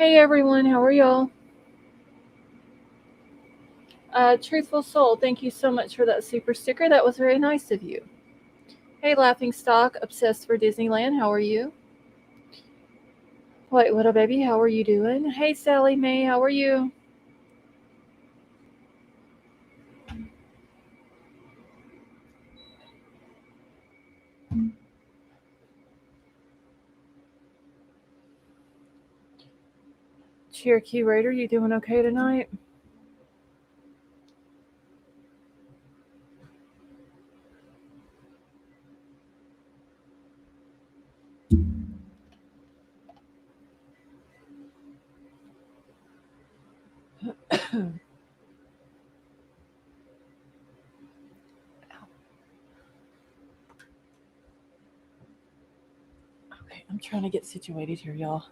Hey everyone, how are y'all? Truthful Soul, thank you so much for that super sticker. That was very nice of you. Hey Laughing Stock, obsessed for Disneyland, how are you? Wait, little baby, how are you doing? Hey Sally Mae, how are you? Cherokee Raider, you doing okay tonight? Okay, I'm trying to get situated here, y'all.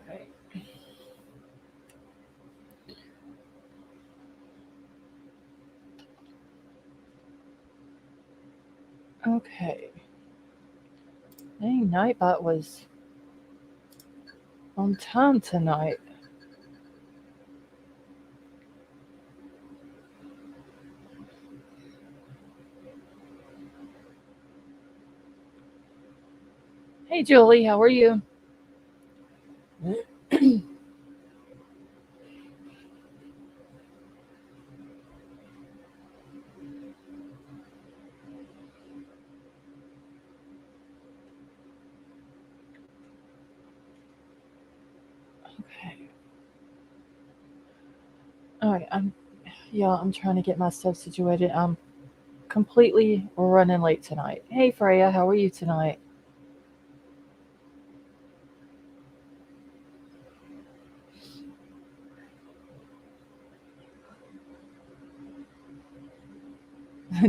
Okay. Okay. Dang, Nightbot was on time tonight. Hey Julie, how are you? Okay. Alright, I'm trying to get my stuff situated. I'm completely running late tonight. Hey Freya, how are you tonight?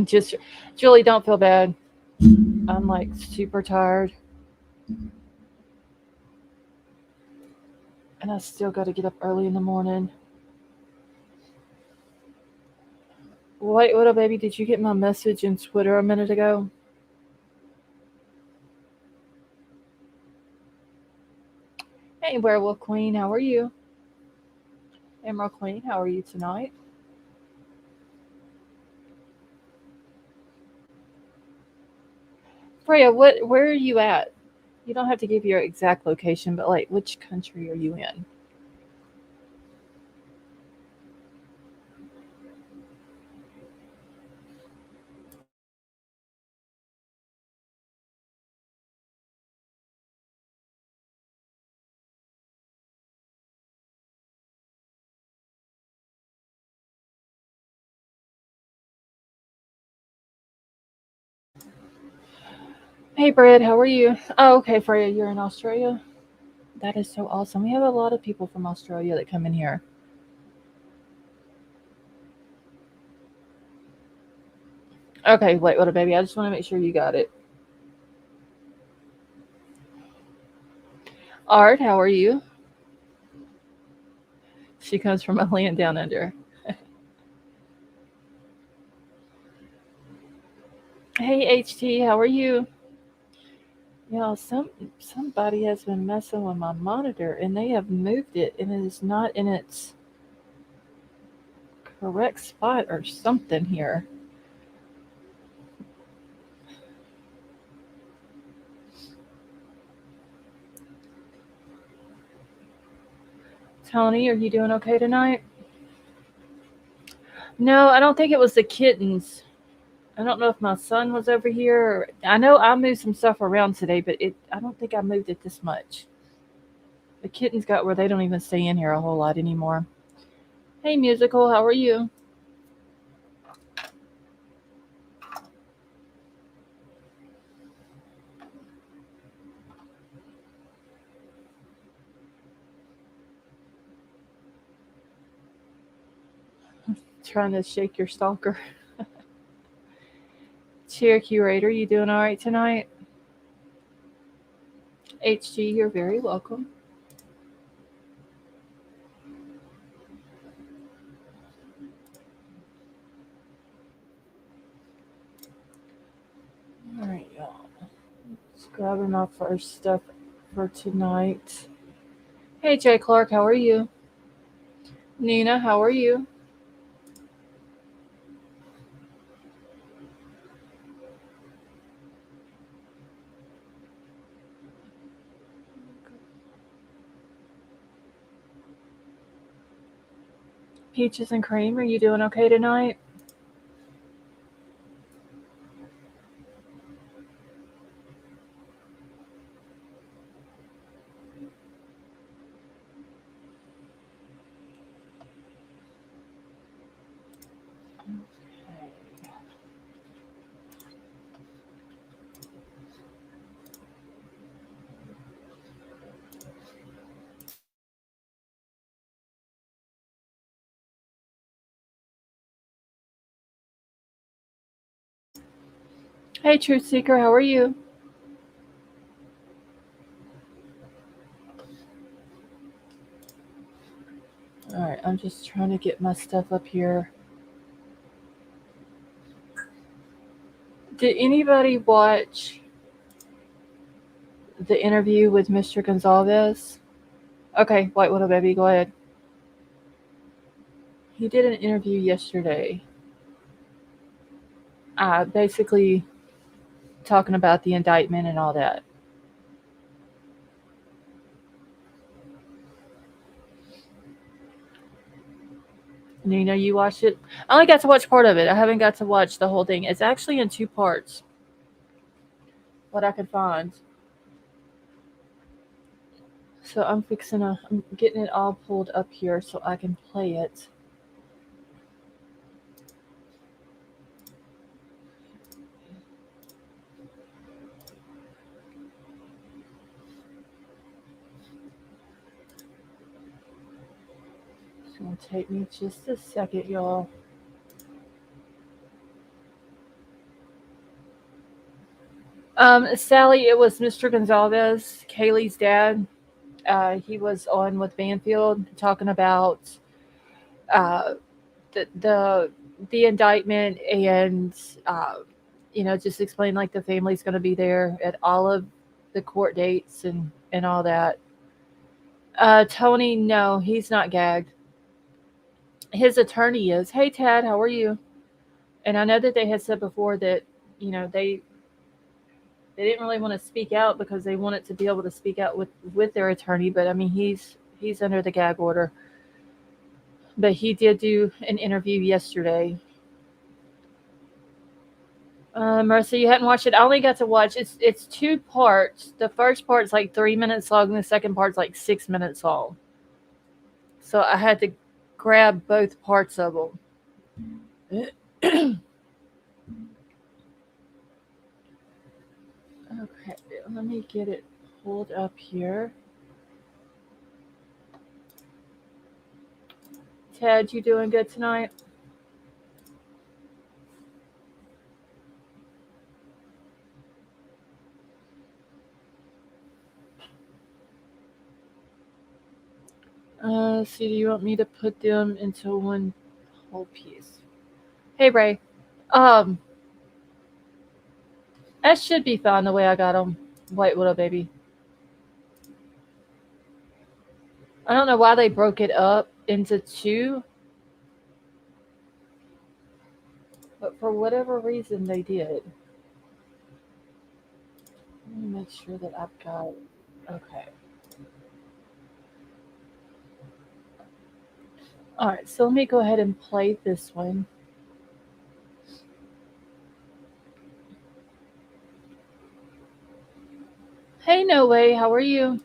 Just Julie, don't feel bad. I'm like super tired and I still got to get up early in the morning. Wait, little baby, did you get my message in Twitter a minute ago? Hey Werewolf Queen, how are you? Emerald Queen, how are you tonight? Freya, where are you at? You don't have to give your exact location, but like which country are you in? Hey Brad, how are you? Oh, okay, Freya, you're in Australia? That is so awesome. We have a lot of people from Australia that come in here. Okay, wait, little baby, I just want to make sure you got it. Art, how are you? She comes from a land down under. Hey HT, how are you? Y'all, somebody has been messing with my monitor and they have moved it and it is not in its correct spot or something here. Tony, are you doing okay tonight? No, I don't think it was the kittens. I don't know if my son was over here. I know I moved some stuff around today, but I don't think I moved it this much. The kittens got where they don't even stay in here a whole lot anymore. Hey, musical, how are you? Trying to shake your stalker. Cherokee Raider, you doing all right tonight? HG, you're very welcome. All right, y'all. Just grabbing my first stuff for tonight. Hey, Jay Clark, how are you? Nina, how are you? Peaches and Cream, are you doing okay tonight? Hey, Truth Seeker, how are you? All right, I'm just trying to get my stuff up here. Did anybody watch the interview with Mr. Gonzalez? Okay, White Widow Baby, go ahead. He did an interview yesterday, basically talking about the indictment and all that. Nina, you watched it? I only got to watch part of it. I haven't got to watch the whole thing. It's actually in 2 parts, what I could find. So I'm getting it all pulled up here so I can play it. It's gonna take me just a second, y'all. Sally, it was Mr. Gonzalez, Kaylee's dad. He was on with Banfield talking about uh, the indictment and just explain like the family's going to be there at all of the court dates and all that. Tony, no, he's not gagged. His attorney is. Hey, Tad, how are you? And I know that they had said before that they didn't really want to speak out because they wanted to be able to speak out with their attorney. But I mean, he's under the gag order. But he did do an interview yesterday. Marissa, you hadn't watched it. I only got to watch it's 2 parts. The first part's like 3 minutes long, and the second part's like 6 minutes long. So I had to grab both parts of them. Okay, let me get it pulled up here. Ted, you doing good tonight? See, do you want me to put them into one whole piece? Hey, Ray. Um, that should be fine the way I got them. White Widow Baby. I don't know why they broke it up into 2, but for whatever reason they did. Let me make sure that I've got. Okay. All right, so let me go ahead and play this one. Hey, No Way, how are you?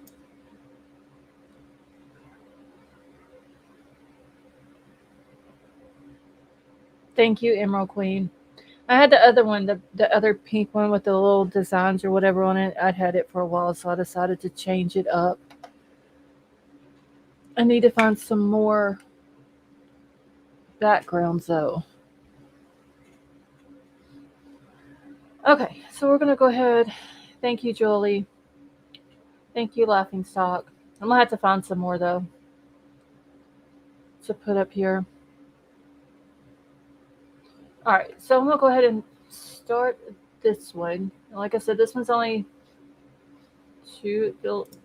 Thank you, Emerald Queen. I had the other one, the other pink one with the little designs or whatever on it. I'd had it for a while, so I decided to change it up. I need to find some more backgrounds though. Okay, so we're gonna go ahead. Thank you, Jolie. Thank you, Laughing Stock. I'm going to have to find some more, though, to put up here. All right, so I'm going to go ahead and start this one. Like I said, this one's only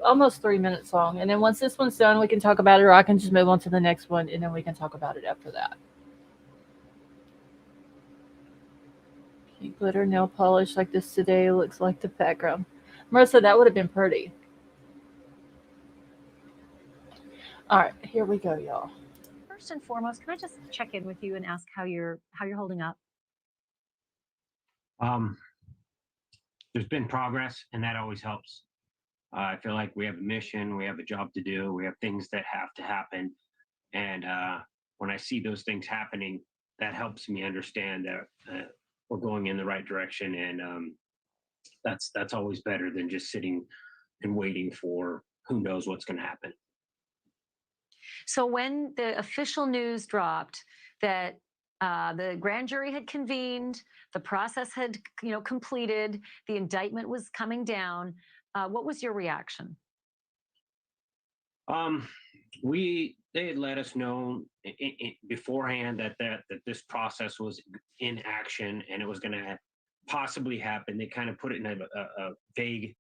almost 3 minutes long. And then once this one's done, we can talk about it, or I can just move on to the next one, and then we can talk about it after that. Pink glitter nail polish like this today looks like the background. Marissa, that would have been pretty. All right, here we go, y'all. First and foremost, can I just check in with you and ask how you're holding up? There's been progress, and that always helps. I feel like we have a mission, we have a job to do, we have things that have to happen, and when I see those things happening, that helps me understand that we're going in the right direction, and that's always better than just sitting and waiting for who knows what's going to happen. So when the official news dropped that the grand jury had convened, the process had completed, the indictment was coming down, what was your reaction? They had let us know beforehand that this process was in action and it was going to possibly happen. They kind of put it in a vague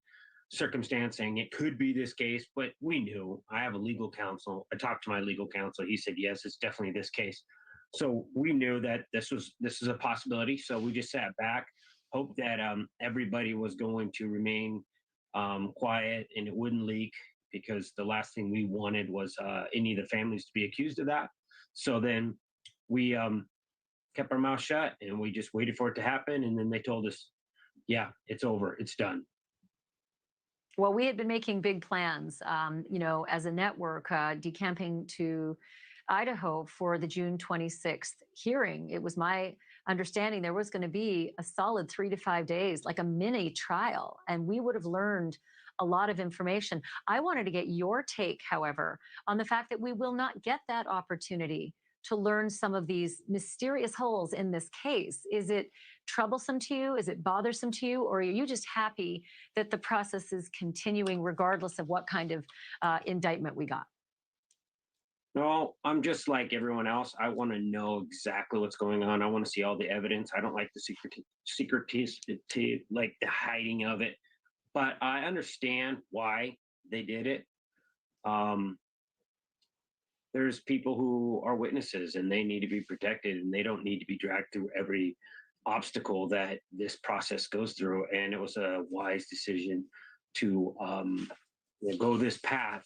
circumstance saying it could be this case, but we knew. I have a legal counsel. I talked to my legal counsel. He said, yes, it's definitely this case. So we knew that this is a possibility. So we just sat back, hoped that everybody was going to remain quiet and it wouldn't leak, because the last thing we wanted was any of the families to be accused of that. So then we kept our mouth shut and we just waited for it to happen. And then they told us, yeah, it's over. It's done. Well, we had been making big plans, as a network, decamping to Idaho for the June 26th hearing. It was my understanding there was going to be a solid 3 to 5 days, like a mini trial, and we would have learned a lot of information. I wanted to get your take, however, on the fact that we will not get that opportunity to learn some of these mysterious holes in this case. Is it troublesome to you? Is it bothersome to you? Or are you just happy that the process is continuing regardless of what kind of indictment we got? No, I'm just like everyone else. I want to know exactly what's going on. I want to see all the evidence. I don't like the secretivity, like the hiding of it. But I understand why they did it. There's people who are witnesses and they need to be protected, and they don't need to be dragged through every obstacle that this process goes through. And it was a wise decision to go this path.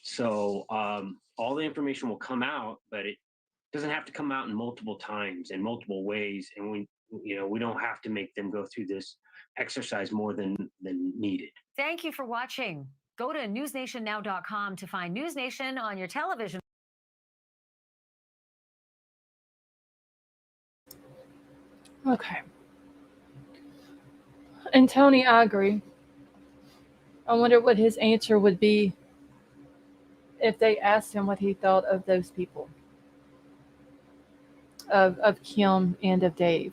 So all the information will come out, but it doesn't have to come out in multiple times in multiple ways. And we don't have to make them go through this exercise more than needed. Thank you for watching. Go to newsnationnow.com to find NewsNation on your television. Okay. And Tony, I agree. I wonder what his answer would be if they asked him what he thought of those people, of Kim and of Dave.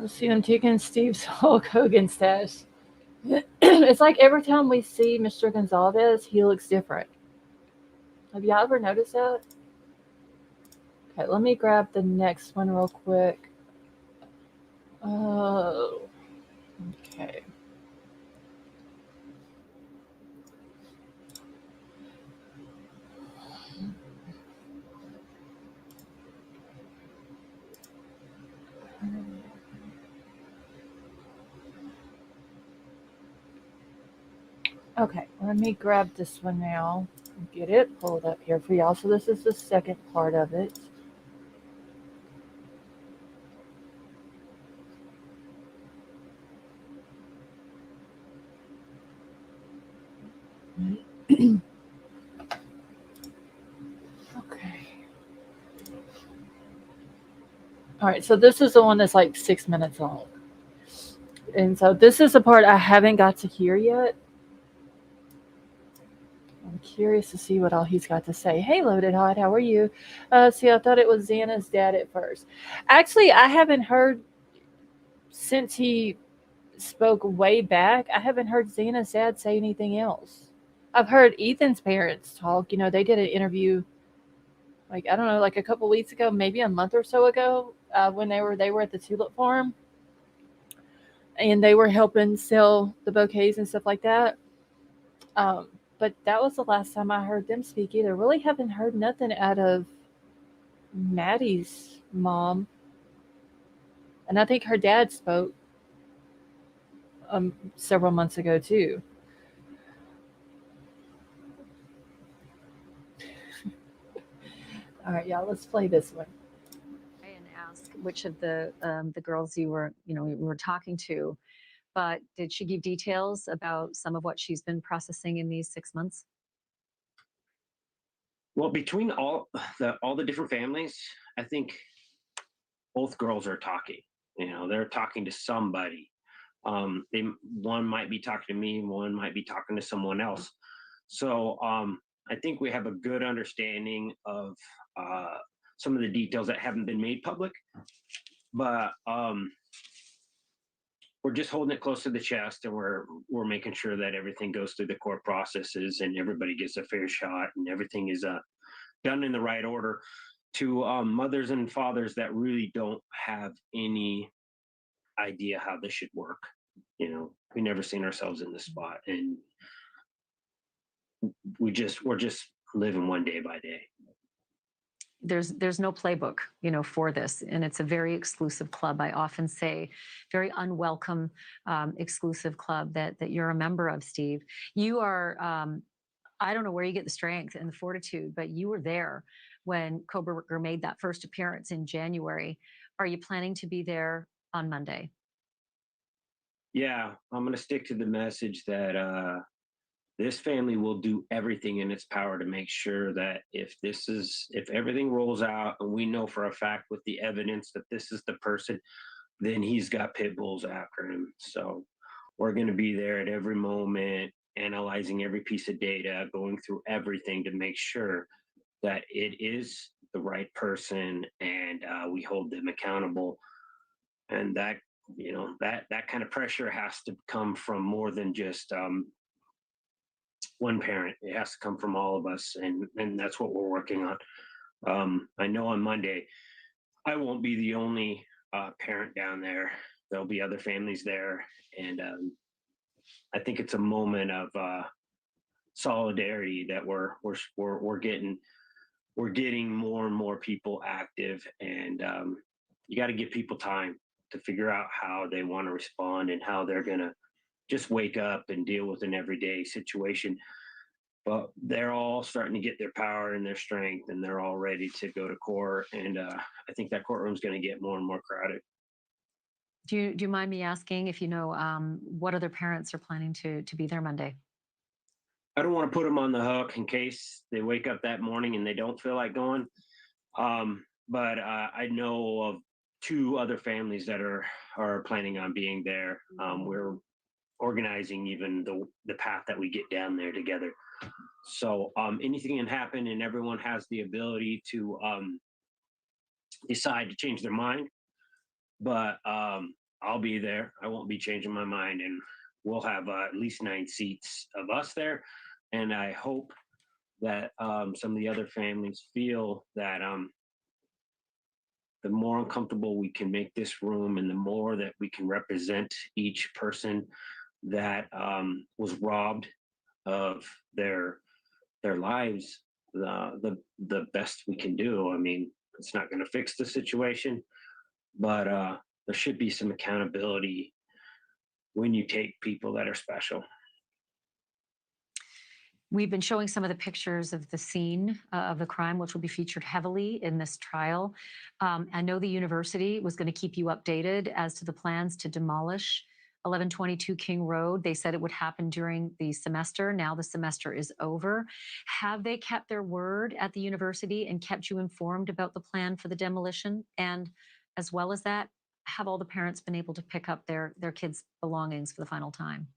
See him taking Steve's Hulk Hogan stash. It's like every time we see Mr. Gonzalez, he looks different. Have y'all ever noticed that? Okay, let me grab the next one real quick. Oh, okay. Okay, let me grab this one now. Get it pulled up here for y'all. So this is the second part of it. Okay. All right, so this is the one that's like 6 minutes long. And so this is the part I haven't got to hear yet. I'm curious to see what all he's got to say. Hey, Loaded Hot, how are you? See, I thought it was Xana's dad at first. Actually, I haven't heard since he spoke way back, I haven't heard Xana's dad say anything else. I've heard Ethan's parents talk. They did an interview, like, I don't know, like a couple weeks ago, maybe a month or so ago, when they were at the tulip farm, and they were helping sell the bouquets and stuff like that. But that was the last time I heard them speak either. Really haven't heard nothing out of Maddie's mom, and I think her dad spoke several months ago too. All right, y'all, let's play this one. And ask which of the girls you were talking to, but did she give details about some of what she's been processing in these 6 months? Well, between all the different families, I think both girls are talking. They're talking to somebody. One might be talking to me, one might be talking to someone else. So I think we have a good understanding of some of the details that haven't been made public, but we're just holding it close to the chest, and we're making sure that everything goes through the court processes and everybody gets a fair shot and everything is done in the right order to mothers and fathers that really don't have any idea how this should work. We never seen ourselves in this spot, and we're just living one day by day. There's no playbook, for this, and it's a very exclusive club. I often say, very unwelcome, exclusive club that you're a member of, Steve. You are. I don't know where you get the strength and the fortitude, but you were there when Kohberger made that first appearance in January. Are you planning to be there on Monday? Yeah, I'm going to stick to the message that this family will do everything in its power to make sure that if everything rolls out and we know for a fact with the evidence that this is the person, then he's got pit bulls after him. So we're going to be there at every moment, analyzing every piece of data, going through everything to make sure that it is the right person, and we hold them accountable. And that kind of pressure has to come from more than just one parent. It has to come from all of us, and that's what we're working on. I know on Monday I won't be the only parent down there. There'll be other families there, and I think it's a moment of solidarity that we're getting more and more people active, and you got to give people time to figure out how they want to respond and how they're going to just wake up and deal with an everyday situation. But they're all starting to get their power and their strength, and they're all ready to go to court. And I think that courtroom's going to get more and more crowded. Do you mind me asking if you know what other parents are planning to be there Monday? I don't want to put them on the hook in case they wake up that morning and they don't feel like going. But I know of 2 other families that are planning on being there. We're organizing even the path that we get down there together. So anything can happen, and everyone has the ability to decide to change their mind. But I'll be there. I won't be changing my mind, and we'll have at least 9 seats of us there. And I hope that some of the other families feel that the more uncomfortable we can make this room, and the more that we can represent each person that was robbed of their lives, the best we can do. I mean, it's not going to fix the situation, but there should be some accountability when you take people that are special. We've been showing some of the pictures of the scene of the crime, which will be featured heavily in this trial. I know the university was going to keep you updated as to the plans to demolish 1122 King Road. They said it would happen during the semester. Now the semester is over. Have they kept their word at the university and kept you informed about the plan for the demolition? And as well as that, have all the parents been able to pick up their kids' belongings for the final time?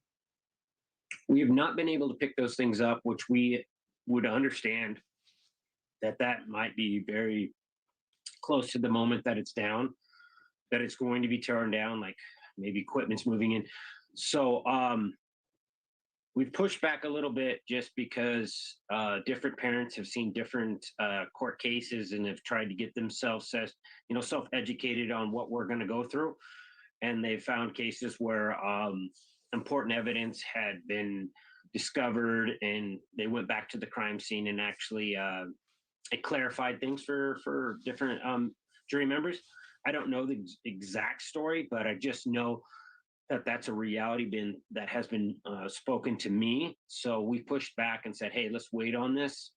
We have not been able to pick those things up, which we would understand that might be very close to the moment that it's down, that it's going to be torn down. Like maybe equipment's moving in. So we've pushed back a little bit just because different parents have seen different court cases and have tried to get themselves, self-educated on what we're going to go through. And they found cases where important evidence had been discovered, and they went back to the crime scene and actually it clarified things for different jury members. I don't know the exact story, but I just know that that's a reality that has been spoken to me. So we pushed back and said, hey, let's wait on this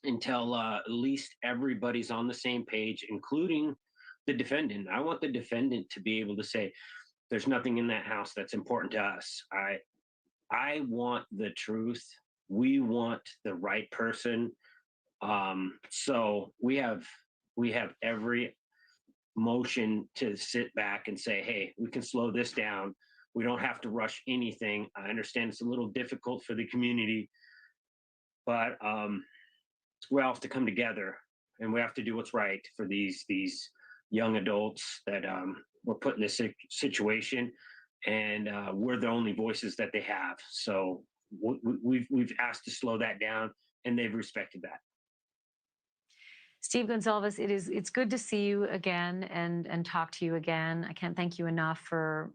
until at least everybody's on the same page, including the defendant. I want the defendant to be able to say, there's nothing in that house that's important to us. I want the truth. We want the right person. So we have every motion to sit back and say, hey, we can slow this down. We don't have to rush anything. I understand it's a little difficult for the community, but we all have to come together, and we have to do what's right for these young adults that were put in this situation, and we're the only voices that they have. So we've asked to slow that down, and they've respected that. Steve Gonzalez, it's good to see you again and talk to you again. I can't thank you enough for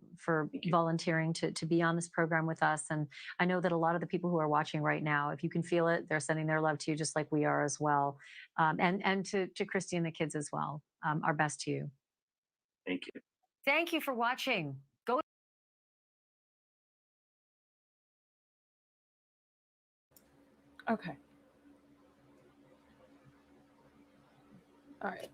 volunteering to be on this program with us. And I know that a lot of the people who are watching right now, if you can feel it, they're sending their love to you just like we are as well. And to Christy and the kids as well. Our best to you. Thank you. Thank you for watching. Go. Okay. All right.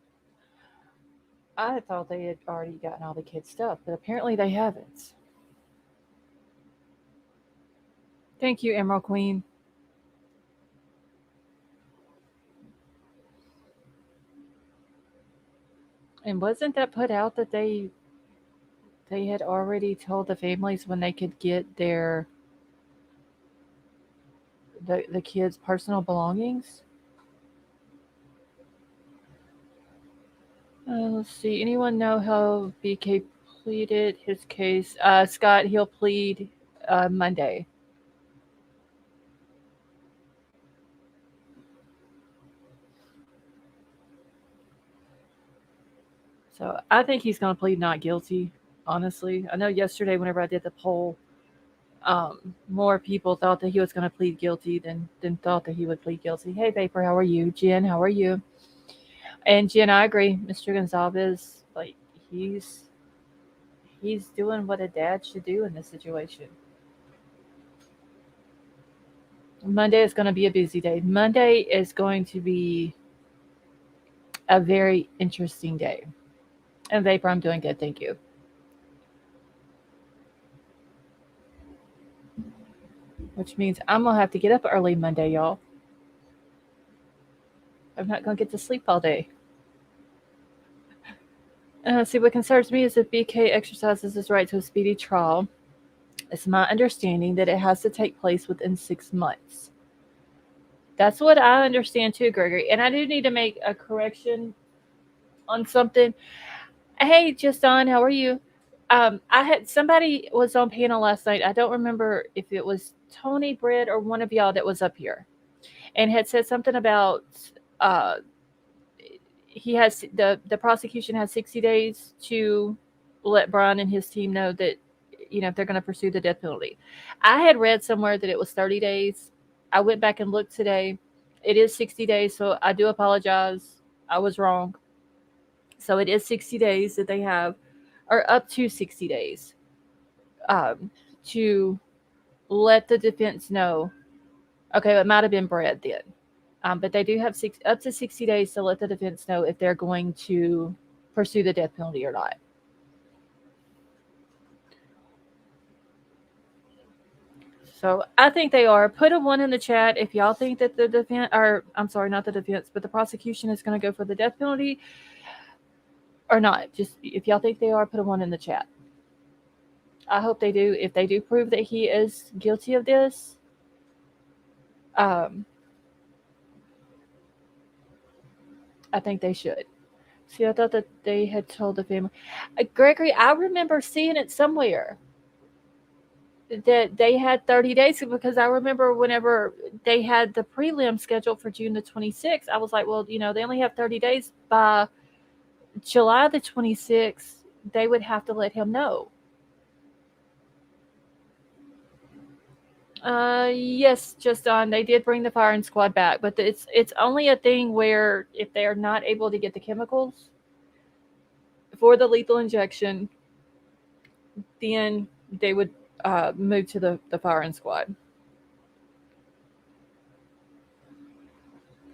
I thought they had already gotten all the kids' stuff, but apparently they haven't. Thank you, Emerald Queen. And wasn't that put out that they had already told the families when they could get the kids' personal belongings? Let's see. Anyone know how BK pleaded his case? Scott, he'll plead Monday. So I think he's going to plead not guilty, honestly. I know yesterday whenever I did the poll, more people thought that he was going to plead guilty than thought that he would plead guilty. Hey, Vapor, how are you? Jen, how are you? And Jen, I agree. Mr. Gonzalez, like, he's doing what a dad should do in this situation. Monday is going to be a busy day. Monday is going to be a very interesting day. And Vapor, I'm doing good, thank you. Which means I'm going to have to get up early Monday, y'all. I'm not going to get to sleep all day. See, what concerns me is if BK exercises his right to a speedy trial, it's my understanding that it has to take place within 6 months. That's what I understand too, Gregory. And I do need to make a correction on something. Hey, Justin, how are you? I had somebody was on panel last night. I don't remember if it was Tony Britt or one of y'all that was up here, and had said something about he has the prosecution has 60 days to let Bryan and his team know that if they're going to pursue the death penalty. I had read somewhere that it was 30 days. I went back and looked today. It is 60 days, so I do apologize. I was wrong. So it is 60 days that they have, or up to 60 days, to let the defense know. Okay, it might have been Brett then. But they do have up to 60 days to let the defense know if they're going to pursue the death penalty or not. So I think they are. Put a 1 in the chat if y'all think that the defense, or I'm sorry, not the defense, but the prosecution is going to go for the death penalty or not. Just if y'all think they are, put a 1 in the chat. I hope they do. If they do prove that he is guilty of this, I think they should. See, I thought that they had told the family. Gregory, I remember seeing it somewhere that they had 30 days because I remember whenever they had the prelim scheduled for June the 26th, I was like, well, they only have 30 days. By July the 26th, they would have to let him know. Yes, just on. They did bring the firing squad back, but it's only a thing where if they are not able to get the chemicals for the lethal injection, then they would move to the firing squad.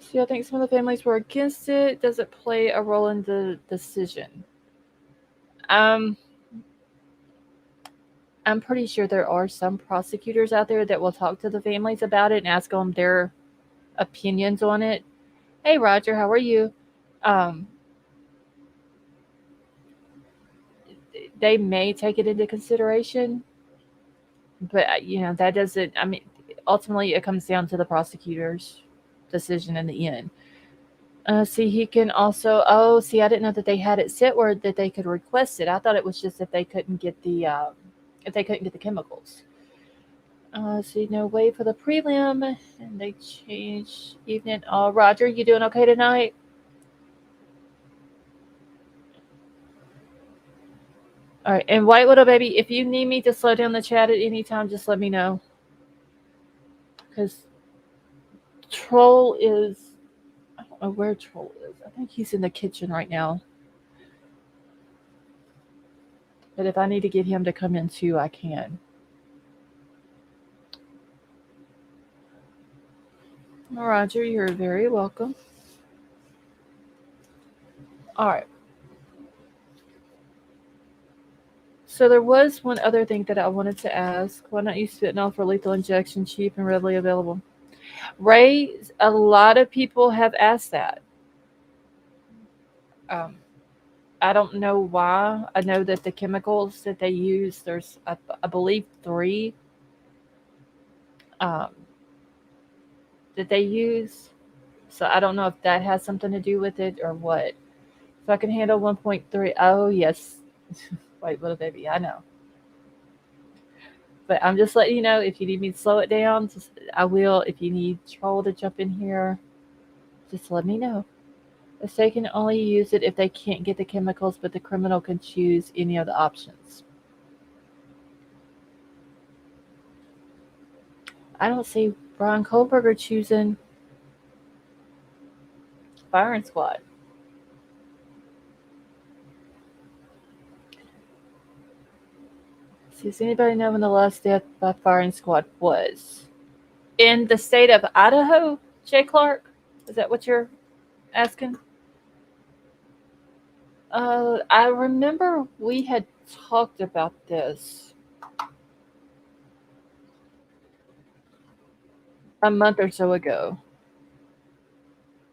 See, I think some of the families were against it. Does it play a role in the decision? Um, I'm pretty sure there are some prosecutors out there that will talk to the families about it and ask them their opinions on it. Hey, Roger, how are you? Um, they may take it into consideration, but that doesn't. I mean, ultimately, it comes down to the prosecutor's decision in the end. See, he can also. Oh, see, I didn't know that they had it set where that they could request it. I thought it was just if they couldn't get the chemicals. See, no way for the prelim, and they change evening. Oh, Roger, you doing okay tonight? All right, and White Widow Baby, if you need me to slow down the chat at any time, just let me know. Because Troll is, I don't know where Troll is. I think he's in the kitchen right now. But if I need to get him to come in too, I can. Roger, you're very welcome. All right. So there was one other thing that I wanted to ask. Why not use fentanyl for lethal injection, cheap and readily available? Ray, a lot of people have asked that. Um, I don't know why. I know that the chemicals that they use, there's, I believe, three um, that they use. So I don't know if that has something to do with it or what. So I can handle 1.3. Oh, yes. Wait, little baby, I know. But I'm just letting you know if you need me to slow it down, I will. If you need Troll to jump in here, just let me know. The state can only use it if they can't get the chemicals, but the criminal can choose any of the options. I don't see Bryan Kohberger choosing firing squad. See, does anybody know when the last death by firing squad was? In the state of Idaho, Jay Clark? Is that what you're asking? I remember we had talked about this a month or so ago,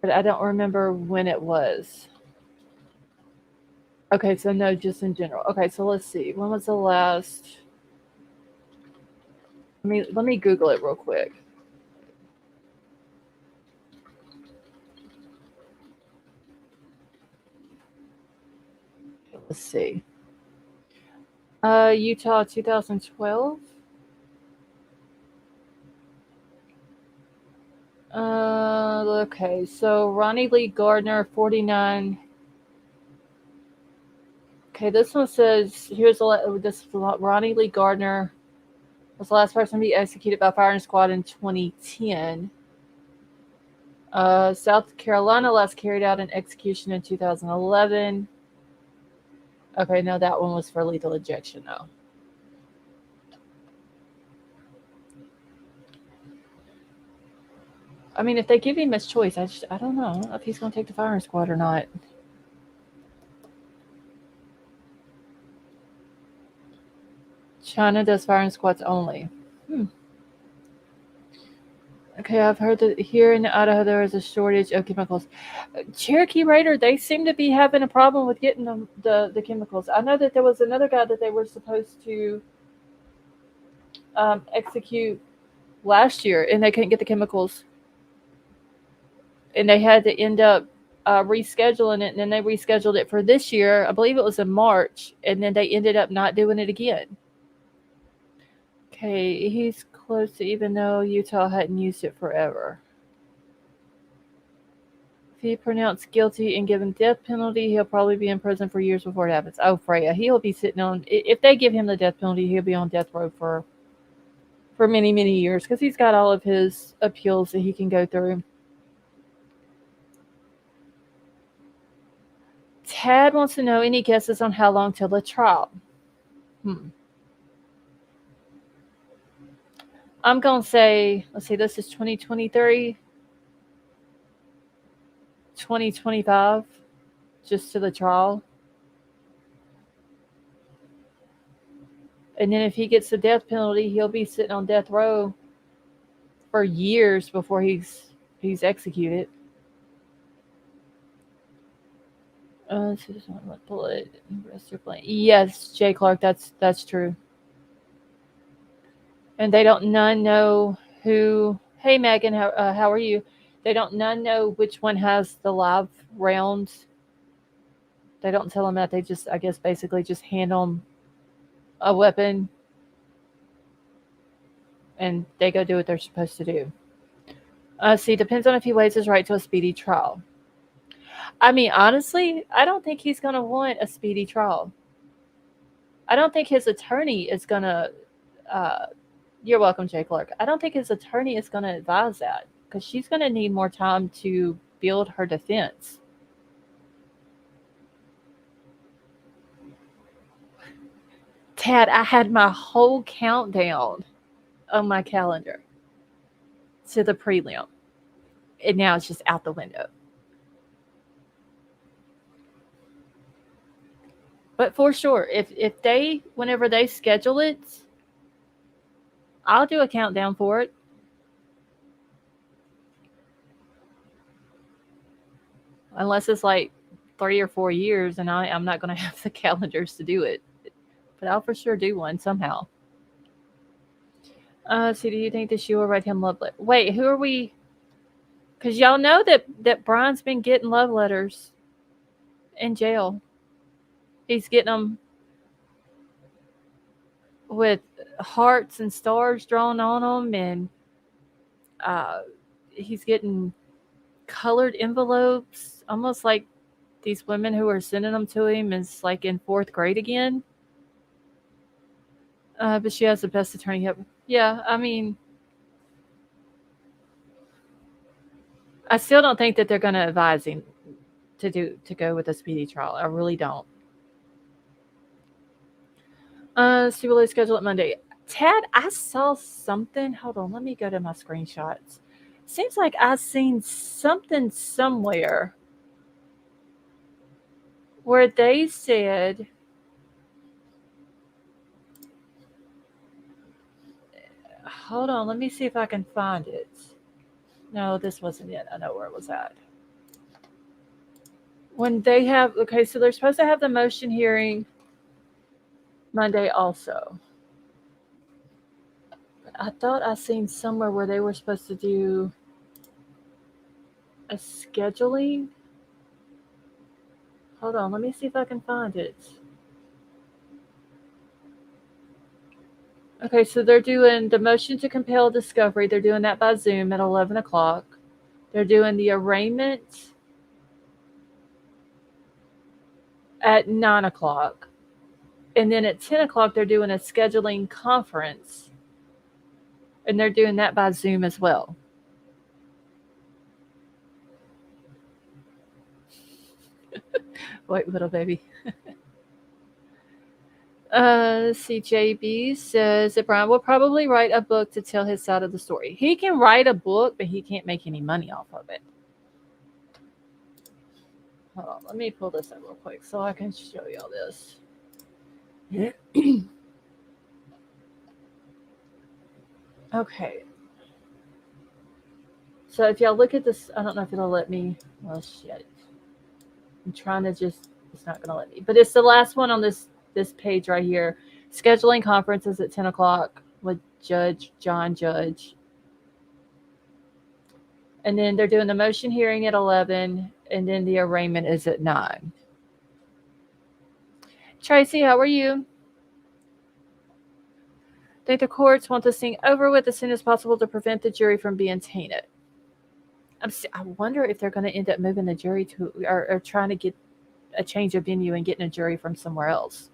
but I don't remember when it was. Okay, so no, just in general. Okay, so let's see. When was the last? Let me Google it real quick. Let's see. Utah 2012. Okay, so Ronnie Lee Gardner 49. Okay, this one says here's this Ronnie Lee Gardner was the last person to be executed by firing squad in 2010. South Carolina last carried out an execution in 2011. Okay, no, that one was for lethal injection, though. I mean, if they give him his choice, I don't know if he's going to take the firing squad or not. China does firing squads only. Okay, I've heard that here in Idaho there is a shortage of chemicals. Cherokee Raider, they seem to be having a problem with getting the chemicals. I know that there was another guy that they were supposed to execute last year, and they couldn't get the chemicals, and they had to end up rescheduling it, and then they rescheduled it for this year. I believe it was in March, and then they ended up not doing it again. Okay, he's close to, even though Utah hadn't used it forever. If he pronounced guilty and given death penalty, he'll probably be in prison for years before it happens. Oh, Freya, he'll be sitting on. If they give him the death penalty, he'll be on death row for many, many years because he's got all of his appeals that he can go through. Tad wants to know any guesses on how long till the trial. I'm going to say, let's see, this is 2023, 2025, just to the trial. And then if he gets the death penalty, he'll be sitting on death row for years before he's executed. Bullet. Yes, Jay Clark, that's true. And they don't none know who. Hey Megan, how are you? They don't none know which one has the live round. They don't tell them that. They just, I guess, basically just hand them a weapon, and they go do what they're supposed to do. See, depends on if he waives his right to a speedy trial. I mean, honestly, I don't think he's going to want a speedy trial. I don't think his attorney is going to. You're welcome, Jay Clark. I don't think his attorney is going to advise that because she's going to need more time to build her defense. Tad, I had my whole countdown on my calendar to the prelim, and now it's just out the window. But for sure, if they, whenever they schedule it, I'll do a countdown for it. Unless it's like 3 or 4 years, and I'm not going to have the calendars to do it. But I'll for sure do one somehow. So do you think that she will write him love letter? Wait, who are we? Because y'all know that Bryan's been getting love letters in jail. He's getting them with hearts and stars drawn on them, and he's getting colored envelopes, almost like these women who are sending them to him is like in 4th grade again. But she has the best attorney ever. Yeah, I mean, I still don't think that they're going to advise him to go with a speedy trial. I really don't. Stipulated schedule it Monday. Tad, I saw something. Hold on, let me go to my screenshots. Seems like I seen something somewhere where they said hold on, let me see if I can find it. No, this wasn't it. I know where it was at. When they have, okay, so they're supposed to have the motion hearing Monday also. But I thought I seen somewhere where they were supposed to do a scheduling. Hold on, let me see if I can find it. Okay, so they're doing the motion to compel discovery. They're doing that by Zoom at 11 o'clock. They're doing the arraignment at 9 o'clock. And then at 10 o'clock, they're doing a scheduling conference. And they're doing that by Zoom as well. Wait, little baby. CJB says that Bryan will probably write a book to tell his side of the story. He can write a book, but he can't make any money off of it. Hold on, let me pull this up real quick so I can show y'all this. Okay. So if y'all look at this, I don't know if it'll let me. Well, shit. I'm trying to just, it's not going to let me. But it's the last one on this page right here. Scheduling conferences at 10 o'clock with Judge John Judge. And then they're doing the motion hearing at 11. and then the arraignment is at 9. Tracy, how are you? Think the courts want this thing over with as soon as possible to prevent the jury from being tainted. I wonder if they're going to end up moving the jury to, or trying to get a change of venue and getting a jury from somewhere else.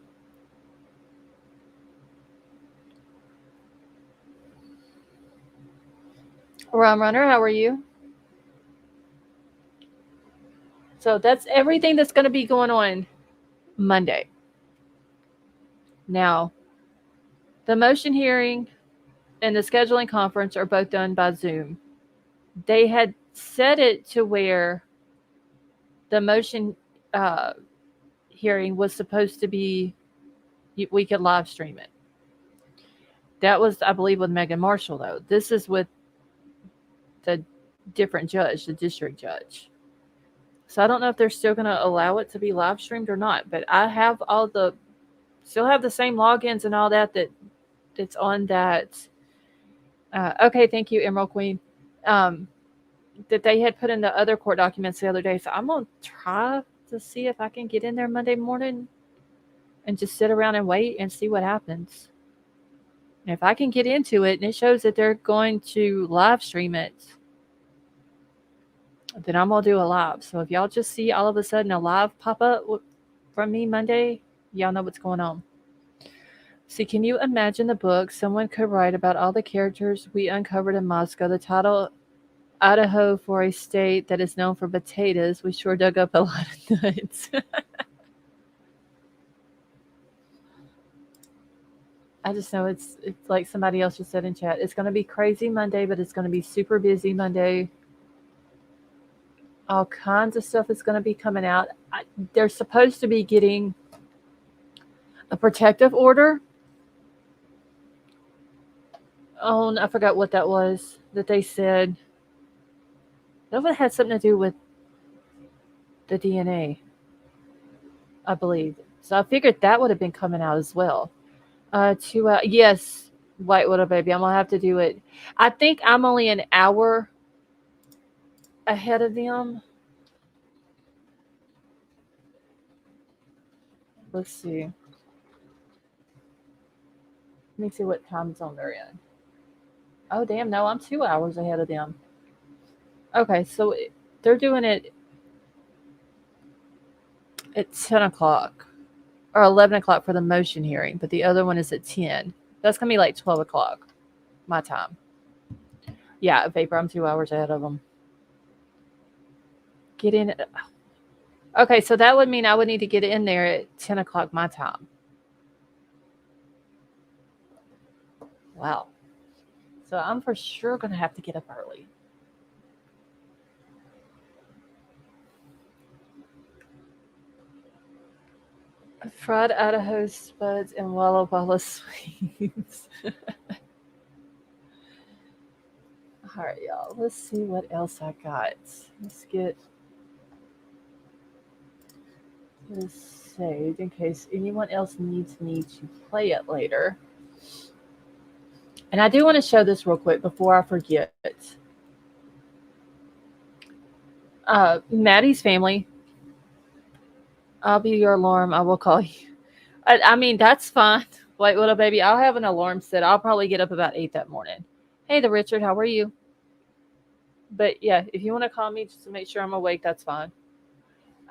Rum Runner, how are you? So that's everything that's going to be going on Monday. Now, the motion hearing and the scheduling conference are both done by Zoom. They had set it to where the motion hearing was supposed to be, we could live stream it. That was, I believe, with Megan Marshall, though. This is with the different judge, the district judge. So I don't know if they're still going to allow it to be live streamed or not, but I have still have the same logins and all that's on that. Okay, thank you, Emerald Queen. That they had put in the other court documents the other day. So I'm going to try to see if I can get in there Monday morning and just sit around and wait and see what happens. And if I can get into it and it shows that they're going to live stream it, then I'm going to do a live. So if y'all just see all of a sudden a live pop up from me Monday, y'all know what's going on. See, can you imagine the book someone could write about all the characters we uncovered in Moscow? The title, Idaho for a state that is known for potatoes. We sure dug up a lot of nuts. I just know it's like somebody else just said in chat. It's going to be crazy Monday, but it's going to be super busy Monday. All kinds of stuff is going to be coming out. They're supposed to be getting a protective order on, I forgot what that was, that they said. That one had something to do with the DNA, I believe. So I figured that would have been coming out as well. Yes, White Widow Baby, I'm going to have to do it. I think I'm only an hour ahead of them. Let's see. Let me see what time zone they're in. Oh, damn, no, I'm 2 hours ahead of them. Okay, so they're doing it at 10 o'clock or 11 o'clock for the motion hearing, but the other one is at 10. That's going to be like 12 o'clock my time. Yeah, Vapor, I'm 2 hours ahead of them. Get in. Okay, so that would mean I would need to get in there at 10 o'clock my time. Wow. So I'm for sure going to have to get up early. Fried Idaho spuds and Walla Walla sweets. All right, y'all. Let's see what else I got. Let's get this saved in case anyone else needs me to play it later. And I do want to show this real quick before I forget. Maddie's family. I'll be your alarm. I will call you. I mean, that's fine. White Widow Baby, I'll have an alarm set. I'll probably get up about 8 that morning. Hey, the Richard, how are you? But yeah, if you want to call me just to make sure I'm awake, that's fine.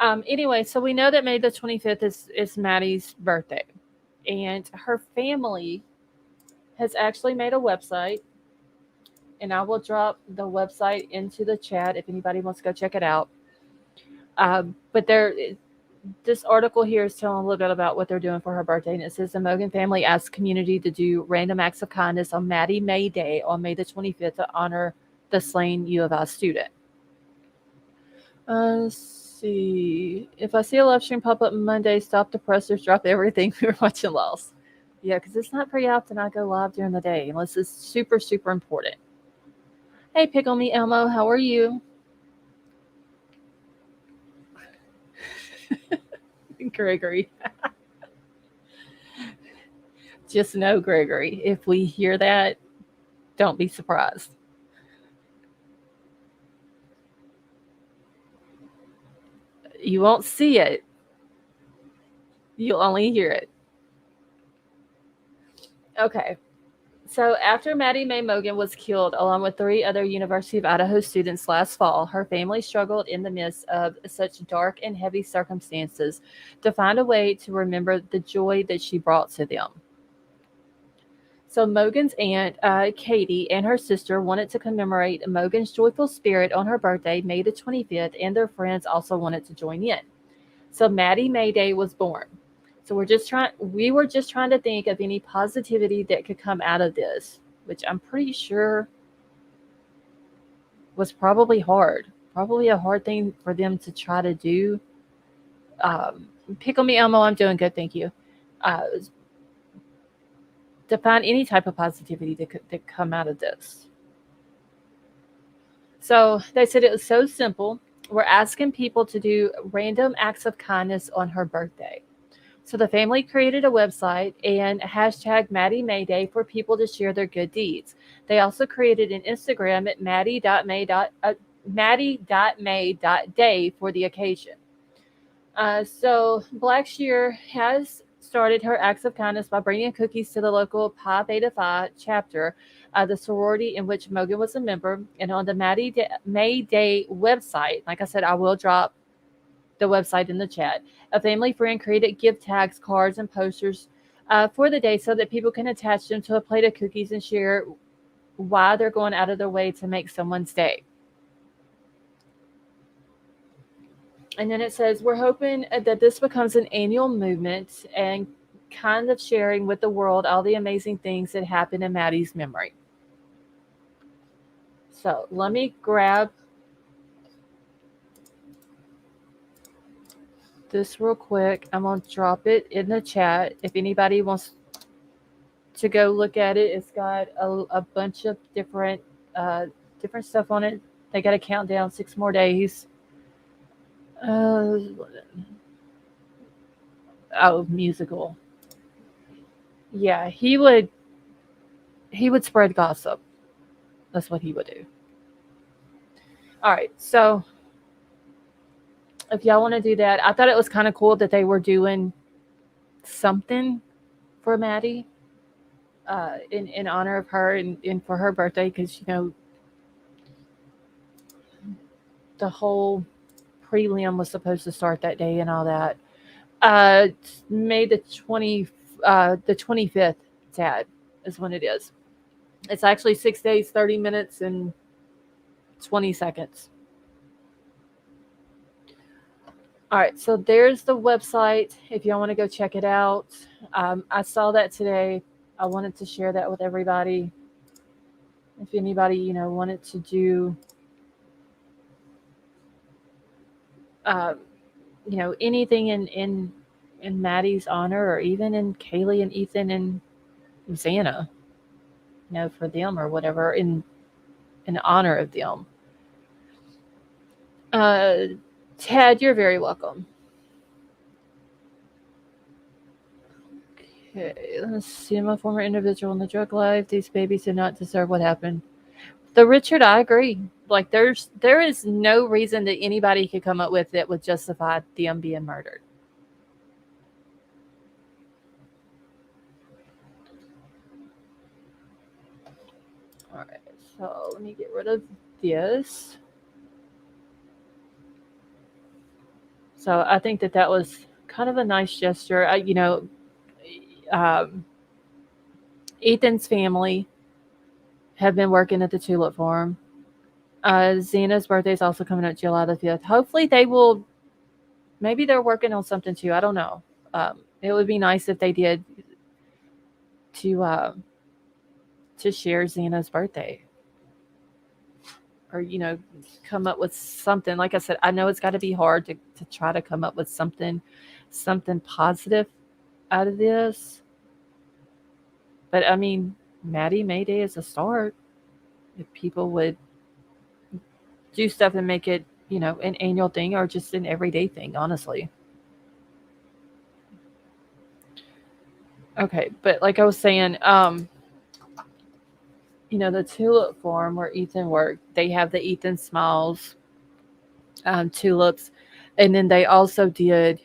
Anyway, so we know that May the 25th is Maddie's birthday. And her family has actually made a website. And I will drop the website into the chat if anybody wants to go check it out. But this article here is telling a little bit about what they're doing for her birthday. And it says the Mogan family asks community to do random acts of kindness on Maddie Mayday on May the 25th to honor the slain U of I student. Let's see. If I see a live stream pop up Monday, stop the pressers, drop everything. We're watching Lost. Yeah, because it's not very often I go live during the day unless it's super, super important. Hey, Pickle Me Elmo, how are you? Gregory. Just know, Gregory, if we hear that, don't be surprised. You won't see it. You'll only hear it. Okay. So after Maddie Mae Mogan was killed along with 3 other University of Idaho students last fall, her family struggled in the midst of such dark and heavy circumstances to find a way to remember the joy that she brought to them. So Mogan's aunt, Katie, and her sister wanted to commemorate Mogan's joyful spirit on her birthday, May the 25th, and their friends also wanted to join in. So Maddie Mayday was born. So we were just trying to think of any positivity that could come out of this, which I'm pretty sure was probably hard. Probably a hard thing for them to try to do. Pickle me, Elmo. I'm doing good, thank you. To find any type of positivity that come out of this. So they said it was so simple. We're asking people to do random acts of kindness on her birthday. So the family created a website and hashtag Maddie Mayday for people to share their good deeds. They also created an Instagram at maddie.may.day for the occasion. So Blackshear has started her acts of kindness by bringing cookies to the local Pi Beta Phi chapter, the sorority in which Mogan was a member. And on the May Day website, like I said, I will drop the website in the chat. A family friend created gift tags, cards, and posters for the day so that people can attach them to a plate of cookies and share why they're going out of their way to make someone's day. And then it says, we're hoping that this becomes an annual movement and kind of sharing with the world all the amazing things that happened in Maddie's memory. So let me grab this real quick. I'm going to drop it in the chat. If anybody wants to go look at it, it's got a bunch of different stuff on it. They got a countdown, 6 more days. Musical. Yeah, he would spread gossip. That's what he would do. All right, so if y'all want to do that, I thought it was kind of cool that they were doing something for Maddie in honor of her and for her birthday, because the whole prelim was supposed to start that day and all that. May the 25th, Tad, is when it is. It's actually 6 days, 30 minutes, and 20 seconds. All right, so there's the website if y'all want to go check it out. I saw that today. I wanted to share that with everybody. If anybody, wanted to do, anything in Maddie's honor, or even in Kaylee and Ethan and Xana, for them or whatever, in honor of them. Tad, you're very welcome. Okay, let's see. I'm a former individual in the drug life. These babies did not deserve what happened. The Richard, I agree. Like, there is no reason that anybody could come up with that would justify them being murdered. All right, so let me get rid of this. So I think that was kind of a nice gesture. Ethan's family have been working at the Tulip Farm. Xana's birthday is also coming up July the 5th. Hopefully maybe they're working on something too. I don't know. It would be nice if they did to share Xana's birthday. Or, come up with something. Like I said, I know it's got to be hard to try to come up with something positive out of this. But, I mean, Maddie Mayday is a start. If people would do stuff and make it, an annual thing or just an everyday thing, honestly. Okay, but like I was saying, the Tulip Farm where Ethan worked, they have the Ethan Smiles tulips. And then they also did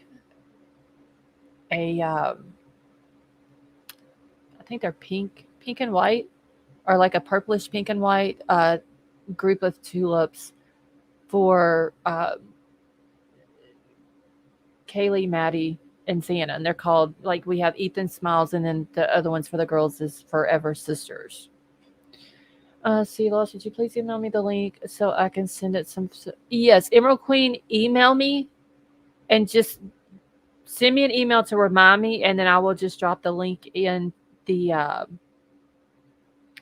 a, I think they're pink and white, or like a purplish pink and white group of tulips for Kaylee, Maddie, and Santa. And they're called, like, we have Ethan Smiles, and then the other ones for the girls is Forever Sisters. See, Lost, would you please email me the link so I can send it some? Yes, Emerald Queen, email me and just send me an email to remind me, and then I will just drop the link in the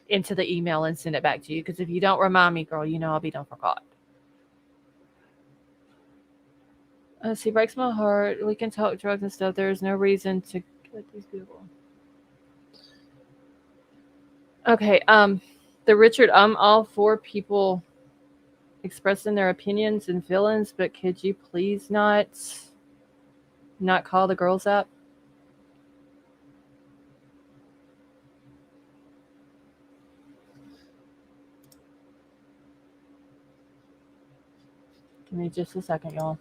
into the email and send it back to you. Because if you don't remind me, girl, I'll be done forgot. See, breaks my heart. We can talk drugs and stuff. There's no reason to get these people. Okay, the Richard, I'm all for people expressing their opinions and feelings, but could you please not call the girls up? Give me just a second, y'all.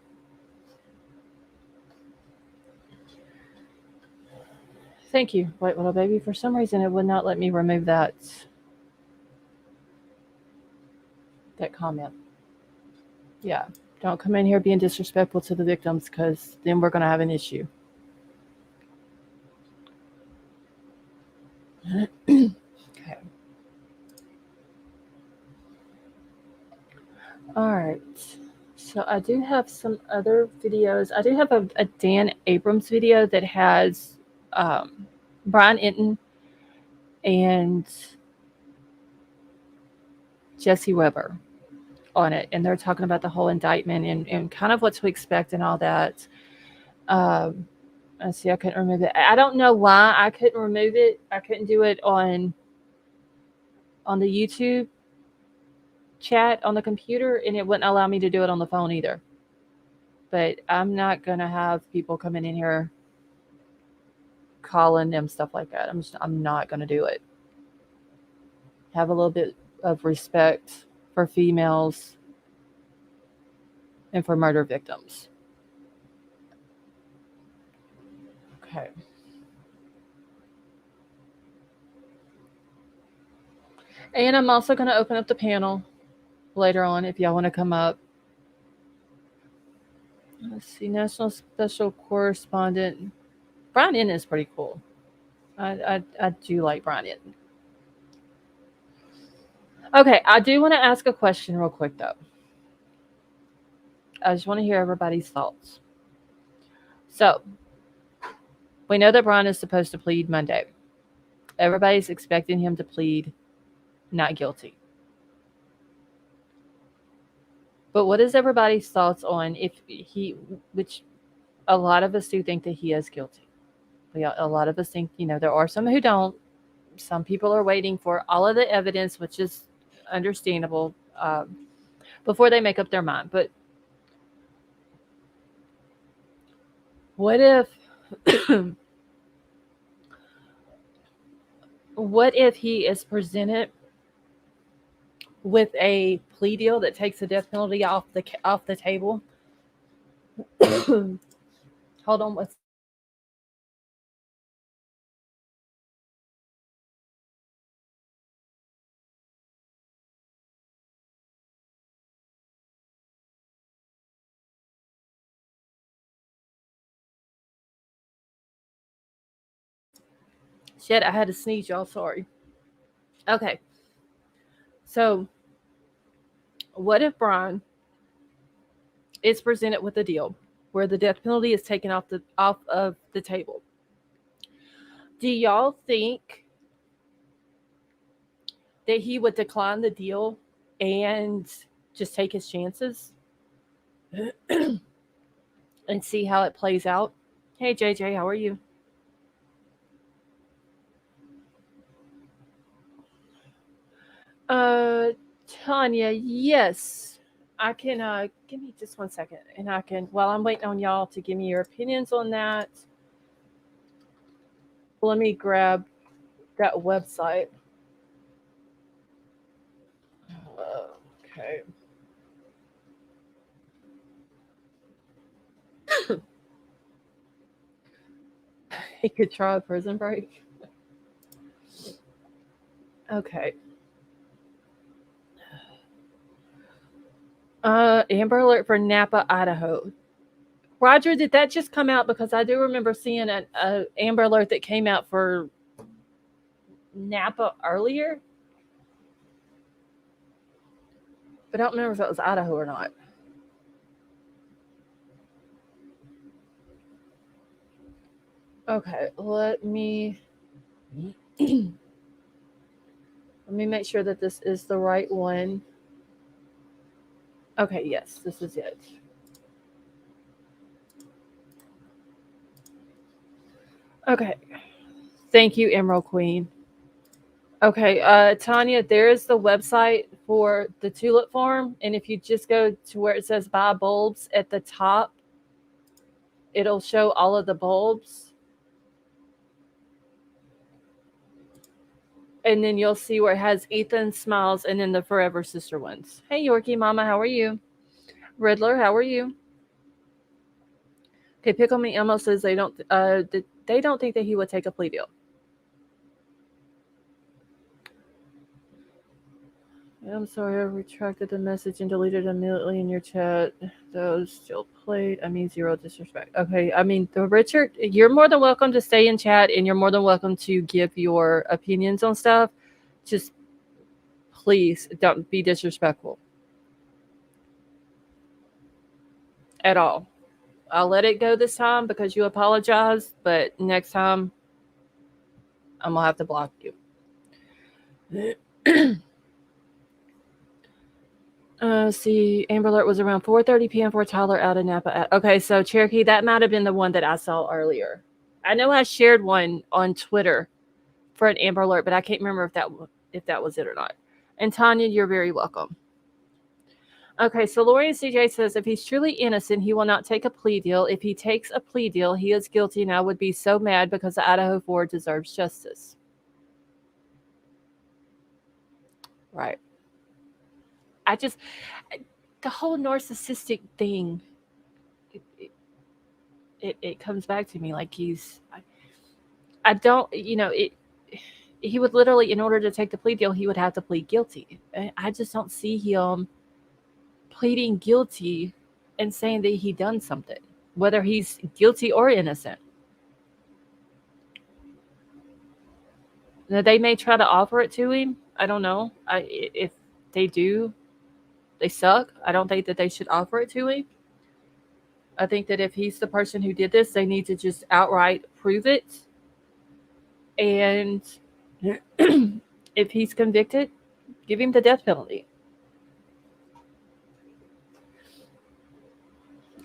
Thank you, White Little Baby. For some reason, it would not let me remove that comment. Yeah, don't come in here being disrespectful to the victims, because then we're going to have an issue. Okay. All right. So I do have some other videos. I do have a Dan Abrams video that has Bryan Inton and Jesse Weber on it, and they're talking about the whole indictment and kind of what to expect and all that. I see I couldn't remove it. I don't know why I couldn't remove it. I couldn't do it on the YouTube chat on the computer, and it wouldn't allow me to do it on the phone either. But I'm not gonna have people coming in here calling them stuff like that. I'm not gonna do it. Have a little bit of respect for females and for murder victims. Okay. And I'm also going to open up the panel later on if y'all want to come up. Let's see, National Special Correspondent. Bryan Inton is pretty cool. I do like Bryan Inton. Okay, I do want to ask a question real quick, though. I just want to hear everybody's thoughts. So, we know that Bryan is supposed to plead Monday. Everybody's expecting him to plead not guilty. But what is everybody's thoughts on if he, which a lot of us do think that he is guilty. A lot of us think, there are some who don't. Some people are waiting for all of the evidence, which is understandable, before they make up their mind. But what if what if he is presented with a plea deal that takes the death penalty off the table? Hold on, what's shit? I had to sneeze, y'all. Sorry. Okay. So, what if Bryan is presented with a deal where the death penalty is taken off of the table? Do y'all think that he would decline the deal and just take his chances and see how it plays out? Hey JJ, how are you? Tanya, yes. I can give me just 1 second, and I can, while I'm waiting on y'all to give me your opinions on that, let me grab that website. Okay. He could try a prison break. Okay. Amber Alert for Napa, Idaho. Roger, did that just come out? Because I do remember seeing an Amber Alert that came out for Napa earlier, but I don't remember if it was Idaho or not. Okay, let me make sure that this is the right one. Okay, yes, this is it. Okay, thank you, Emerald Queen. Okay, Tanya, there is the website for the tulip farm, and if you just go to where it says buy bulbs at the top, it'll show all of the bulbs, and then you'll see where it has Ethan Smiles and then the Forever Sister ones. Hey, Yorkie Mama, how are you? Riddler, how are you? Okay, Pickle Me Elmo says they don't think that he would take a plea deal. I'm sorry, I retracted the message and deleted it immediately in your chat. Those still played. I mean, zero disrespect. Okay, I mean, Richard, you're more than welcome to stay in chat, and you're more than welcome to give your opinions on stuff. Just please don't be disrespectful at all. I'll let it go this time because you apologized, but next time I'm gonna have to block you. See, Amber Alert was around 4:30 p.m. for Tyler out of Napa. Okay, so Cherokee, that might have been the one that I saw earlier. I know I shared one on Twitter for an Amber Alert, but I can't remember if that was it or not. And Tanya, you're very welcome. Okay, so Lori and CJ says if he's truly innocent, he will not take a plea deal. If he takes a plea deal, he is guilty, and I would be so mad because the Idaho 4 deserves justice. Right. The whole narcissistic thing, it comes back to me like I don't, he would literally, in order to take the plea deal, he would have to plead guilty. I just don't see him pleading guilty and saying that he done something, whether he's guilty or innocent. Now, they may try to offer it to him. I don't know. If they do, they suck. I don't think that they should offer it to him. I think that if he's the person who did this, they need to just outright prove it. And if he's convicted, give him the death penalty.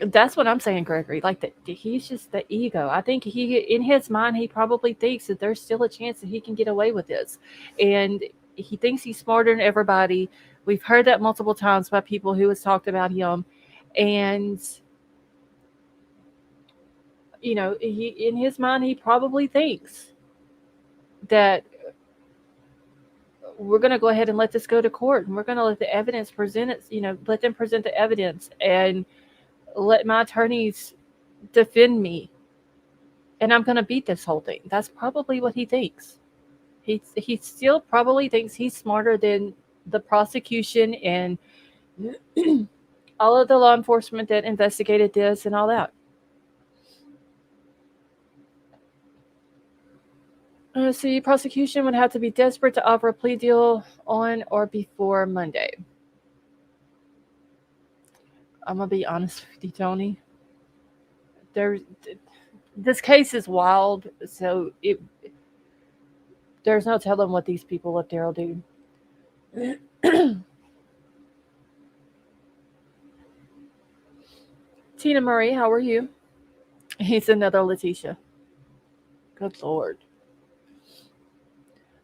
That's what I'm saying, Gregory. Like that, he's just the ego. I think in his mind, he probably thinks that there's still a chance that he can get away with this, and he thinks he's smarter than everybody. We've heard that multiple times by people who has talked about him, and in his mind, he probably thinks that we're going to go ahead and let this go to court, and we're going to let the evidence present it. Let them present the evidence and let my attorneys defend me, and I'm going to beat this whole thing. That's probably what he thinks. He still probably thinks he's smarter than the prosecution and all of the law enforcement that investigated this and all that. So prosecution would have to be desperate to offer a plea deal on or before Monday. I'm going to be honest with you, Tony. This case is wild, so there's no telling what these people up there will do. Tina Marie, how are you? He's another Letitia. Good Lord.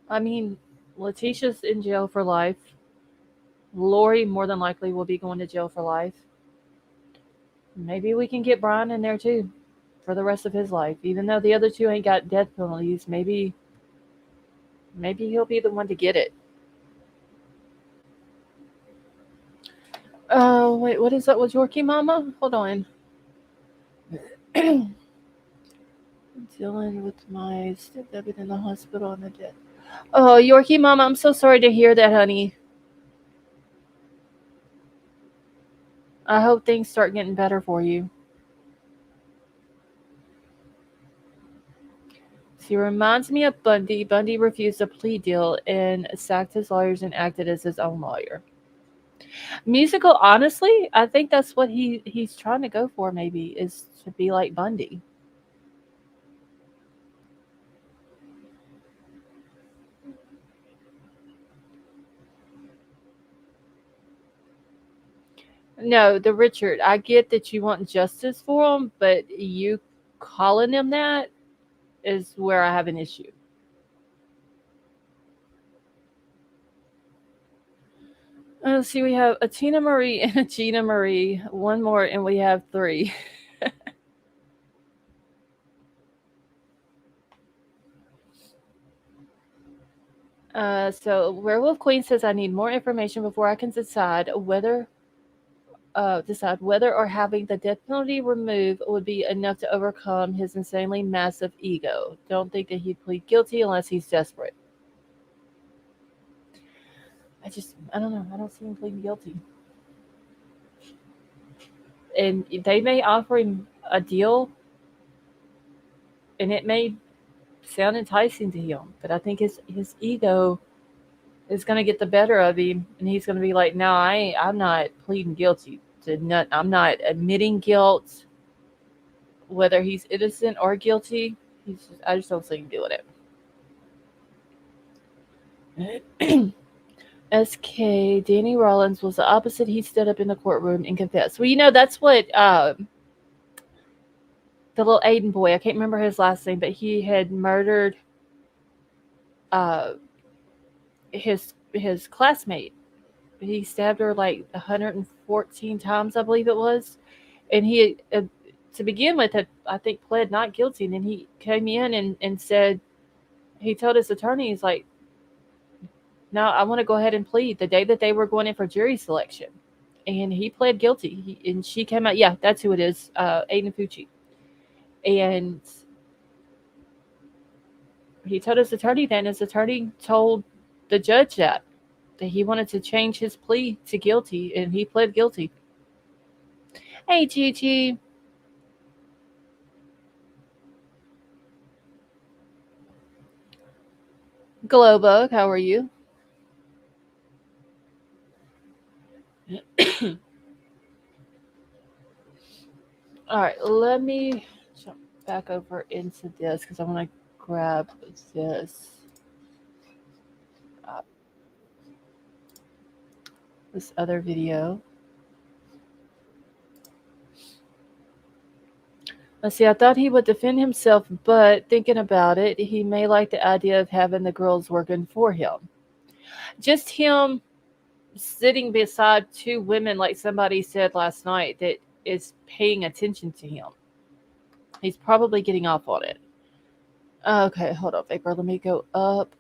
I mean, Letitia's in jail for life. Lori more than likely will be going to jail for life. Maybe we can get Bryan in there too for the rest of his life. Even though the other two ain't got death penalties, maybe he'll be the one to get it. Oh, wait, what is that with Yorkie Mama? Hold on. Dealing with my stepdad in the hospital and the death. Oh, Yorkie, Mama, I'm so sorry to hear that, honey. I hope things start getting better for you. She reminds me of Bundy. Bundy refused a plea deal and sacked his lawyers and acted as his own lawyer. Musical, honestly, I think that's what he's trying to go for. Maybe is to be like Bundy. No, the Richard. I get that you want justice for him, but you calling him that is where I have an issue. Let's see, we have a Tina Marie and a Gina Marie. One more, and we have three. So Werewolf Queen says I need more information before I can decide whether or having the death penalty removed would be enough to overcome his insanely massive ego. Don't think that he'd plead guilty unless he's desperate. I don't know. I don't see him pleading guilty. And they may offer him a deal, and it may sound enticing to him, but I think his ego is going to get the better of him, and he's going to be like, "No, I'm not pleading guilty to nothing. I'm not admitting guilt, whether he's innocent or guilty. I just don't see him doing it." SK Danny Rollins was the opposite. He stood up in the courtroom and confessed. Well, that's what the little Aiden boy. I can't remember his last name, but he had murdered uh, his classmate. He stabbed her like 114 times, I believe it was, and he to begin with had, I think, pled not guilty, and then he came in and said he told his attorney, he's like, no, I want to go ahead and plead the day that they were going in for jury selection, and he pled guilty. And she came out, yeah, that's who it is, Aiden Fucci, and he told his attorney then. His attorney told the judge that he wanted to change his plea to guilty, and he pled guilty. Hey, Gigi. Glowbug, how are you? All right, let me jump back over into this because I want to grab this uh, this other video. Let's see. I thought he would defend himself, but thinking about it, he may like the idea of having the girls working for him. Just him sitting beside two women, like somebody said last night, that is paying attention to him. He's probably getting off on it. Okay, hold on, Vapor. Let me go up.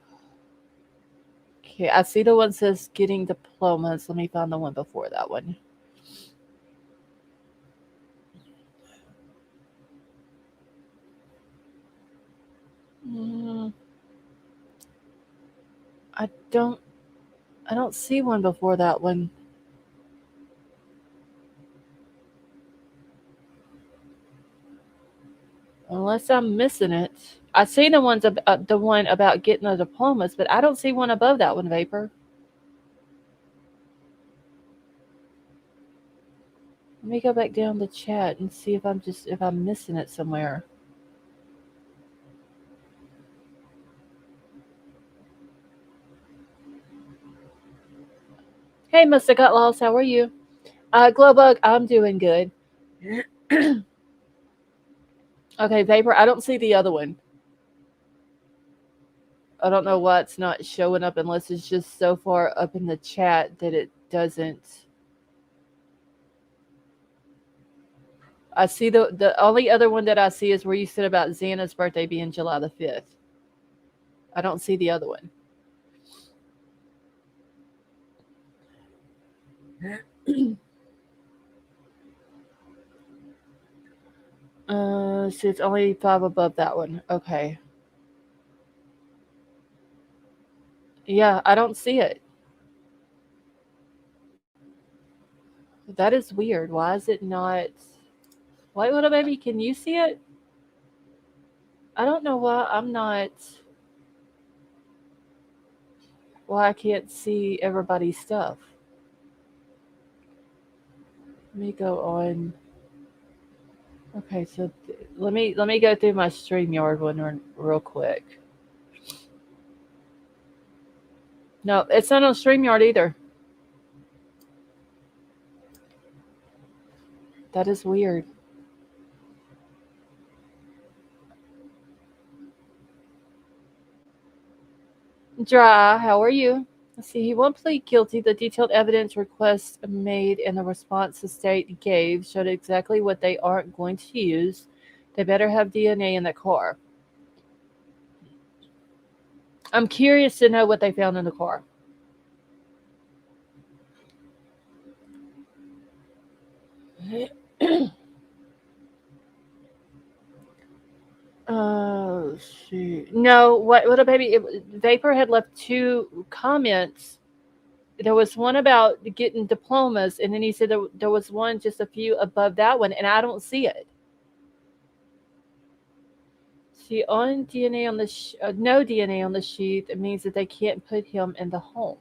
Okay, I see the one says getting diplomas. Let me find the one before that one. Mm, I don't I don't see one before that one. Unless I'm missing it. I see the one about getting the diplomas, but I don't see one above that one, Vapor. Let me go back down the chat and see if I'm missing it somewhere. Hey, Mr. Got Lost, how are you? Glowbug, I'm doing good. Okay, Vapor, I don't see the other one. I don't know why it's not showing up unless it's just so far up in the chat that it doesn't. I see the only other one that I see is where you said about Xana's birthday being July the 5th. I don't see the other one. See, it's only 5 above that one. Okay. Yeah, I don't see it. That is weird. Why is it not? White Widow Baby, can you see it? I don't know why I'm not. Why I can't see everybody's stuff. Let me go on. Okay, so let me go through my StreamYard one real quick. No, it's not on StreamYard either. That is weird. Dry, how are you? Let's see, he won't plead guilty. The detailed evidence request made and the response the state gave showed exactly what they aren't going to use. They better have DNA in the car. I'm curious to know what they found in the car. Oh, shoot. No, what a baby. Vapor had left 2 comments. There was one about getting diplomas, and then he said there was one just a few above that one, and I don't see it. See, on DNA on the no DNA on the sheet, it means that they can't put him in the home.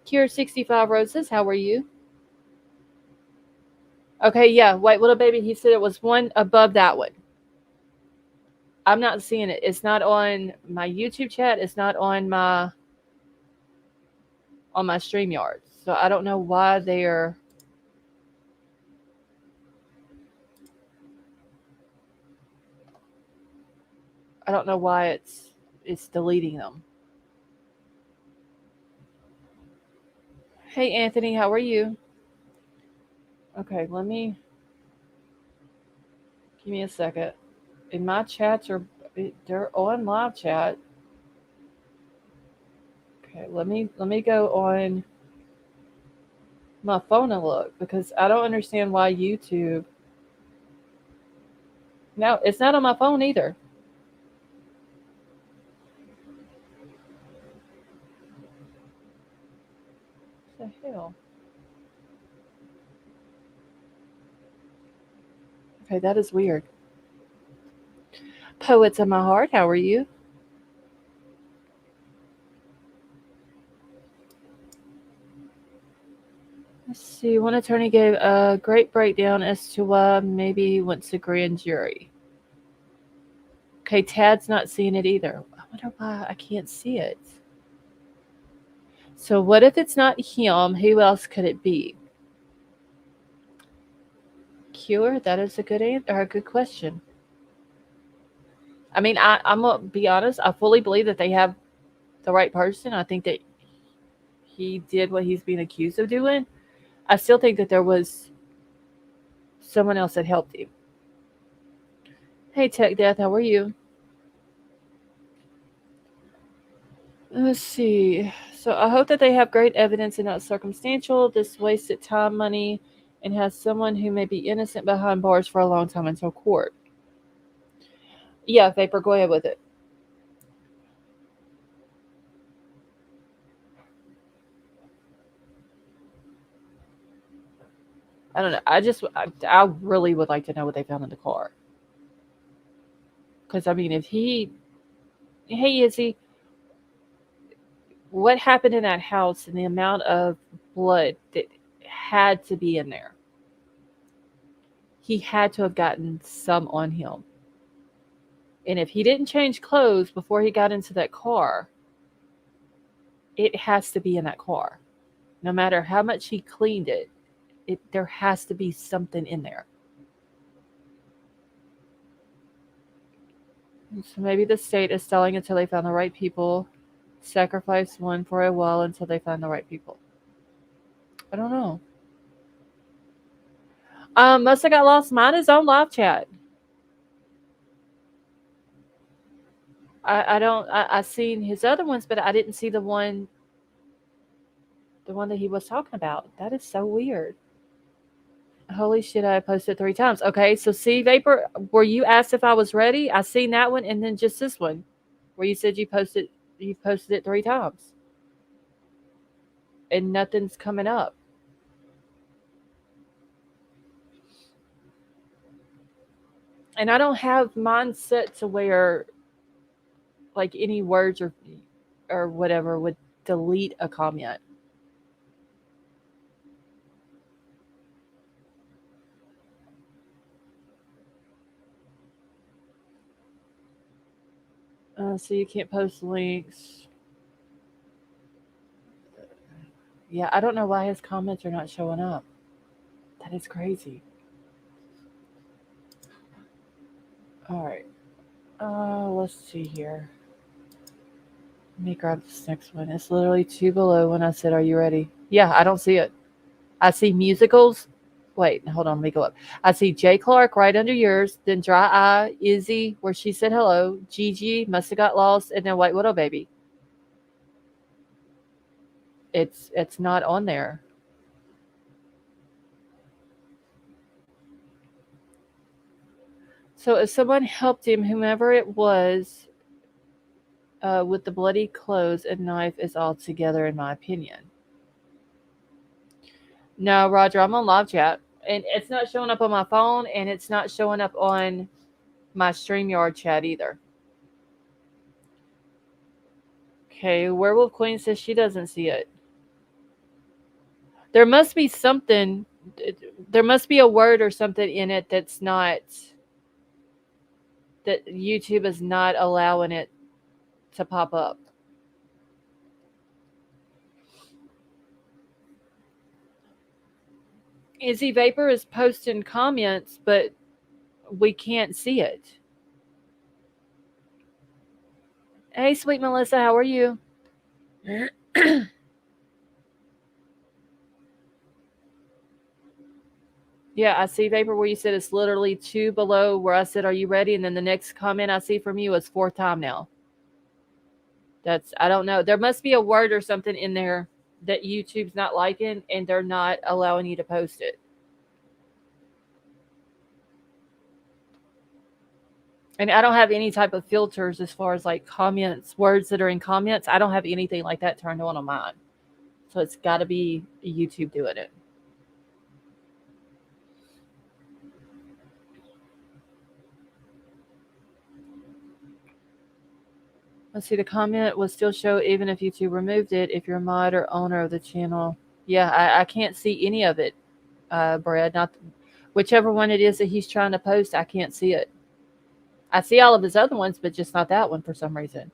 Cure 65 Roses, how are you? Okay, yeah, White Little Baby, he said it was one above that one. I'm not seeing it. It's not on my YouTube chat. It's not on my StreamYard. So I don't know why they're. I don't know why it's deleting them. Hey Anthony, how are you? Okay, give me a second. In my chats they're on live chat. Okay, let me go on my phone and look because I don't understand why YouTube. No, it's not on my phone either. What the hell? Okay, that is weird. Poets of my heart, how are you? Let's see. One attorney gave a great breakdown as to why maybe he wants a grand jury. Okay, Tad's not seeing it either. I wonder why I can't see it. So what if it's not him? Who else could it be? Cure? That is a good answer, or a good question. I mean, I'm gonna be honest. I fully believe that they have the right person. I think that he did what he's being accused of doing. I still think that there was someone else that helped him. Hey, Tech Death, how are you? Let's see. So I hope that they have great evidence and not circumstantial. This wasted time, money, and has someone who may be innocent behind bars for a long time until court. Yeah, Vapor, go ahead with it. I don't know. I really would like to know what they found in the car. Because, I mean, hey, Izzy, what happened in that house and the amount of blood that had to be in there? He had to have gotten some on him. And if he didn't change clothes before he got into that car, it has to be in that car. No matter how much he cleaned it, there has to be something in there. So maybe the state is selling until they found the right people. Sacrifice one for a while until they find the right people. I don't know. Must have got lost. Mine is on live chat. I seen his other ones, but I didn't see the one that he was talking about. That is so weird. Holy shit, I posted 3 times. Okay, so see, Vapor, were you asked if I was ready? I seen that one and then just this one where you said you posted it 3 times. And nothing's coming up. And I don't have mine set to where like any words or whatever would delete a comment. So you can't post links. Yeah, I don't know why his comments are not showing up. That is crazy. All right. Let's see here. Let me grab this next one. It's literally 2 below when I said, "Are you ready?" Yeah, I don't see it. I see musicals. Wait, hold on. Let me go up. I see Jay Clark right under yours. Then Dry Eye, Izzy, where she said hello. Gigi must have got lost, and then White Widow Baby. It's not on there. So if someone helped him, whomever it was, with the bloody clothes and knife is all together, in my opinion. No, Roger, I'm on live chat, and it's not showing up on my phone, and it's not showing up on my StreamYard chat either. Okay, Werewolf Queen says she doesn't see it. There must be something. There must be a word or something in it that's not, that YouTube is not allowing it to pop up. Izzy Vapor is posting comments, but we can't see it. Hey, sweet Melissa, how are you? Yeah, I see Vapor where you said it's literally 2 below where I said, "Are you ready?" And then the next comment I see from you is 4th time now. I don't know. There must be a word or something in there that YouTube's not liking, and they're not allowing you to post it. And I don't have any type of filters as far as like comments, words that are in comments. I don't have anything like that turned on mine. So it's got to be YouTube doing it. Let's see. The comment will still show even if YouTube removed it. If you're a mod or owner of the channel, yeah, I can't see any of it, Brad. Not whichever one it is that he's trying to post. I can't see it. I see all of his other ones, but just not that one for some reason.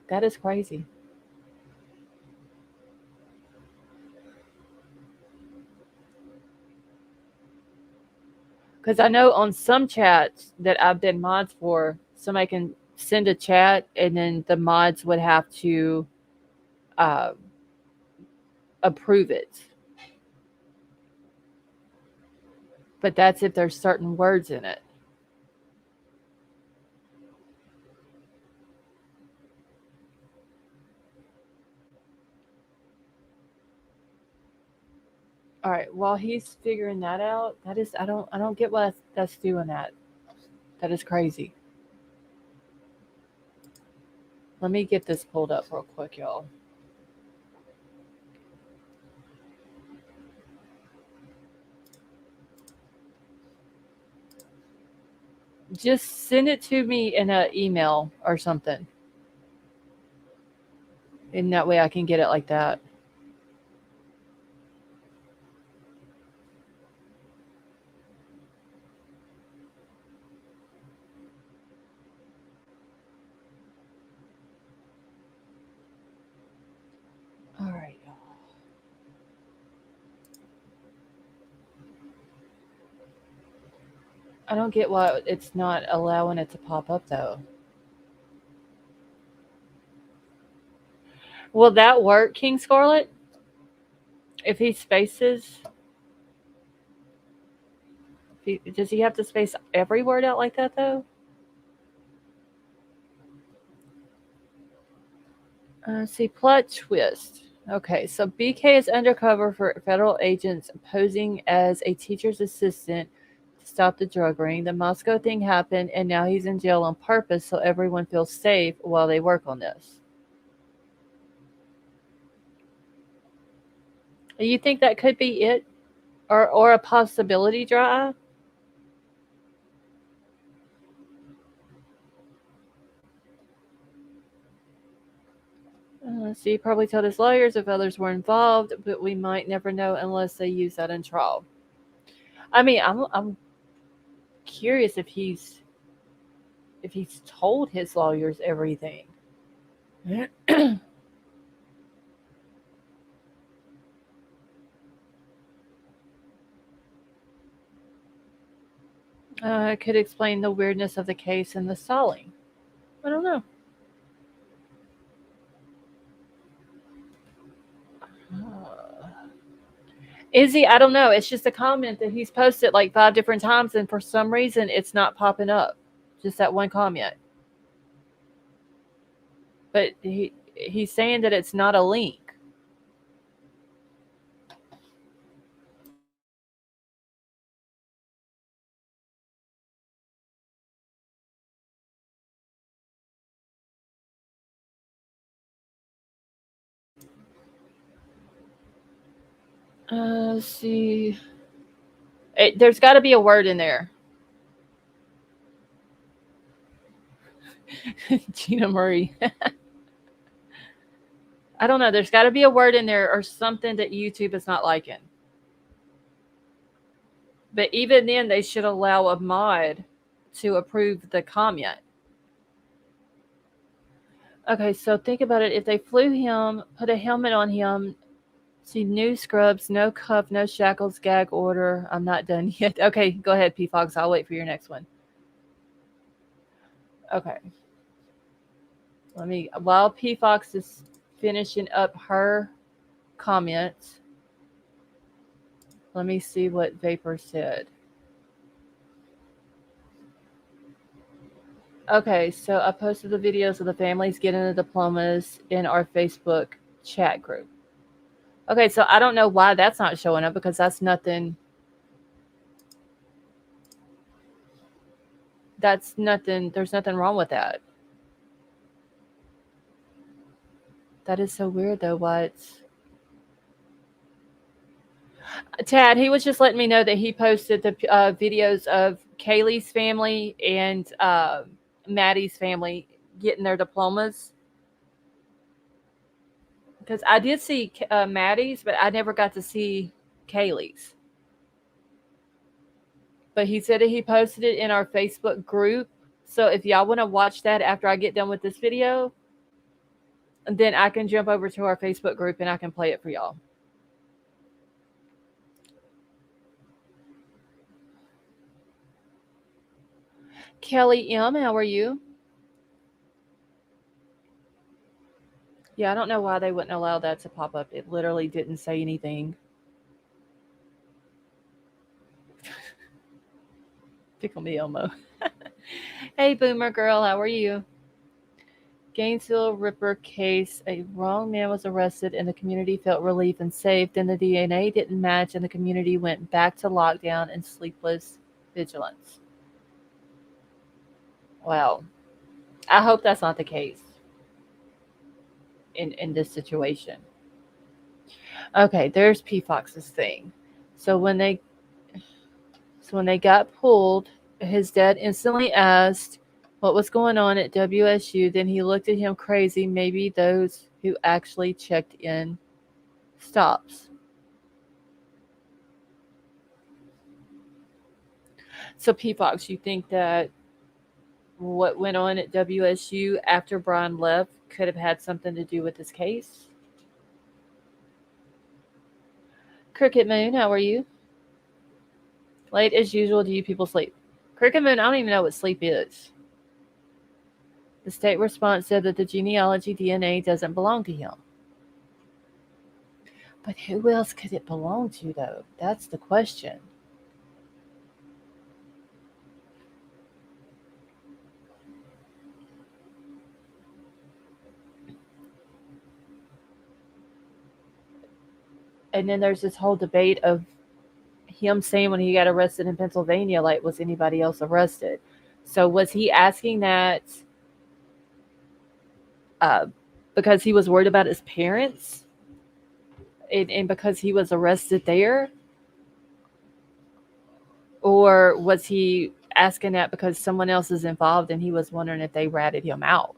That is crazy. Because I know on some chats that I've been mods for, somebody can send a chat and then the mods would have to uh, approve it. But that's if there's certain words in it. All right. While he's figuring that out, that is I don't get why that's doing that. That is crazy. Let me get this pulled up real quick, y'all. Just send it to me in an email or something. And that way I can get it like that. All right, y'all. I don't get why it's not allowing it to pop up though. Will that work, King Scarlet? If he spaces, does he have to space every word out like that though? See, plot twist. Okay, so BK is undercover for federal agents posing as a teacher's assistant to stop the drug ring. The Moscow thing happened, and now he's in jail on purpose so everyone feels safe while they work on this. You think that could be it? Or a possibility, Dry? So he probably told his lawyers if others were involved, but we might never know unless they use that in trial. I mean, I'm curious if he's told his lawyers everything. It could explain the weirdness of the case and the stalling. I don't know. Uh, Izzy, I don't know. It's just a comment that he's posted like 5 different times, and for some reason, it's not popping up. Just that one comment. But he's saying that it's not a link. Let's see. There's got to be a word in there. Gina Marie. I don't know. There's got to be a word in there or something that YouTube is not liking. But even then, they should allow a mod to approve the comment. Okay, so think about it. If they flew him, put a helmet on him, see new scrubs, no cuff, no shackles, gag order. I'm not done yet. Okay, go ahead, P Fox. I'll wait for your next one. Okay. While P Fox is finishing up her comments, let me see what Vapor said. Okay, so I posted the videos of the families getting the diplomas in our Facebook chat group. Okay, so I don't know why that's not showing up because that's nothing. That's nothing. There's nothing wrong with that. That is so weird, though. Why it's Tad? He was just letting me know that he posted the videos of Kaylee's family and Maddie's family getting their diplomas. Because I did see Maddie's, but I never got to see Kaylee's. But he said that he posted it in our Facebook group. So if y'all want to watch that after I get done with this video, then I can jump over to our Facebook group and I can play it for y'all. Kelly M, how are you? Yeah, I don't know why they wouldn't allow that to pop up. It literally didn't say anything. Tickle me, Elmo. Hey, Boomer Girl, how are you? Gainesville Ripper case. A wrong man was arrested and the community felt relief and safe. Then the DNA didn't match and the community went back to lockdown and sleepless vigilance. Well, I hope that's not the case in this situation. Okay, there's P Fox's thing. So when they got pulled, his dad instantly asked what was going on at WSU. Then he looked at him crazy. Maybe those who actually checked in stops. So P Fox, you think that what went on at WSU after Bryan left could have had something to do with this case? Cricket Moon, how are you? Late as usual, do you people sleep? Cricket Moon, I don't even know what sleep is. The state response said that the genealogy DNA doesn't belong to him. But who else could it belong to, though? That's the question. And then there's this whole debate of him saying when he got arrested in Pennsylvania, like, was anybody else arrested? So was he asking that uh, because he was worried about his parents and because he was arrested there? Or was he asking that because someone else is involved and he was wondering if they ratted him out?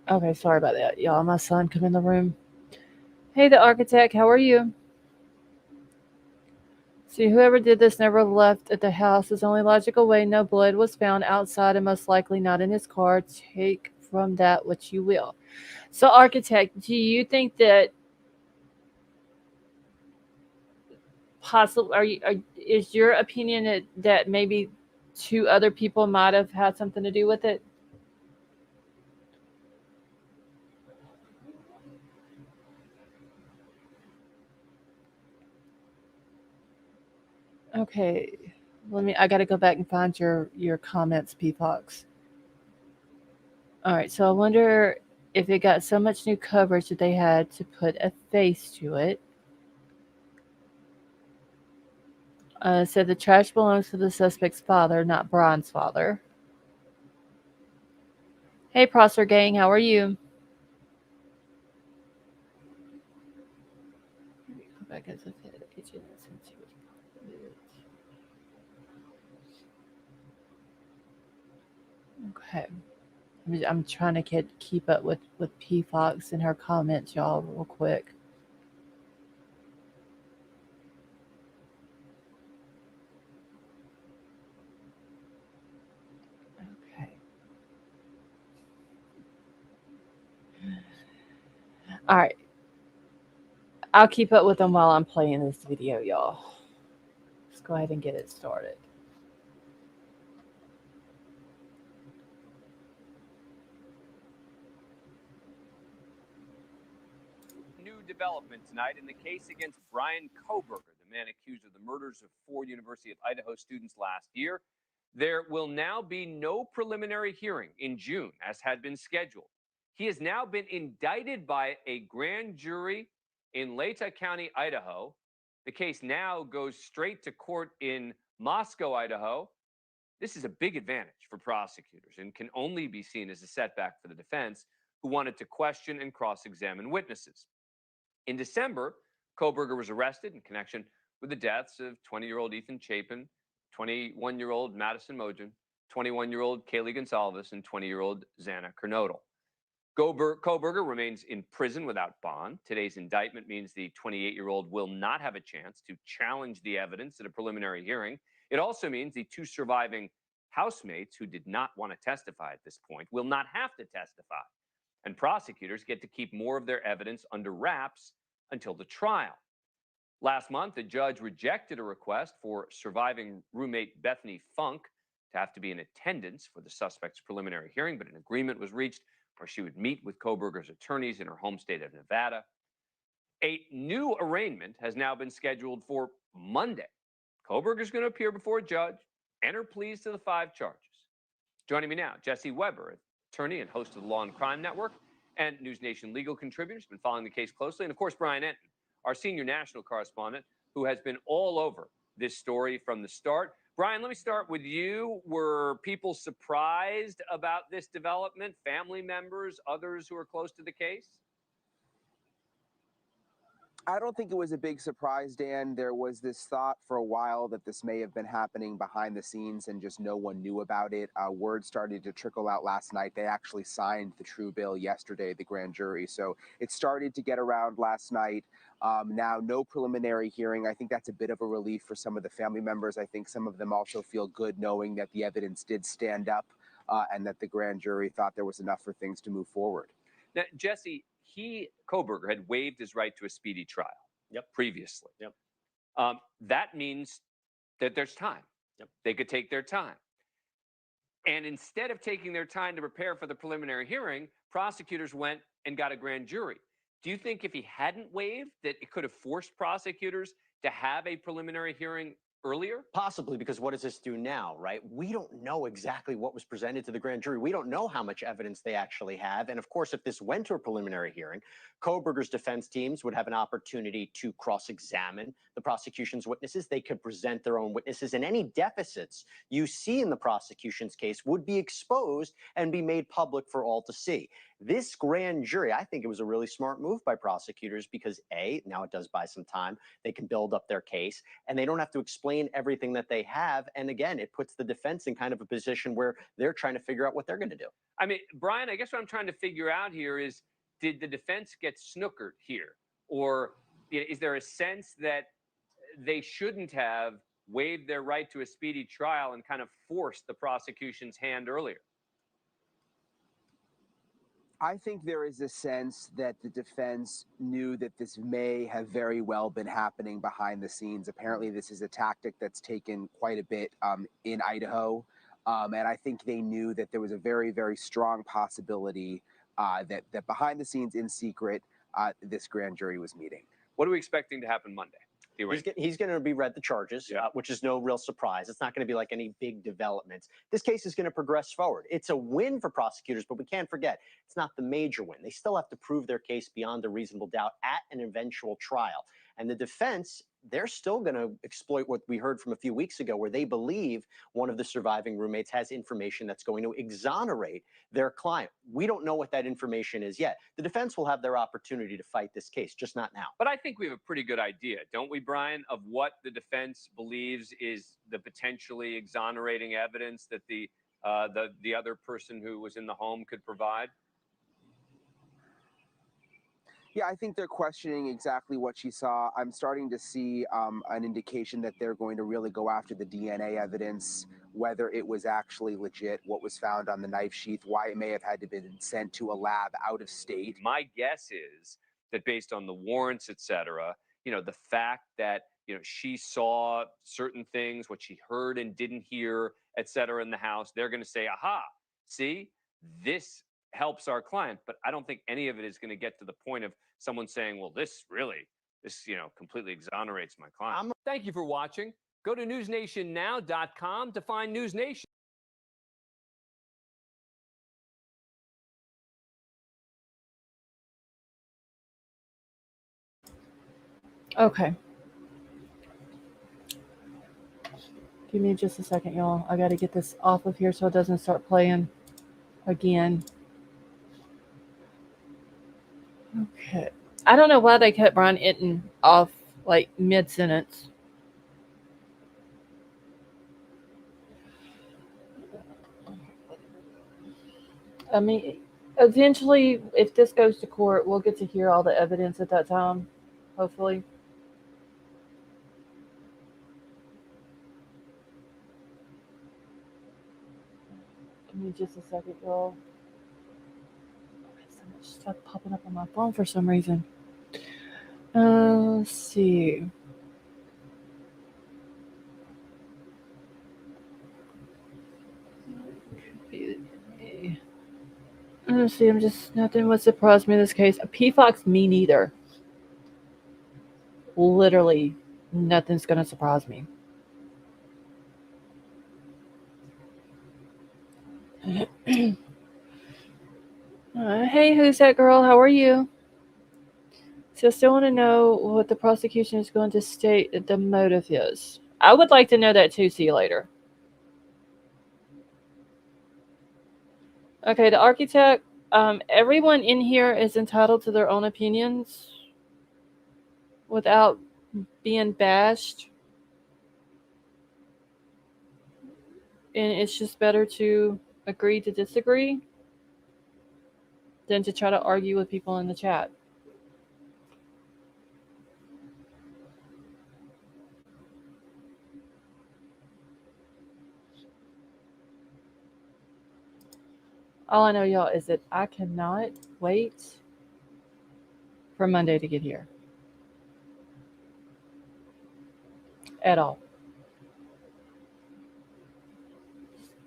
Okay, sorry about that, y'all. My son come in the room. Hey, the architect, how are you? See, whoever did this never left at the house. Is the only logical way. No blood was found outside and most likely not in his car. Take from that what you will. So, architect, do you think that possible? Is your opinion that maybe two other people might have had something to do with it? Okay, let me. I got to go back and find your comments, P Fox. All right, so I wonder if it got so much new coverage that they had to put a face to it. Said the trash belongs to the suspect's father, not Bryan's father. Hey, Prosser Gang, how are you? Go back as a head agent since he was part of it. Okay. I'm trying to keep up with P Fox and her comments, y'all, real quick. Okay. All right. I'll keep up with them while I'm playing this video, y'all. Let's go ahead and get it started. New development tonight in the case against Bryan Kohberger, the man accused of the murders of 4 University of Idaho students last year. There will now be no preliminary hearing in June, as had been scheduled. He has now been indicted by a grand jury in Leta County, Idaho. The case now goes straight to court in Moscow, Idaho. This is a big advantage for prosecutors and can only be seen as a setback for the defense, who wanted to question and cross-examine witnesses. In December, Kohberger was arrested in connection with the deaths of 20-year-old Ethan Chapin, 21-year-old Madison Mogen, 21-year-old Kaylee Gonzalez, and 20-year-old Xana Kernodle. Kohberger remains in prison without bond. Today's indictment means the 28-year-old will not have a chance to challenge the evidence at a preliminary hearing. It also means the 2 surviving housemates who did not want to testify at this point will not have to testify. And prosecutors get to keep more of their evidence under wraps until the trial. Last month, a judge rejected a request for surviving roommate Bethany Funk to have to be in attendance for the suspect's preliminary hearing, but an agreement was reached where she would meet with Kohberger's attorneys in her home state of Nevada. A new arraignment has now been scheduled for Monday. Kohberger is going to appear before a judge, enter pleas to the 5 charges. Joining me now, Jesse Weber, attorney and host of the Law and Crime Network, and NewsNation legal contributor, has been following the case closely, and of course, Bryan Enton, our senior national correspondent, who has been all over this story from the start. Bryan, let me start with you. Were people surprised about this development? Family members, others who are close to the case? I don't think it was a big surprise, Dan. There was this thought for a while that this may have been happening behind the scenes and just no one knew about it. Word started to trickle out last night. They actually signed the true bill yesterday, the grand jury. So it started to get around last night. Now, no preliminary hearing. I think that's a bit of a relief for some of the family members. I think some of them also feel good knowing that the evidence did stand up and that the grand jury thought there was enough for things to move forward. Now, Jesse, Kohberger had waived his right to a speedy trial. Previously. That means that there's time. They could take their time. And instead of taking their time to prepare for the preliminary hearing, prosecutors went and got a grand jury. Do you think if he hadn't waived, that it could have forced prosecutors to have a preliminary hearing earlier? Possibly, because what does this do now, right? We don't know exactly what was presented to the grand jury. We don't know how much evidence they actually have. And of course, if this went to a preliminary hearing, Kohberger's defense teams would have an opportunity to cross-examine the prosecution's witnesses. They could present their own witnesses, and any deficits you see in the prosecution's case would be exposed and be made public for all to see. This grand jury, I think it was a really smart move by prosecutors because A, now it does buy some time. They can build up their case and they don't have to explain everything that they have. And again, it puts the defense in kind of a position where they're trying to figure out what they're going to do. I mean, Bryan, I guess what I'm trying to figure out here is, did the defense get snookered here? Or is there a sense that they shouldn't have waived their right to a speedy trial and kind of forced the prosecution's hand earlier? I think there is a sense that the defense knew that this may have very well been happening behind the scenes. Apparently, this is a tactic that's taken quite a bit in Idaho. And I think they knew that there was a very, very strong possibility that behind the scenes, in secret, this grand jury was meeting. What are we expecting to happen Monday? He's going to be read the charges, which is no real surprise. It's not going to be like any big developments. This case is going to progress forward. It's a win for prosecutors, but we can't forget, it's not the major win. They still have to prove their case beyond a reasonable doubt at an eventual trial. And the defense, they're still going to exploit what we heard from a few weeks ago, where they believe one of the surviving roommates has information that's going to exonerate their client. We don't know what that information is yet. The defense will have their opportunity to fight this case, just not now. But I think we have a pretty good idea, don't we, Bryan, of what the defense believes is the potentially exonerating evidence that the other person who was in the home could provide? Yeah, I think they're questioning exactly what she saw. I'm starting to see an indication that they're going to really go after the DNA evidence, whether it was actually legit, what was found on the knife sheath, why it may have had to be sent to a lab out of state. My guess is that based on the warrants, et cetera, the fact that, she saw certain things, what she heard and didn't hear, et cetera, in the house, they're going to say, aha, see, this helps our client. But I don't think any of it is going to get to the point of someone saying, well, this completely exonerates my client. Thank you for watching. Go to newsnationnow.com to find NewsNation. Okay. Give me just a second, y'all. I got to get this off of here so it doesn't start playing again. Okay. I don't know why they cut Bryan Itten off like mid-sentence. I mean, eventually, if this goes to court, we'll get to hear all the evidence at that time, hopefully. Give me just a second, y'all. So much stuff popping up on my phone for some reason. Let's see. Let's see, nothing would surprise me in this case. A PFOX, me neither. Literally, nothing's going to surprise me. Hey, who's that girl? How are you? So I still want to know what the prosecution is going to state that the motive is. I would like to know that too. See you later. Okay, the architect. Everyone in here is entitled to their own opinions without being bashed. And it's just better to agree to disagree than to try to argue with people in the chat. All I know, y'all, is that I cannot wait for Monday to get here. At all.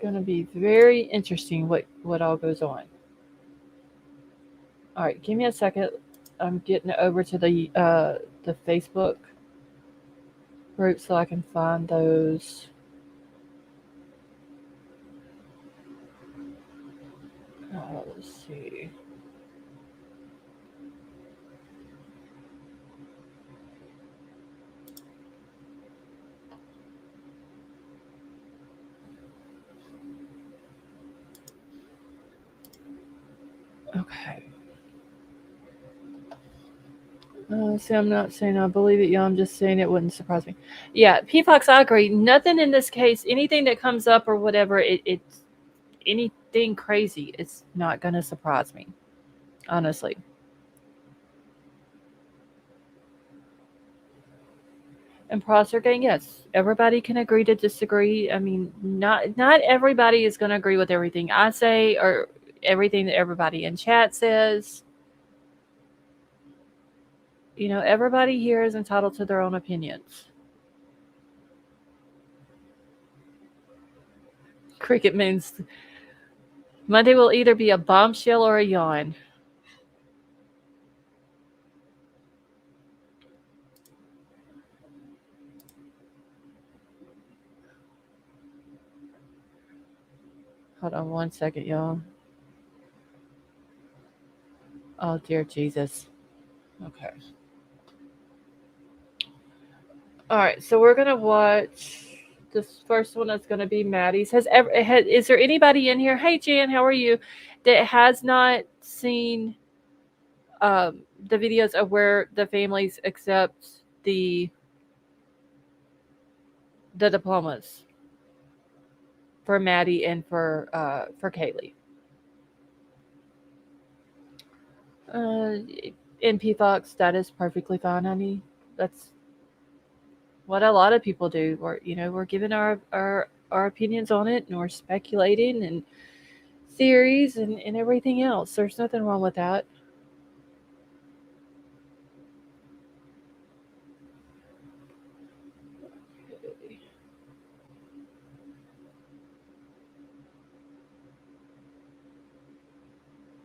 going to be very interesting what all goes on. All right, give me a second. I'm getting over to the Facebook group so I can find those. Let's see. Okay. See, I'm not saying I believe it, y'all. I'm just saying it wouldn't surprise me. Yeah, P Fox, I agree. Nothing in this case, anything that comes up or whatever, it's anything crazy. It's not going to surprise me, honestly. And Prosser gang, yes, everybody can agree to disagree. I mean, not everybody is going to agree with everything I say or everything that everybody in chat says. You know, everybody here is entitled to their own opinions. Cricket means Monday will either be a bombshell or a yawn. Hold on one second, y'all. Oh, dear Jesus. Okay. All right, so we're going to watch this first one. That's going to be Maddie's. Is there anybody in here? Hey, Jan, how are you? That has not seen the videos of where the families accept the diplomas for Maddie and for Kaylee. In P Fox, that is perfectly fine, honey. That's what a lot of people do. We're giving our opinions on it, and we're speculating and theories and everything else. There's nothing wrong with that.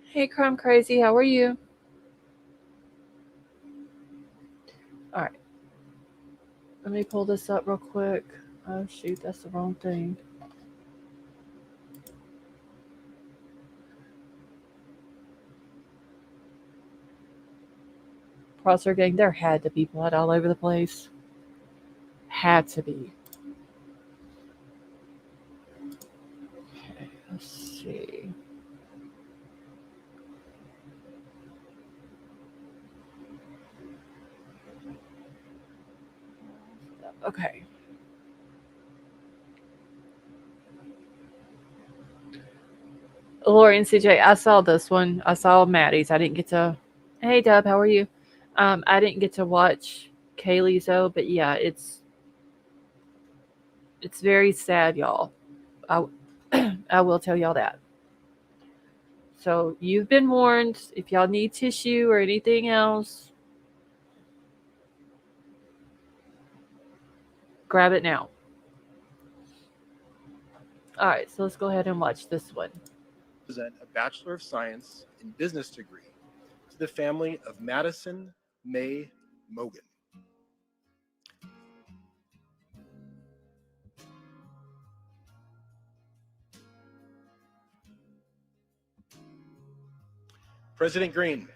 Hey, Crime Crazy, how are you? All right. Let me pull this up real quick. Oh, shoot, that's the wrong thing. Prosser gang, there had to be blood all over the place. Had to be. Okay, let's see. Okay. Lori and CJ, I saw this one. I saw Maddie's. I didn't get to. Hey, Dub, how are you? I didn't get to watch Kaylee's though, but yeah, it's very sad, y'all. I I will tell y'all that. So you've been warned. If y'all need tissue or anything else, grab it now. All right, so let's go ahead and watch this one. Present a Bachelor of Science in Business degree to the family of Madison May Mogan. President Green,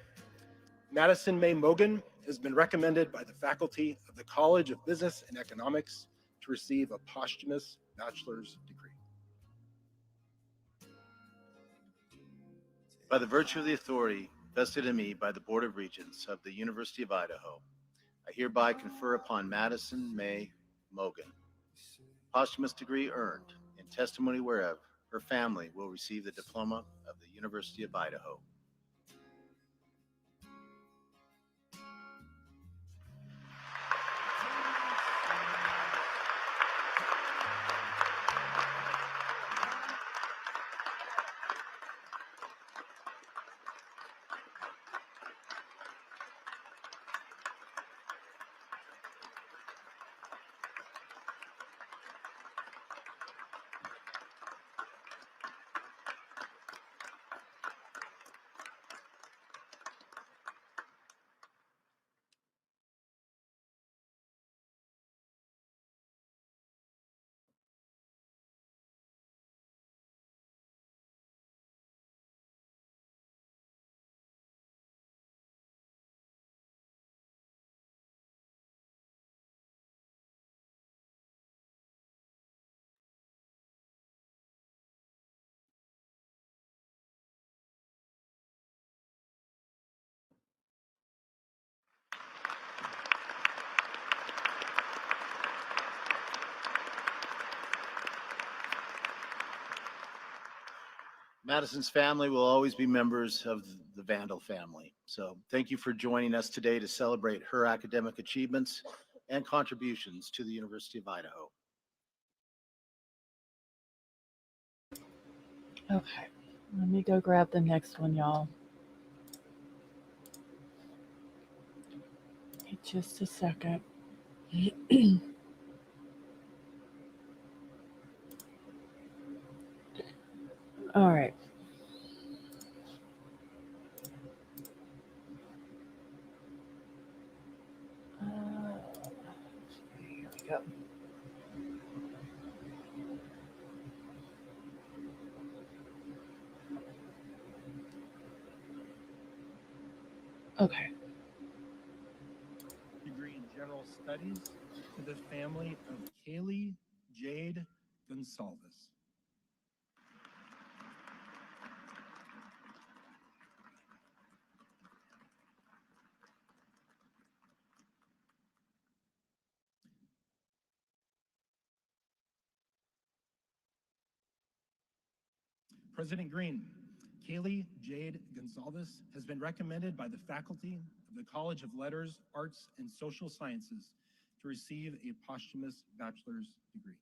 Madison May Mogan has been recommended by the faculty of the College of Business and Economics to receive a posthumous bachelor's degree. By the virtue of the authority vested in me by the Board of Regents of the University of Idaho, I hereby confer upon Madison May Mogan posthumous degree earned, in testimony whereof her family will receive the diploma of the University of Idaho. Madison's family will always be members of the Vandal family. So thank you for joining us today to celebrate her academic achievements and contributions to the University of Idaho. Okay, let me go grab the next one, y'all. Just a second. All right. Here we go. Okay. Degree in General Studies to the family of Kaylee Jade Gonzalez. President Green, Kaylee Jade Gonzalez has been recommended by the faculty of the College of Letters, Arts, and Social Sciences to receive a posthumous bachelor's degree.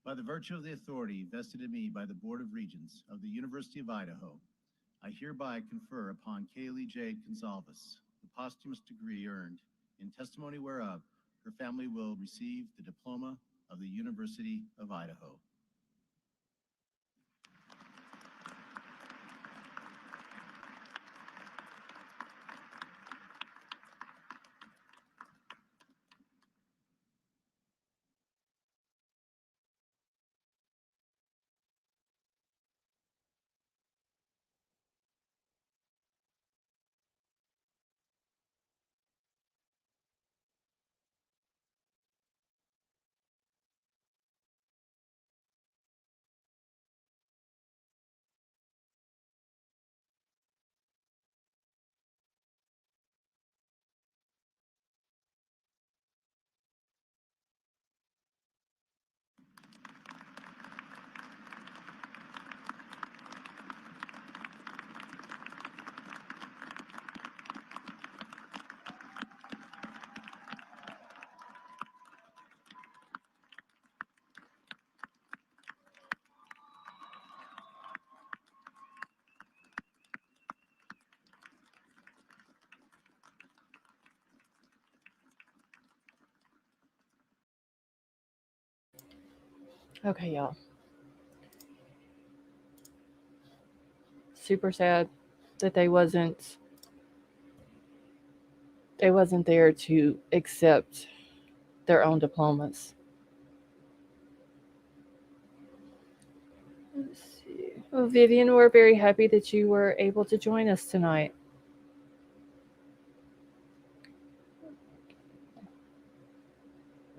By the virtue of the authority vested in me by the Board of Regents of the University of Idaho, I hereby confer upon Kaylee J. Gonzalez the posthumous degree earned, in testimony whereof her family will receive the diploma of the University of Idaho. Okay, y'all. Super sad that they wasn't there to accept their own diplomas. Let's see. Well, Vivian, we're very happy that you were able to join us tonight.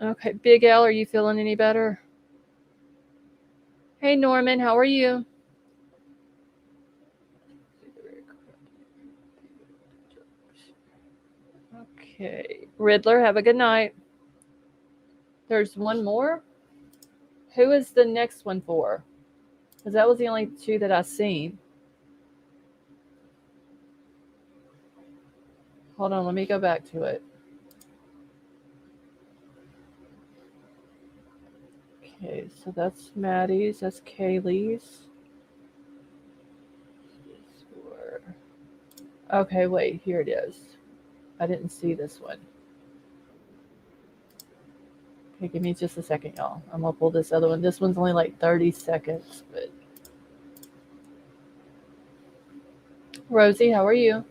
Okay, Big L, are you feeling any better? Hey, Norman, how are you? Okay, Riddler, have a good night. There's one more? Who is the next one for? Because that was the only two that I seen. Hold on, let me go back to it. Okay, so that's Maddie's, that's Kaylee's. Okay, wait, here it is. I didn't see this one. Okay, give me just a second, y'all. I'm gonna pull this other one. This one's only like 30 seconds, but. Rosie, how are you?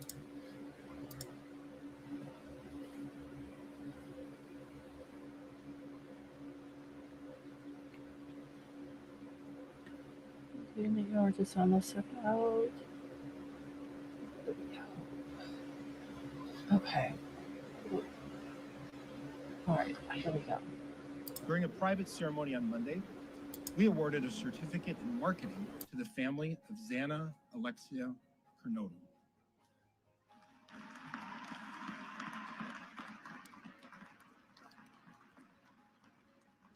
Just on this out. Okay. All right, here we go. During a private ceremony on Monday, we awarded a certificate in marketing to the family of Xana Alexia Kernodin.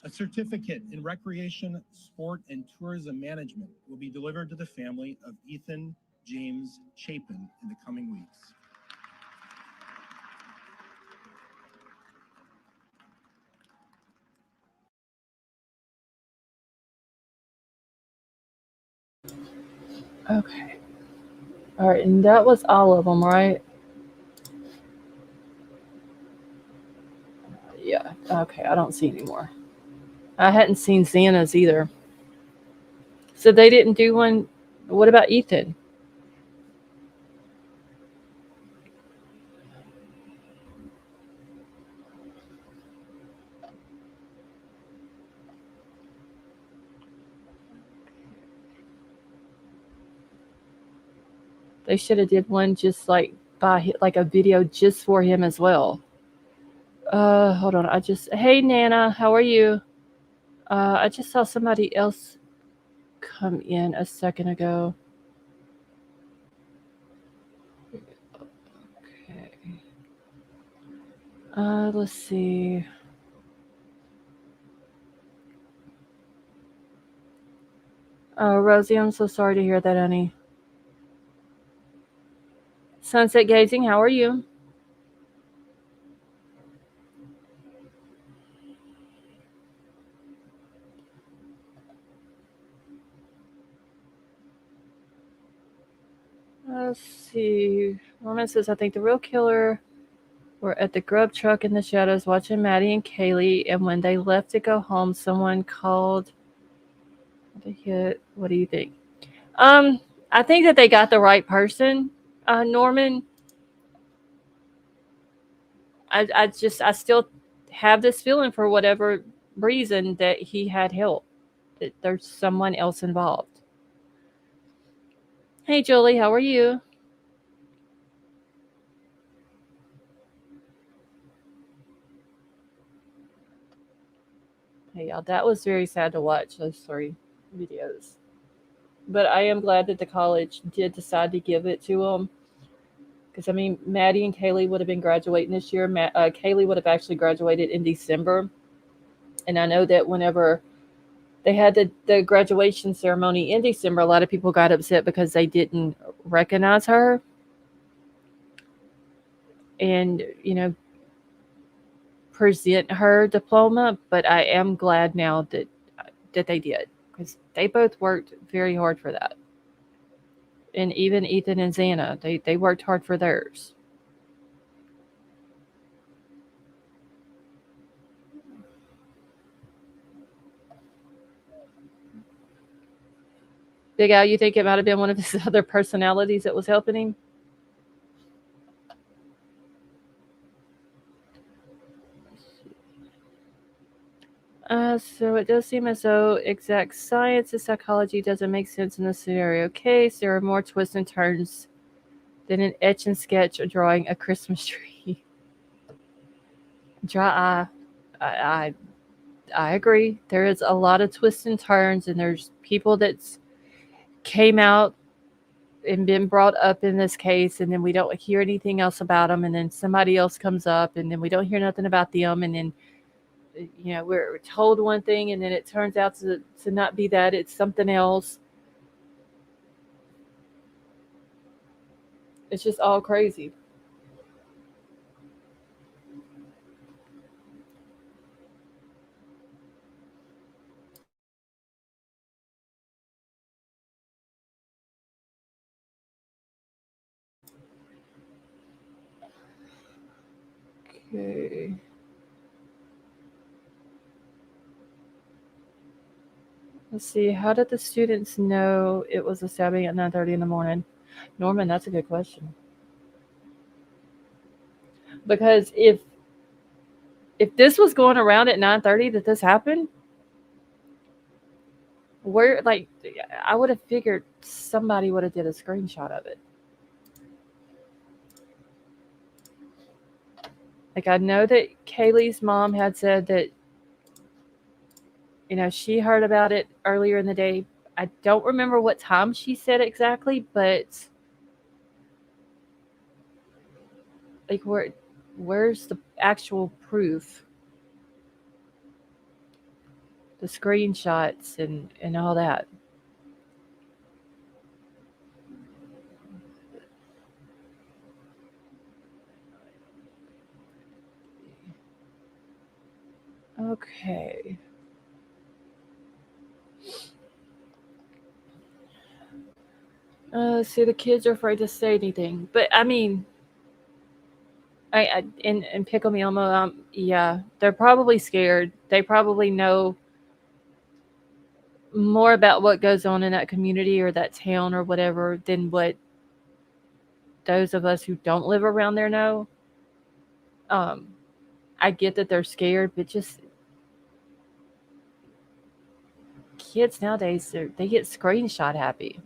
A certificate in recreation, sport, and tourism management will be delivered to the family of Ethan James Chapin in the coming weeks. Okay. All right, and that was all of them, right? Yeah. Okay, I don't see any more. I hadn't seen Xana's either. So they didn't do one. What about Ethan? They should have did one just like a video just for him as well. Hold on. Hey Nana, how are you? I just saw somebody else come in a second ago. Okay. Let's see. Oh, Rosie, I'm so sorry to hear that, honey. Sunset Gazing, how are you? Let's see. Norman says, I think the real killer were at the grub truck in the shadows watching Maddie and Kaylee, and when they left to go home, someone called the hit. What do you think? I think that they got the right person, Norman. I still have this feeling for whatever reason that he had help, that there's someone else involved. Hey, Julie, how are you? Hey, y'all, that was very sad to watch, those 3 videos. But I am glad that the college did decide to give it to them. Because, I mean, Maddie and Kaylee would have been graduating this year. Kaylee would have actually graduated in December. And I know that whenever they had the graduation ceremony in December, a lot of people got upset because they didn't recognize her. And, present her diploma. But I am glad now that they did. Because they both worked very hard for that. And even Ethan and Xana, they worked hard for theirs. Big Al, you think it might have been one of his other personalities that was helping him? So it does seem as though exact science and psychology doesn't make sense in this scenario case. There are more twists and turns than an etch and sketch or drawing a Christmas tree. Dry eye. I agree. There is a lot of twists and turns, and there's people that's came out and been brought up in this case, and then we don't hear anything else about them, and then somebody else comes up, and then we don't hear nothing about them, and then we're told one thing, and then it turns out to not be that. It's something else. It's just all crazy. Okay. Let's see. How did the students know it was a stabbing at 9:30 in the morning? Norman, that's a good question. Because if this was going around at 9:30 that this happened, where I would have figured somebody would have did a screenshot of it. Like, I know that Kaylee's mom had said that she heard about it earlier in the day. I don't remember what time she said exactly, but like, where's the actual proof? the screenshots and all that. Okay. See, the kids are afraid to say anything, but I mean, I and Pickle Me Elmo, yeah, they're probably scared. They probably know more about what goes on in that community or that town or whatever than what those of us who don't live around there know. Um, I get that they're scared, but just kids nowadays, they get screenshot happy.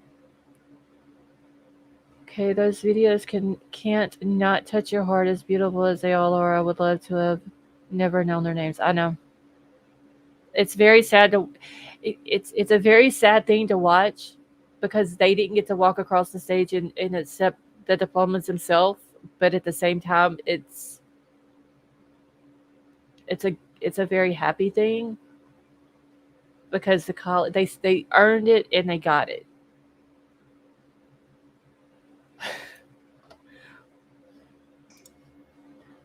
Okay, those videos can't not touch your heart as beautiful as they all are. I would love to have never known their names. I know. It's very sad to it's a very sad thing to watch because they didn't get to walk across the stage and accept the diplomas themselves, but at the same time it's a very happy thing because the college they earned it and they got it.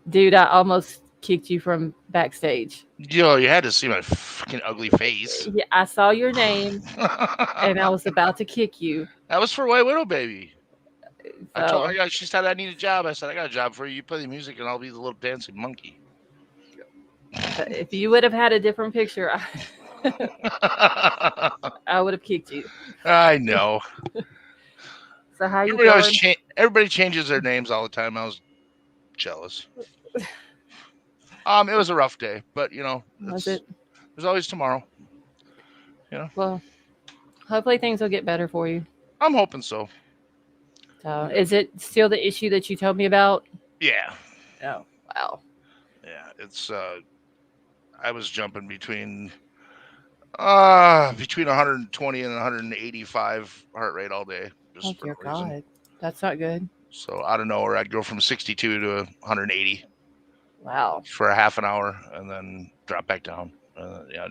Dude, I almost kicked you from backstage. Yo, you had to see my fucking ugly face. Yeah, I saw your name and I was about to kick you. That was for White Widow, baby. I told So, her, she said I need a job. I said, I got a job for you. You play the music and I'll be the little dancing monkey. if you would have had a different picture, I would have kicked you. I know. So how you Everybody, doing? everybody changes their names all the time. I was jealous. It was a rough day, but you know, Was it? there's always tomorrow. You know. Well, hopefully things will get better for you. I'm hoping so. So, is it still the issue that you told me about? Yeah. Oh, wow. Yeah, it's I was jumping between 120 and 185 heart rate all day. Oh, Just for dear no reason. God. That's not good. So out of nowhere, I'd go from 62 to 180 Wow. for a half an hour and then drop back down.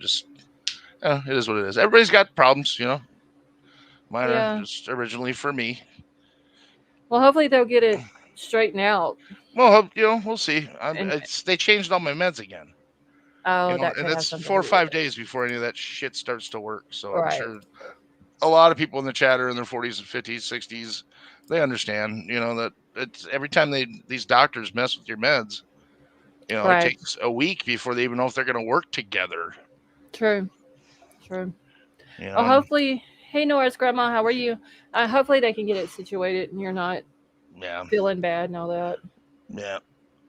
Just it is what it is. Everybody's got problems, you know. Mine are just originally for me. Well, hopefully they'll get it straightened out. Well, you know, we'll see. They changed all my meds again. Oh, you know, that could and have it's something 4 or to do 5 with it. days before any of that shit starts to work. So Right. I'm sure a lot of people in the chat are in their 40s and 50s, 60s. They understand, you know, that it's every time these doctors mess with your meds, you know, Right. it takes a week before they even know if they're going to work together. True. True. You know, Well, hopefully, hey, Nora's grandma, how are you? Hopefully they can get it situated and you're not feeling bad and all that. Yeah.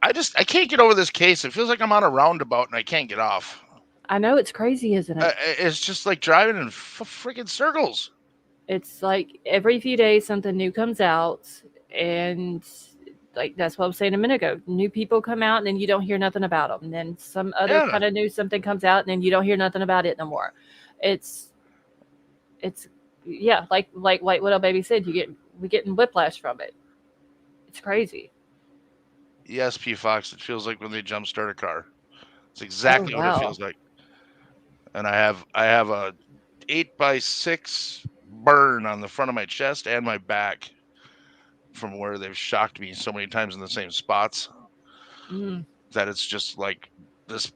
I can't get over this case. It feels like I'm on a roundabout and I can't get off. I know, it's crazy, isn't it? It's just like driving in freaking circles. It's like every few days something new comes out, and like that's what I was saying a minute ago. New people come out, and then you don't hear nothing about them. And then some other kind of news, something comes out, and then you don't hear nothing about it no more. It's yeah, like White Widow Baby said, we getting whiplash from it. It's crazy. Yes, P. Fox. It feels like when they jumpstart a car. It's exactly what it feels like. And I have a 8x6 burn on the front of my chest and my back from where they've shocked me so many times in the same spots that it's just like this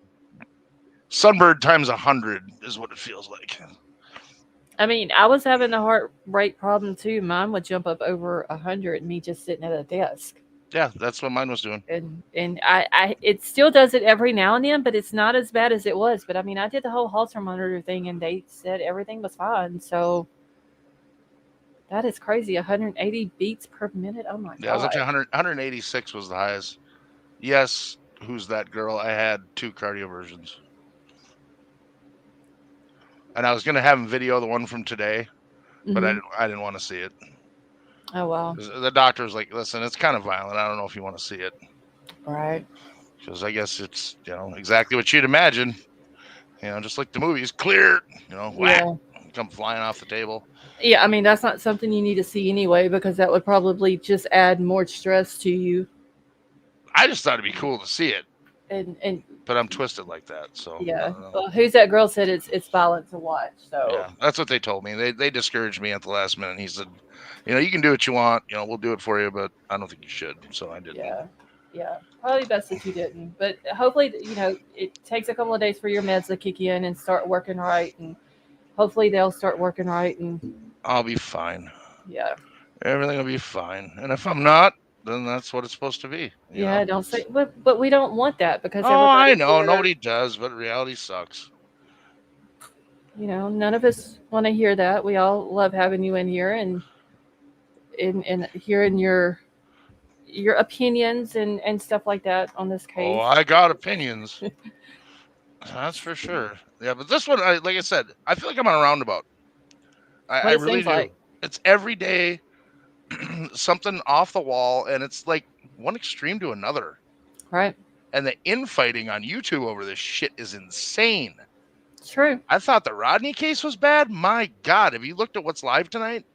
sunbird times 100 is what it feels like. I mean, I was having a heart rate problem too. Mine would jump up over 100 and me just sitting at a desk. Yeah, that's what mine was doing. And I it still does it every now and then, but it's not as bad as it was. But I mean, I did the whole Holter monitor thing, and they said everything was fine. So that is crazy. 180 beats per minute. Oh my god. Yeah, it was actually 186 was the highest. Yes, who's that girl? I had 2 cardioversions. And I was gonna have him video the one from today, but I didn't want to see it. Oh wow. The doctor was like, "Listen, it's kind of violent. I don't know if you want to see it." Right. Because I guess it's exactly what you'd imagine. Just like the movies, clear. Whack, come flying off the table. Yeah, I mean that's not something you need to see anyway because that would probably just add more stress to you. I just thought it'd be cool to see it. And but I'm twisted like that. So I Yeah. don't know. Well, Who's That Girl said it's violent to watch. So Yeah, that's what they told me. They discouraged me at the last minute. He said, you can do what you want. We'll do it for you, but I don't think you should. So I didn't. yeah, probably best that you didn't. But hopefully, it takes a couple of days for your meds to kick in and start working right, and hopefully they'll start working right, and I'll be fine. yeah. Everything will be fine. And if I'm not, then that's what it's supposed to be. Yeah, don't say, but we don't want that because Oh, I everybody know. here, Nobody does, but reality sucks. none of us want to hear that. We all love having you in here and hearing your opinions and stuff like that on this case. Oh, I got opinions. That's for sure. Yeah, but this one, like I said, I feel like I'm on a roundabout. I it really seems do. like. It's every day something off the wall, and it's like one extreme to another. Right. And the infighting on YouTube over this shit is insane. True. I thought the Rodney case was bad. My God, have you looked at what's live tonight?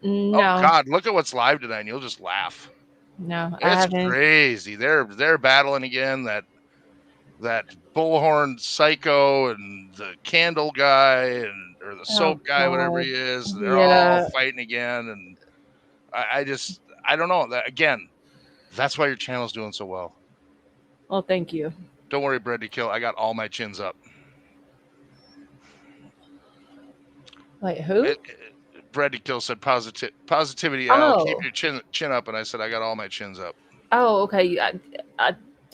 No. Oh God, look at what's live tonight, and you'll just laugh. No, I It's haven't. crazy. They're battling again. That bullhorn psycho and the candle guy or the soap guy, whatever he is. They're all fighting again, and I don't know. That again, that's why your channel's doing so well. Well, thank you. Don't worry, Bread to Kill. I got all my chins up. Wait, who? Bread to Kill said positivity. Al, keep your chin up, and I said I got all my chins up. Oh, okay.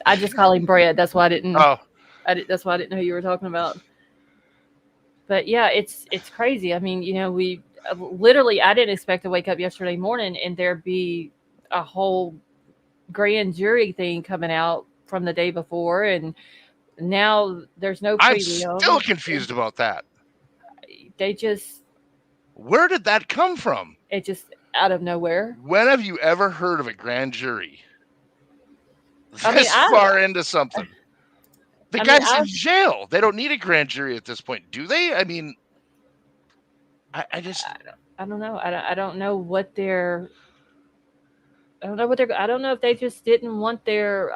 I just call him Brad. That's why I didn't. That's why I didn't know who you were talking about. But yeah, it's crazy. I mean, we literally, I didn't expect to wake up yesterday morning and there be a whole grand jury thing coming out from the day before, and now there's no prelim. I'm still confused about that. They just. Where did that come from? It just out of nowhere. When have you ever heard of a grand jury this far into something? The guy's in jail. They don't need a grand jury at this point, do they? I mean, I don't know. I don't know what they're. I don't know if they just didn't want their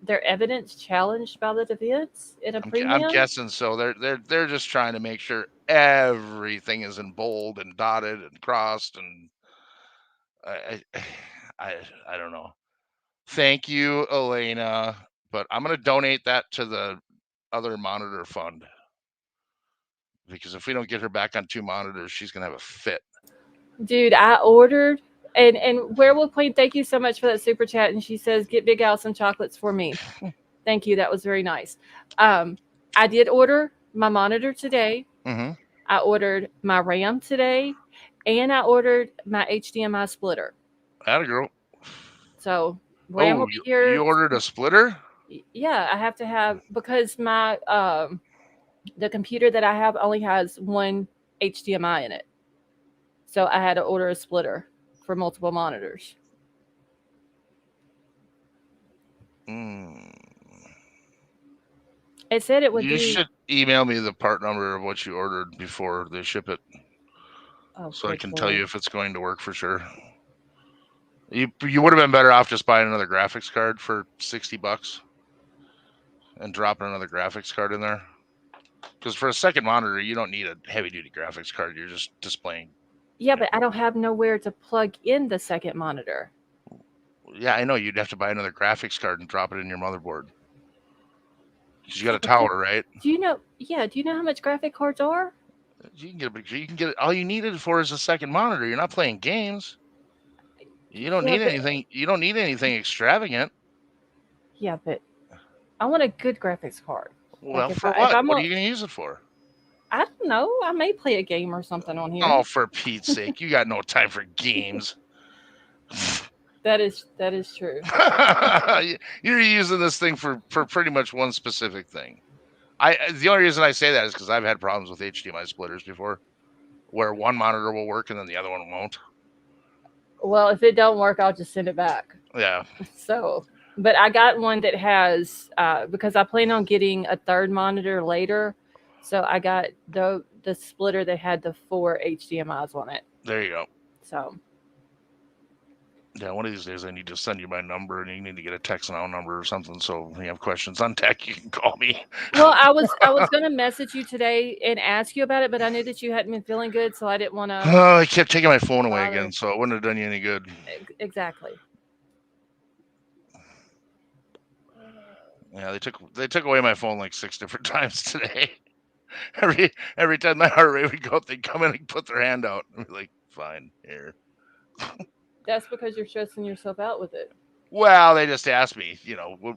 evidence challenged by the defense in a premium. I'm guessing so. They're just trying to make sure everything is in bold and dotted and crossed, and I don't know. Thank you, Elena, but I'm going to donate that to the other monitor fund, because if we don't get her back on 2 monitors, she's going to have a fit. Dude, I ordered, and Werewolf Queen, thank you so much for that super chat. And she says, get Big Al some chocolates for me. Thank you. That was very nice. I did order my monitor today. Mm-hmm. I ordered my RAM today, and I ordered my HDMI splitter. Atta girl. So RAM will be here. You ordered a splitter? Yeah, I have to have, because my the computer that I have only has one HDMI in it. So I had to order a splitter for multiple monitors. It said it would be. You should email me the part number of what you ordered before they ship it, so I can tell you if it's going to work for sure. You would have been better off just buying another graphics card for $60 and dropping another graphics card in there. Because for a second monitor, you don't need a heavy-duty graphics card. You're just displaying. Yeah, but I don't have nowhere to plug in the second monitor. Yeah, I know. You'd have to buy another graphics card and drop it in your motherboard. Because you got a tower, right? Do you know? Yeah. Do you know how much graphic cards are? You can get it. All you need it for is a second monitor. You're not playing games. You don't need anything. You don't need anything extravagant. Yeah, but I want a good graphics card. Well, for what? What are you going to use it for? I don't know. I may play a game or something on here. Oh, for Pete's sake. You got no time for games. That is true. You're using this thing for pretty much one specific thing. The only reason I say that is because I've had problems with HDMI splitters before, where one monitor will work and then the other one won't. Well, if it don't work, I'll just send it back. Yeah. So, but I got one that has because I plan on getting a third monitor later. So I got the splitter that had the 4 HDMIs on it. There you go. So Yeah, one of these days I need to send you my number, and you need to get a text now number or something. So if you have questions on tech, you can call me. Well, I was gonna message you today and ask you about it, but I knew that you hadn't been feeling good, so I didn't want to. I kept taking my phone away bother. again, so it wouldn't have done you any good. Exactly. Yeah, they took away my phone like 6 different times today. Every time my heart rate would go up, they'd come in and put their hand out and be like, "Fine, here." That's because you're stressing yourself out with it. Well, they just asked me,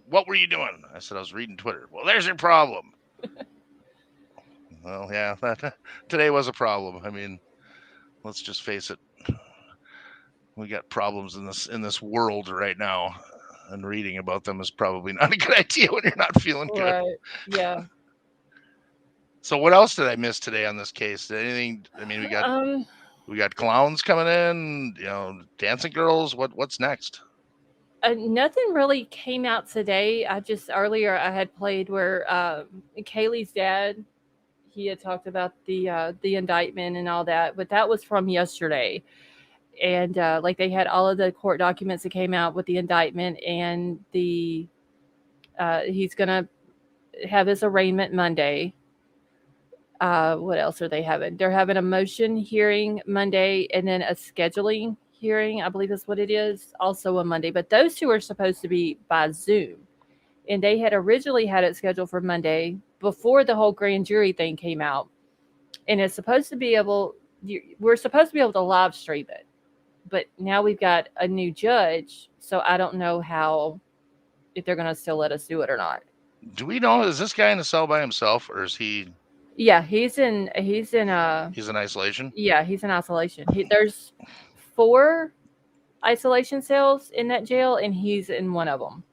what were you doing? I said I was reading Twitter. Well, there's your problem. Well, yeah, today was a problem. I mean, let's just face it. We got problems in this world right now, and reading about them is probably not a good idea when you're not feeling good. Right. Yeah. So what else did I miss today on this case? Did anything? I mean, we got clowns coming in, dancing girls. What's next? Nothing really came out today. Earlier I had played where Kaylee's dad, he had talked about the indictment and all that, but that was from yesterday. And like they had all of the court documents that came out with the indictment, and he's gonna have his arraignment Monday. What else are they having? They're having a motion hearing Monday, and then a scheduling hearing, I believe is what it is, also on Monday. But those two are supposed to be by Zoom. And they had originally had it scheduled for Monday before the whole grand jury thing came out. And it's supposed to be we're supposed to be able to live stream it. But now we've got a new judge, so I don't know if they're going to still let us do it or not. Do we know, is this guy in a cell by himself, or is he? Yeah, he's in isolation. Yeah, he's in isolation. There's 4 isolation cells in that jail, and he's in one of them.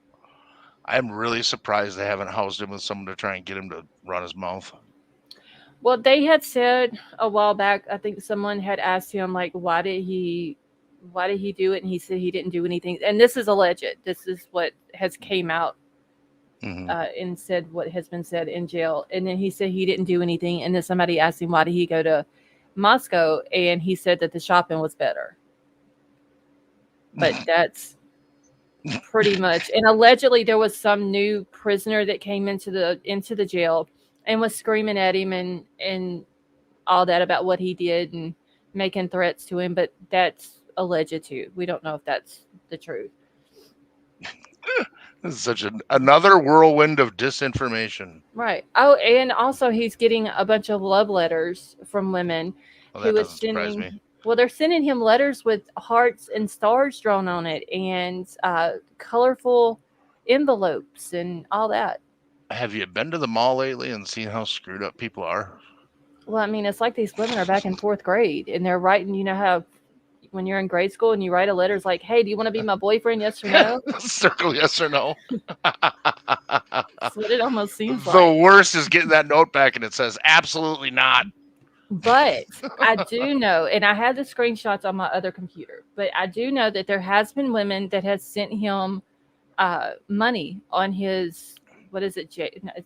I'm really surprised they haven't housed him with someone to try and get him to run his mouth. Well, they had said a while back, I think someone had asked him, like, why did he do it? And he said he didn't do anything. And this is alleged. This is what has came out and said what has been said in jail. And then he said he didn't do anything. And then somebody asked him, why did he go to Moscow? And he said that the shopping was better. But that's pretty much. And allegedly there was some new prisoner that came into the jail and was screaming at him and all that about what he did and making threats to him. But that's alleged too. We don't know if that's the truth. This is such another whirlwind of disinformation. Right. Oh, and also he's getting a bunch of love letters from women who was sending me. Well, they're sending him letters with hearts and stars drawn on it and colorful envelopes and all that. Have you been to the mall lately and seen how screwed up people are? Well, I mean, it's like these women are back in 4th grade and they're writing, how when you're in grade school and you write a letter, it's like, hey, do you want to be my boyfriend? Yes or no? Circle yes or no. That's what it almost seems like. The worst is getting that note back and it says absolutely not. But I do know, and I had the screenshots on my other computer, but I do know that there has been women that has sent him money on his, what is it?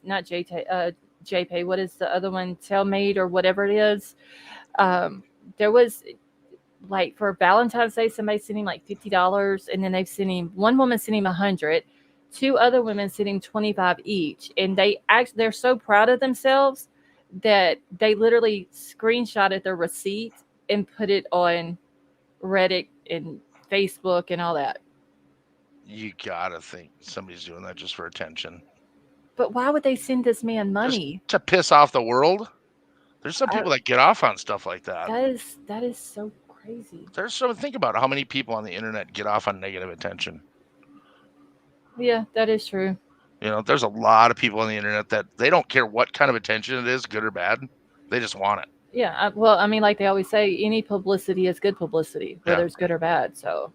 Not JPay. What is the other one? Tailmate or whatever it is. There was, like, for Valentine's Day, somebody sent him like $50, and then they've sent him, one woman sent him $100, 2 other women sent him $25 each, and they're so proud of themselves that they literally screenshotted their receipt and put it on Reddit and Facebook and all that. You gotta think somebody's doing that just for attention. But why would they send this man money? Just to piss off the world? There's some people that get off on stuff like that. That is so crazy. Think about how many people on the internet get off on negative attention. Yeah, that is true. There's a lot of people on the internet that they don't care what kind of attention it is, good or bad. They just want it. Yeah. Well, I mean, like they always say, any publicity is good publicity, whether it's good or bad. So,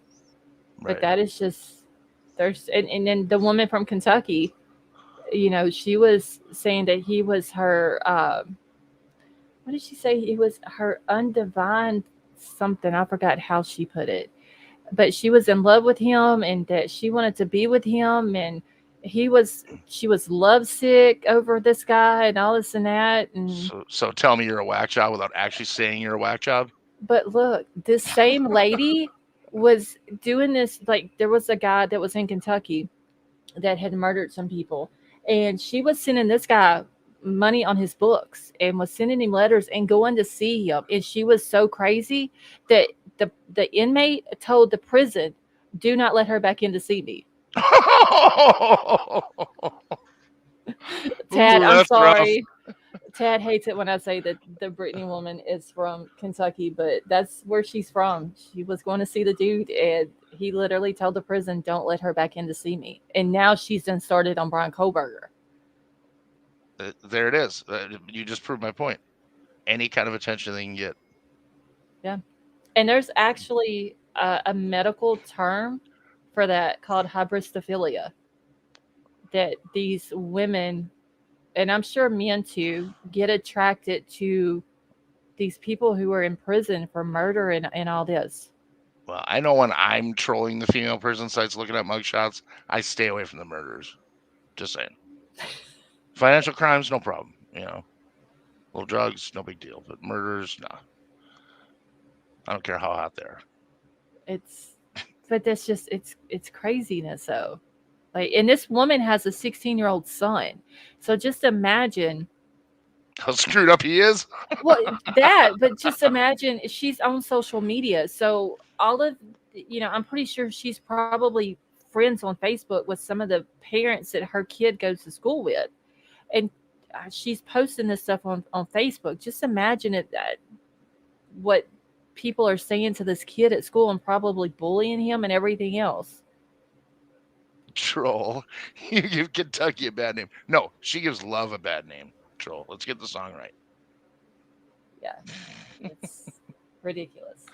right. But that is just, and then the woman from Kentucky, she was saying that he was her, what did she say? He was her undivine something. I forgot how she put it, but she was in love with him and that she wanted to be with him, and she was lovesick over this guy and all this and that. And so tell me you're a whack job without actually saying you're a whack job. But look, this same lady was doing this. Like, there was a guy that was in Kentucky that had murdered some people, and she was sending this guy money on his books and was sending him letters and going to see him. And she was so crazy that the inmate told the prison, "Do not let her back in to see me." Tad, I'm that's rough. sorry. Tad hates it when I say that the Brittany woman is from Kentucky, but that's where she's from. She was going to see the dude, and he literally told the prison, "Don't let her back in to see me." And now she's done started on Bryan Kohberger. There it is. You just proved my point. Any kind of attention they can get. Yeah. And there's actually a medical term for that called hybristophilia, that these women, and I'm sure men too, get attracted to these people who are in prison for murder and all this. Well, I know when I'm trolling the female prison sites looking at mugshots, I stay away from the murderers. Just saying. Financial crimes, no problem. Little drugs, no big deal. But murderers, nah. I don't care how hot they are. But that's just it's craziness though. Like, and this woman has a 16-year-old son. So just imagine How screwed up he is. well but just imagine she's on social media. So all of I'm pretty sure she's probably friends on Facebook with some of the parents that her kid goes to school with. And she's posting this stuff on Facebook. Just imagine what people are saying to this kid at school and probably bullying him and everything else. Troll. You give Kentucky a bad name. No, she gives love a bad name. Troll. Let's get the song right. Yeah. It's ridiculous.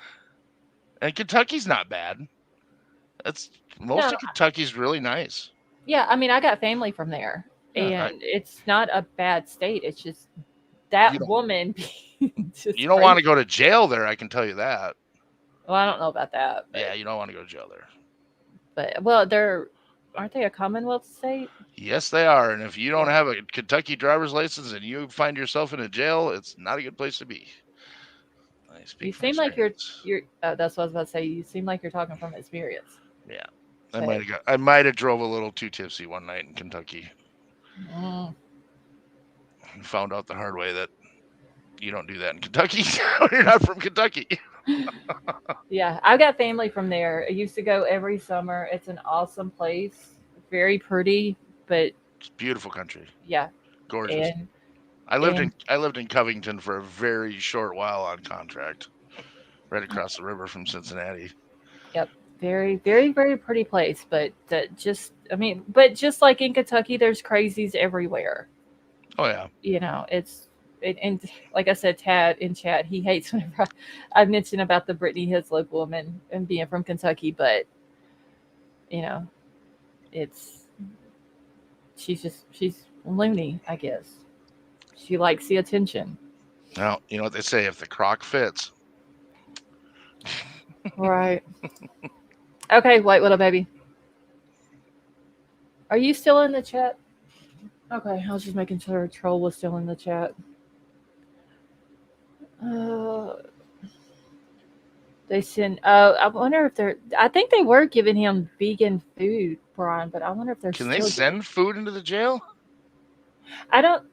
And Kentucky's not bad. Most of Kentucky's really nice. Yeah, I mean, I got family from there, and it's not a bad state. It's just that woman. You don't want to go to jail there. I can tell you that. Well, I don't know about that. Yeah, you don't want to go to jail there. But aren't they a Commonwealth state? Yes, they are. And if you don't have a Kentucky driver's license and you find yourself in a jail, it's not a good place to be. You seem like you're. That's what I was about to say. You seem like you're talking from experience. Yeah, I might have drove a little too tipsy one night in Kentucky. Found out the hard way that you don't do that in Kentucky. You're not from Kentucky. Yeah, I've got family from there. I used to go every summer. It's an awesome place, very pretty, but it's beautiful country. Yeah, gorgeous. I lived in Covington for a very short while on contract, right across the river from Cincinnati. Yep, very, very, very pretty place. But just like in Kentucky, there's crazies everywhere. Oh yeah. And like I said, Tad in chat, he hates whenever I mention about the Brittany Hislop woman and being from Kentucky, but she's loony, I guess. She likes the attention. Well, you know what they say, if the crock fits. Right. Okay, white little baby. Are you still in the chat? Okay, I was just making sure Troll was still in the chat. They send. I wonder if they're. I think they were giving him vegan food, Brian. But I wonder if they're. Can they send food into the jail? I don't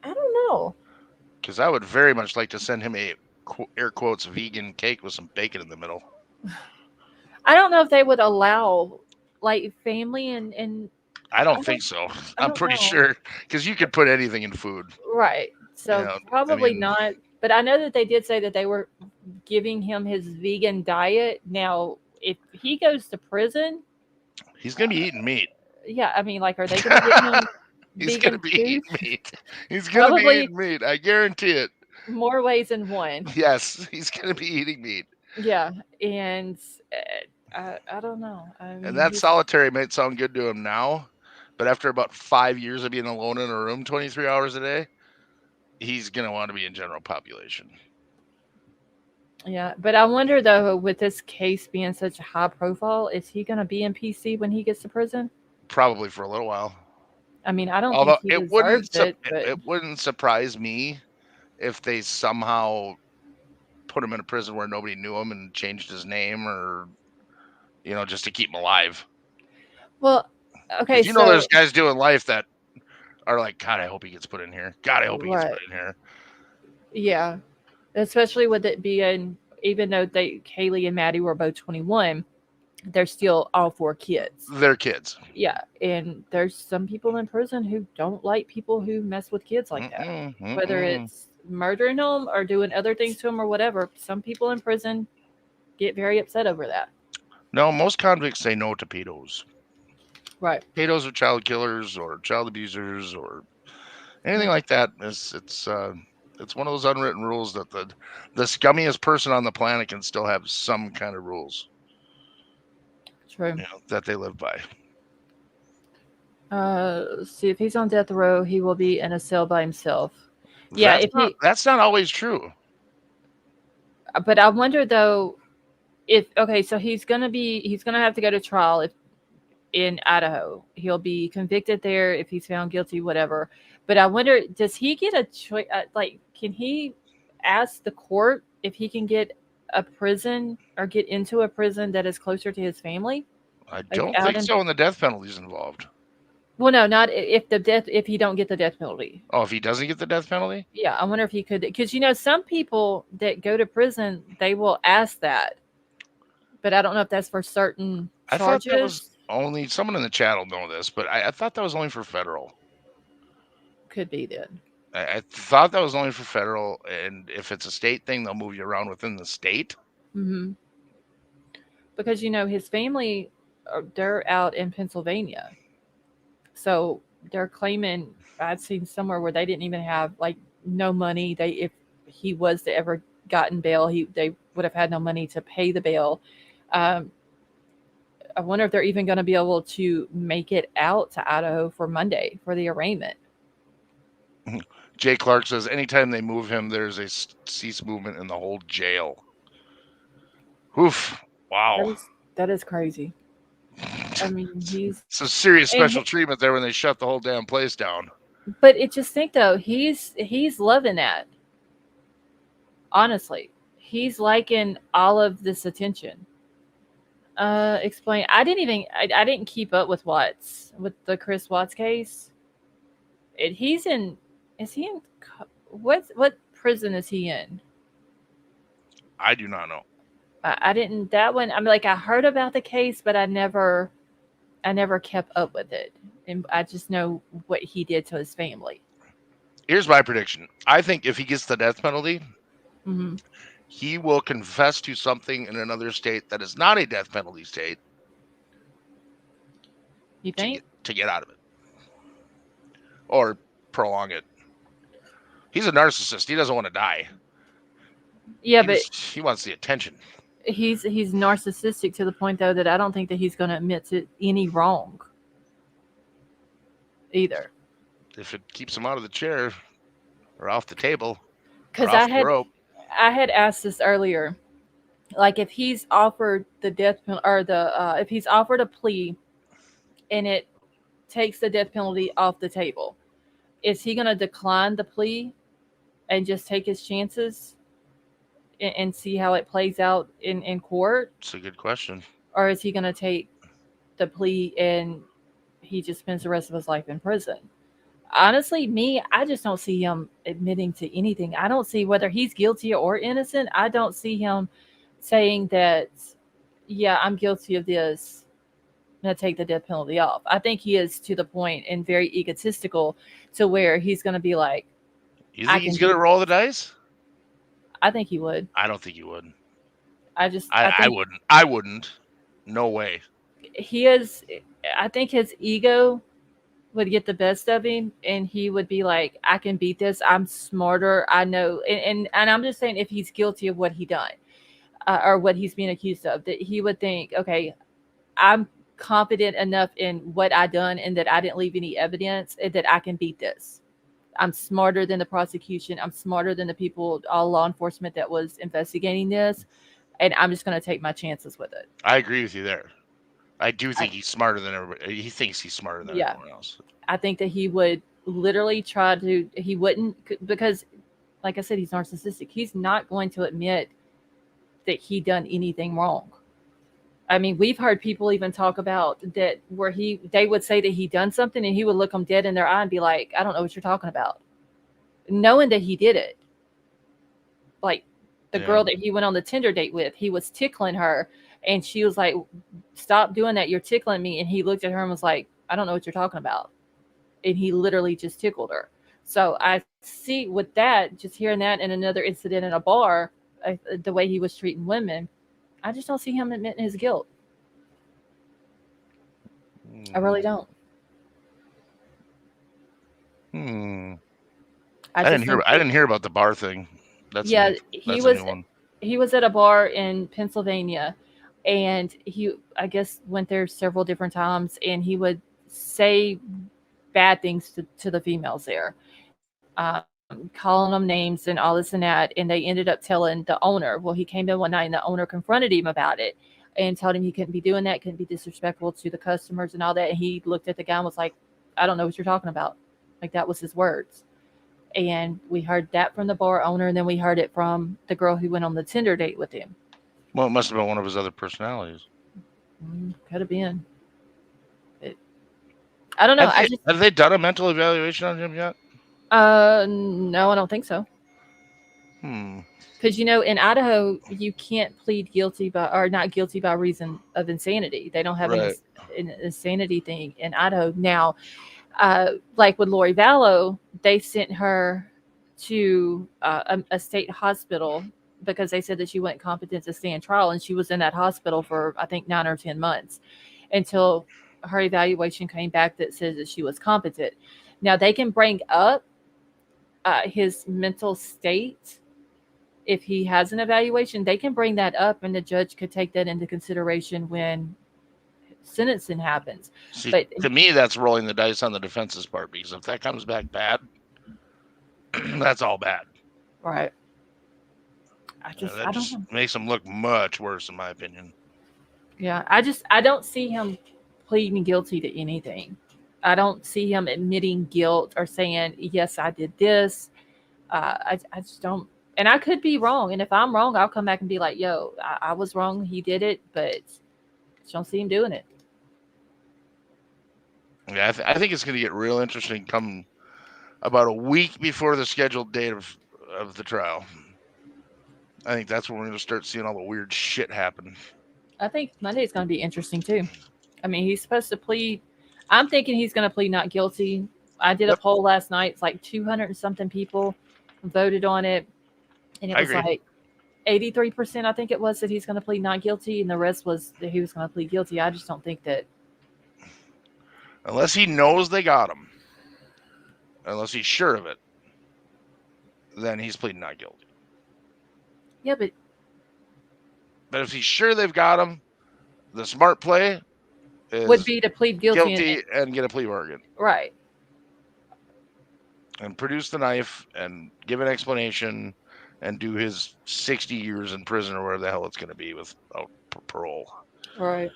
know. Because I would very much like to send him a air quotes vegan cake with some bacon in the middle. I don't know if they would allow like family and. I don't think so. I'm pretty sure because you could put anything in food. Right. So probably not. But I know that they did say that they were giving him his vegan diet. Now, if he goes to prison, he's going to be eating meat. Yeah, I mean, like, are they going to give him He's going to be eating meat. He's going to be eating meat. I guarantee it. More ways than one. Yes, he's going to be eating meat. Yeah, and I don't know. I mean, and that solitary might sound good to him now, but after about 5 years of being alone in a room 23 hours a day, he's going to want to be in general population. Yeah, but I wonder, though, with this case being such a high profile, is he going to be in PC when he gets to prison? Probably for a little while. I mean, I don't think he deserves it. But it wouldn't surprise me if they somehow put him in a prison where nobody knew him and changed his name or just to keep him alive. Well, okay, Because there's so guys doing life that are like, God, I hope he gets put in here. God, I hope he gets right, put in here. yeah, especially with it being, even though Kaylee and Maddie were both 21, they're still all 4 kids. They're kids. Yeah, and there's some people in prison who don't like people who mess with kids like that. Whether it's murdering them or doing other things to them or whatever, some people in prison get very upset over that. No, most convicts say no to pedos. Right. Pedos are child killers or child abusers or anything like that. It's one of those unwritten rules that the scummiest person on the planet can still have some kind of rules. True. That they live by. See, if he's on death row, he will be in a cell by himself. Yeah, that's not always true. But I wonder though, so he's gonna have to go to trial in Idaho. He'll be convicted there if he's found guilty, whatever. But I wonder, does he get a choice? Can he ask the court if he can get a prison or get into a prison that is closer to his family? I don't think so. And the death penalty is involved. Well, no, not if he don't get the death penalty. Oh, if he doesn't get the death penalty? Yeah, I wonder if he could, because some people that go to prison, they will ask that, but I don't know if that's for certain charges. I thought that was only, someone in the chat will know this, but I thought that was only for federal. Could be then. I thought that was only for federal, and if it's a state thing, they'll move you around within the state. Mm-hmm. Because his family, they're out in Pennsylvania. So they're claiming, I've seen somewhere where they didn't even have no money. If he was to ever gotten bail, they would have had no money to pay the bail. I wonder if they're even going to be able to make it out to Idaho for Monday for the arraignment. Jay Clark says anytime they move him, there's a cease movement in the whole jail. Oof! Wow, that is crazy. I mean, he's some serious special treatment there when they shut the whole damn place down. But just think though, he's loving that. Honestly, he's liking all of this attention. Explain. I didn't keep up with the Chris Watts case. Is he in what prison is he in? I do not know. I didn't, that one. I mean, I heard about the case, but I never kept up with it. And I just know what he did to his family. Here's my prediction. I think if he gets the death penalty, mm-hmm. he will confess to something in another state that is not a death penalty state. You think? To get out of it. Or prolong it. He's a narcissist. He doesn't want to die. Yeah, he wants the attention. He's narcissistic to the point though that I don't think that he's going to admit to any wrong either. If it keeps him out of the chair or off the table, because I had asked this earlier, if he's offered the death penalty or if he's offered a plea and it takes the death penalty off the table, is he going to decline the plea and just take his chances and see how it plays out in court? It's a good question. Or is he going to take the plea and he just spends the rest of his life in prison? Honestly, I just don't see him admitting to anything. I don't see whether he's guilty or innocent. I don't see him saying that, yeah, I'm guilty of this. I'm going to take the death penalty off. I think he is to the point and very egotistical to where he's going to be like, you think he's going to roll the dice? I think he would. I don't think he would. I wouldn't. I wouldn't. No way. I think his ego would get the best of him and he would be like, I can beat this. I'm smarter. I know. And I'm just saying, if he's guilty of what he done or what he's being accused of, that he would think, okay, I'm confident enough in what I done and that I didn't leave any evidence and that I can beat this. I'm smarter than the prosecution. I'm smarter than the people, all law enforcement that was investigating this. And I'm just going to take my chances with it. I agree with you there. I do think he's smarter than everybody. He thinks he's smarter than everyone else. I think that he would literally he wouldn't, because like I said, he's narcissistic. He's not going to admit that he done anything wrong. I mean, we've heard people even talk about that where they would say that he done something and he would look them dead in their eye and be like, I don't know what you're talking about. Knowing that he did it. Like the girl that he went on the Tinder date with, he was tickling her and she was like, stop doing that. You're tickling me. And he looked at her and was like, I don't know what you're talking about. And he literally just tickled her. So I see with that, just hearing that and another incident in a bar, the way he was treating women, I just don't see him admitting his guilt. I really don't. I didn't hear about the bar thing. That's yeah. That's a new one. He was at a bar in Pennsylvania, and I guess, went there several different times, and he would say bad things to the females there, calling them names and all this and that. And they ended up telling the owner. Well, he came in one night and the owner confronted him about it and told him he couldn't be doing that, couldn't be disrespectful to the customers and all that. And he looked at the guy and was like, I don't know what you're talking about. Like, that was his words. And we heard that from the bar owner, and then we heard it from the girl who went on the Tinder date with him. Well, it must have been one of his other personalities. Could have been. I don't know. Have they done a mental evaluation on him yet? No, I don't think so. Because, in Idaho, you can't plead guilty or not guilty by reason of insanity. They don't have an insanity thing in Idaho. Now, like with Lori Vallow, they sent her to a state hospital because they said that she wasn't competent to stand trial, and she was in that hospital for, I think, 9 or 10 months until her evaluation came back that says that she was competent. Now, they can bring up his mental state. If he has an evaluation, they can bring that up, and the judge could take that into consideration when sentencing happens. See, but to me, that's rolling the dice on the defense's part, because if that comes back bad, that's all bad. Right. That just makes him look much worse, in my opinion. Yeah, I don't see him pleading guilty to anything. I don't see him admitting guilt or saying, yes, I did this. I just don't. And I could be wrong. And if I'm wrong, I'll come back and be like, yo, I was wrong. He did it, but I just don't see him doing it. Yeah, I think it's going to get real interesting come about a week before the scheduled date of the trial. I think that's when we're going to start seeing all the weird shit happen. I think Monday is going to be interesting, too. I mean, he's supposed to plead. I'm thinking he's going to plead not guilty. I did a poll last night. It's like 200 and something people voted on it. And it was like 83%, I think it was, that he's going to plead not guilty. And the rest was that he was going to plead guilty. I just don't think that. Unless he knows they got him. Unless he's sure of it. Then he's pleading not guilty. Yeah, but if he's sure they've got him, the smart play would be to plead guilty and get a plea bargain. Right. And produce the knife and give an explanation and do his 60 years in prison or whatever the hell it's going to be without parole. Right.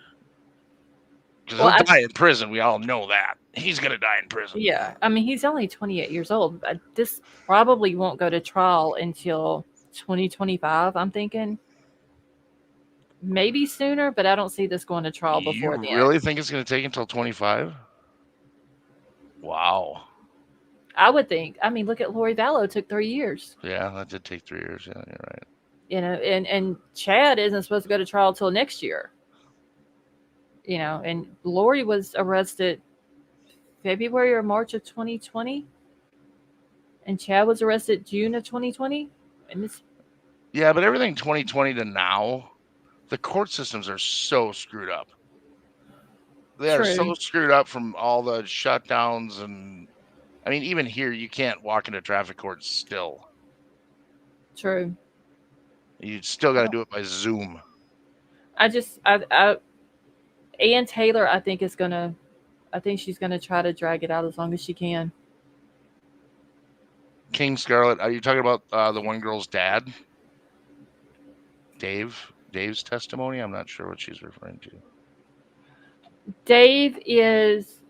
Because he'll die in prison. We all know that. He's going to die in prison. Yeah. I mean, he's only 28 years old. This probably won't go to trial until 2025, I'm thinking. Maybe sooner, but I don't see this going to trial before then. You really think it's going to take until 25? Wow. I would think. I mean, look at Lori Vallow. It took 3 years. Yeah, that did take 3 years. Yeah, you're right. And Chad isn't supposed to go to trial till next year. And Lori was arrested February or March of 2020. And Chad was arrested June of 2020. Yeah, but everything 2020 to now, the court systems are so screwed up. They are so screwed up from all the shutdowns. And I mean, even here, you can't walk into traffic court still. True. You still got to do it by Zoom. Ann Taylor, I think she's going to try to drag it out as long as she can. King Scarlet, are you talking about the one girl's dad? Dave's testimony? I'm not sure what she's referring to. Dave is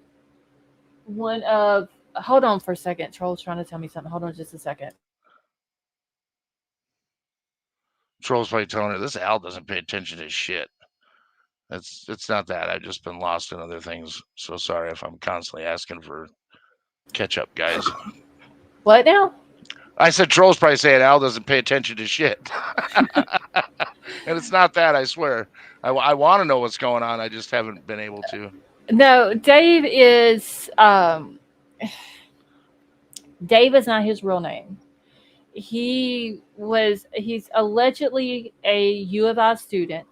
one of... Hold on for a second. Troll's trying to tell me something. Hold on just a second. Troll's probably telling her, this Al doesn't pay attention to shit. It's not that. I've just been lost in other things. So sorry if I'm constantly asking for catch up, guys. What now? I said trolls probably saying Al doesn't pay attention to shit. And it's not that, I swear. I want to know what's going on. I just haven't been able to. No, Dave is not his real name. He's allegedly a U of I student,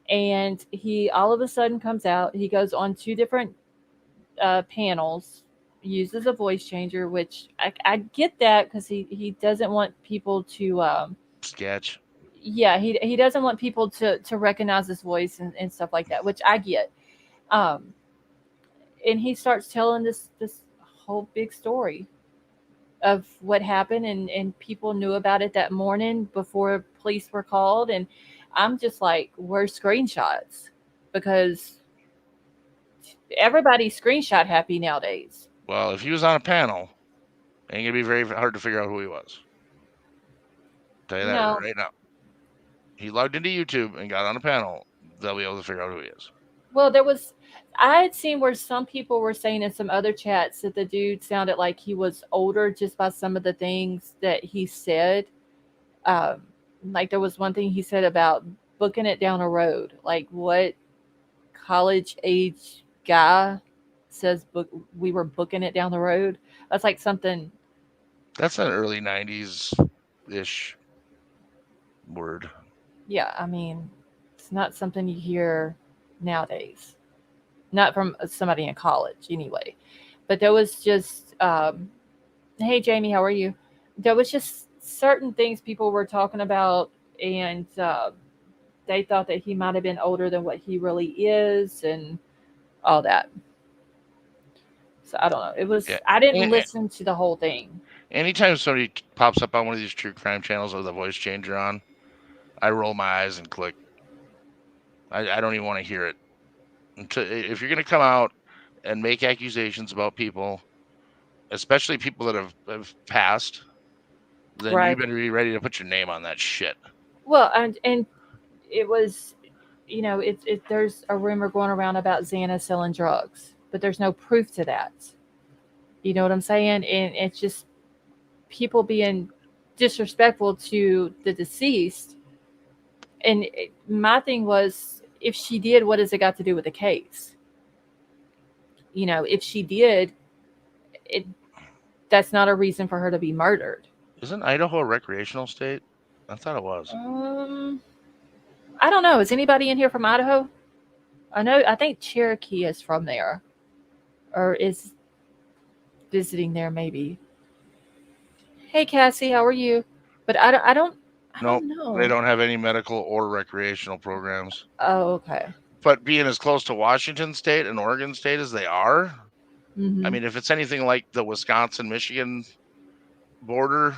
and he all of a sudden comes out. He goes on 2 different panels, uses a voice changer, which I get that because he doesn't want people to Sketch. yeah, he doesn't want people to recognize his voice and stuff like that, which I get. Um, and he starts telling this whole big story of what happened, and people knew about it that morning before police were called. And I'm just like, where's screenshots? Because everybody's screenshot happy nowadays. Well, if he was on a panel, it ain't gonna be very hard to figure out who he was. Tell you that No. right now. He logged into YouTube and got on a panel. They'll be able to figure out who he is. Well, I had seen where some people were saying in some other chats that the dude sounded like he was older just by some of the things that he said. Like there was one thing he said about booking it down a road. Like, what college age guy says we were booking it down the road? That's like something. That's an early 90s ish word. Yeah, I mean, it's not something you hear nowadays. Not from somebody in college, anyway. But there was just, hey, Jamie, how are you? There was just certain things people were talking about, and they thought that he might have been older than what he really is, and all that. So I don't know. It was. Yeah. I didn't listen to the whole thing. Anytime somebody pops up on one of these true crime channels with a voice changer on, I roll my eyes and click. I don't even want to hear it. If you're going to come out and make accusations about people, especially people that have passed, then Right. you better be ready to put your name on that shit. Well, and it was, there's a rumor going around about Xana selling drugs, but there's no proof to that. You know what I'm saying? And it's just people being disrespectful to the deceased. And my thing was, if she did, what has it got to do with the case? If she did, that's not a reason for her to be murdered. Isn't Idaho a recreational state? I thought it was. I don't know. Is anybody in here from Idaho? I think Cherokee is from there, or is visiting there maybe. Hey, Cassie, how are you? But I don't know. They don't have any medical or recreational programs. Oh, okay. But being as close to Washington State and Oregon State as they are, Mm-hmm. I mean, if it's anything like the Wisconsin-Michigan border,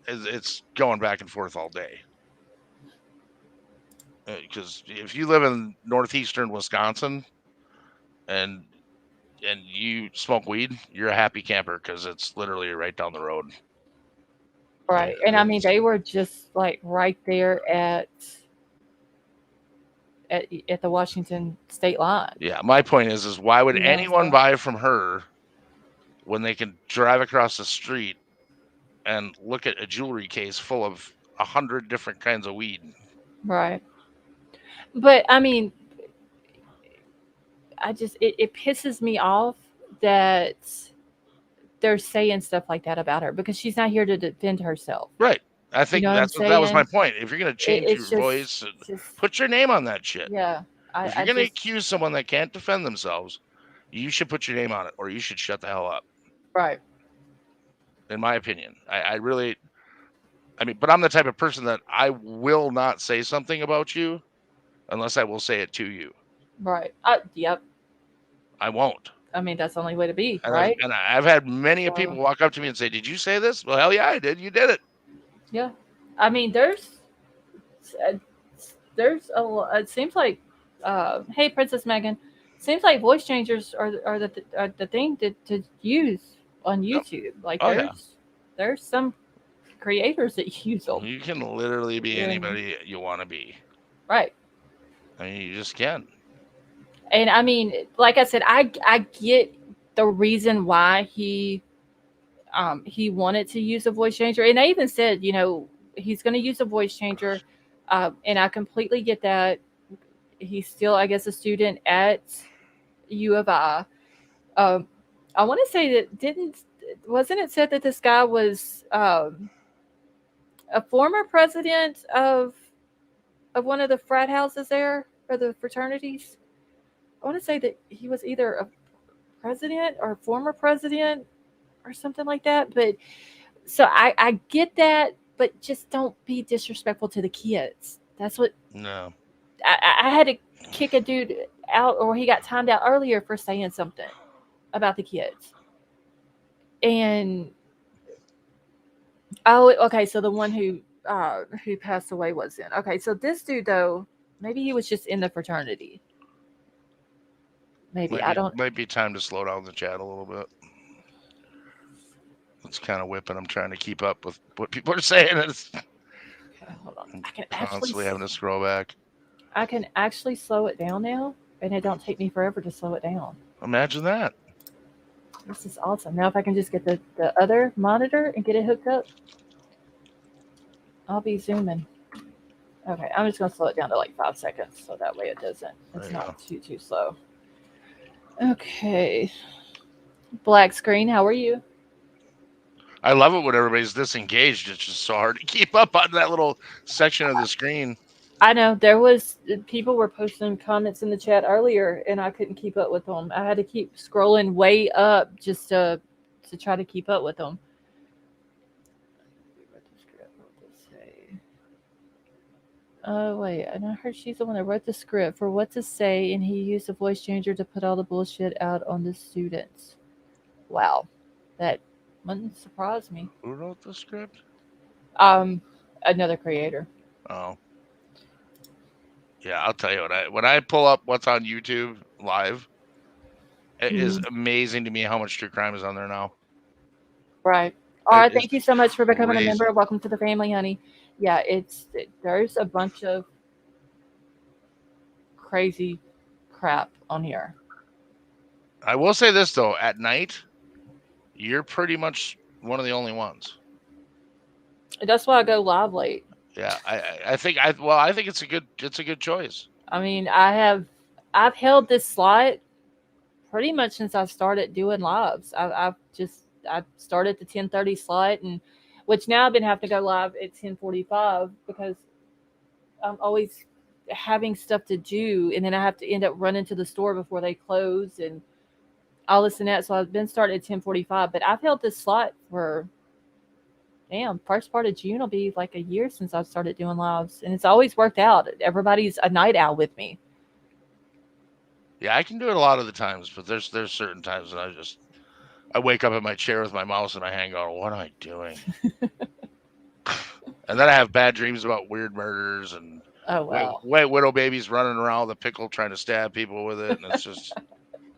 it's going back and forth all day. Because if you live in northeastern Wisconsin and you smoke weed, you're a happy camper because it's literally right down the road. Right. And I mean, they were just like right there at the Washington state line. Yeah, my point is why would anyone buy from her when they can drive across the street and look at a jewelry case full of 100 different kinds of weed? Right. But I mean, it pisses me off that they're saying stuff like that about her because she's not here to defend herself. Right. I think that was my point. If you're going to change your voice, put your name on that shit. Yeah. If you're going to accuse someone that can't defend themselves, you should put your name on it or you should shut the hell up. Right. In my opinion. But I'm the type of person that I will not say something about you unless I will say it to you. Right. Yep. I won't. I mean, that's the only way to be, right? I've had many people walk up to me and say, "Did you say this?" Well, hell yeah, I did. You did it. Yeah. I mean, there's a lot. It seems like, hey, Princess Megan, seems like voice changers are the thing to use on YouTube. Like there's some creators that use them. You can literally be anybody you want to be. Right. I mean, you just can't. And I mean, like I said, I get the reason why he wanted to use a voice changer, and I even said, he's going to use a voice changer, and I completely get that. He's still, I guess, a student at U of I. Um, I want to say that wasn't it said that this guy was a former president of one of the frat houses there, or the fraternities? I want to say that he was either a president or former president or something like that. But so I get that, but just don't be disrespectful to the kids. That's what No. I had to kick a dude out, or he got timed out earlier for saying something about the kids. And okay, so the one who passed away was in. Okay, so this dude though, maybe he was just in the fraternity. Maybe I don't. Might be time to slow down the chat a little bit. It's kind of whipping. I'm trying to keep up with what people are saying. It's Okay, hold on. I can constantly having to scroll back. I can actually slow it down now, and it don't take me forever to slow it down. Imagine that. This is awesome. Now if I can just get the other monitor and get it hooked up, I'll be zooming. Okay, I'm just going to slow it down to like 5 seconds, so that way it's not too slow. Okay. Black screen, how are you? I love it when everybody's disengaged. It's just so hard to keep up on that little section of the screen. I know people were posting comments in the chat earlier, and I couldn't keep up with them. I had to keep scrolling way up just to try to keep up with them. Oh wait, and I heard she's the one that wrote the script for what to say, and he used a voice changer to put all the bullshit out on the students. Wow, that wouldn't surprise me. Who wrote the script? Another creator. Oh. Yeah, I'll tell you when I pull up what's on YouTube live, it is amazing to me how much true crime is on there now. Right. All right. Thank you so much for becoming a member. Welcome to the family, honey. Yeah, there's a bunch of crazy crap on here. I will say this though, at night, you're pretty much one of the only ones. That's why I go live late. Yeah, I think it's a good choice. I mean, I've held this slot pretty much since I started doing lives. I started the 10:30 slot, and which now I've been having to go live at 10:45 because I'm always having stuff to do, and then I have to end up running to the store before they close and all this and that. So I've been starting at 10:45, but I've held this slot for first part of June will be like a year since I've started doing lives, and it's always worked out. Everybody's a night owl with me. Yeah, I can do it a lot of the times, but there's certain times that I wake up in my chair with my mouse and I hang out. What am I doing? And then I have bad dreams about weird murders and white widow babies running around with a pickle trying to stab people with it, and it's just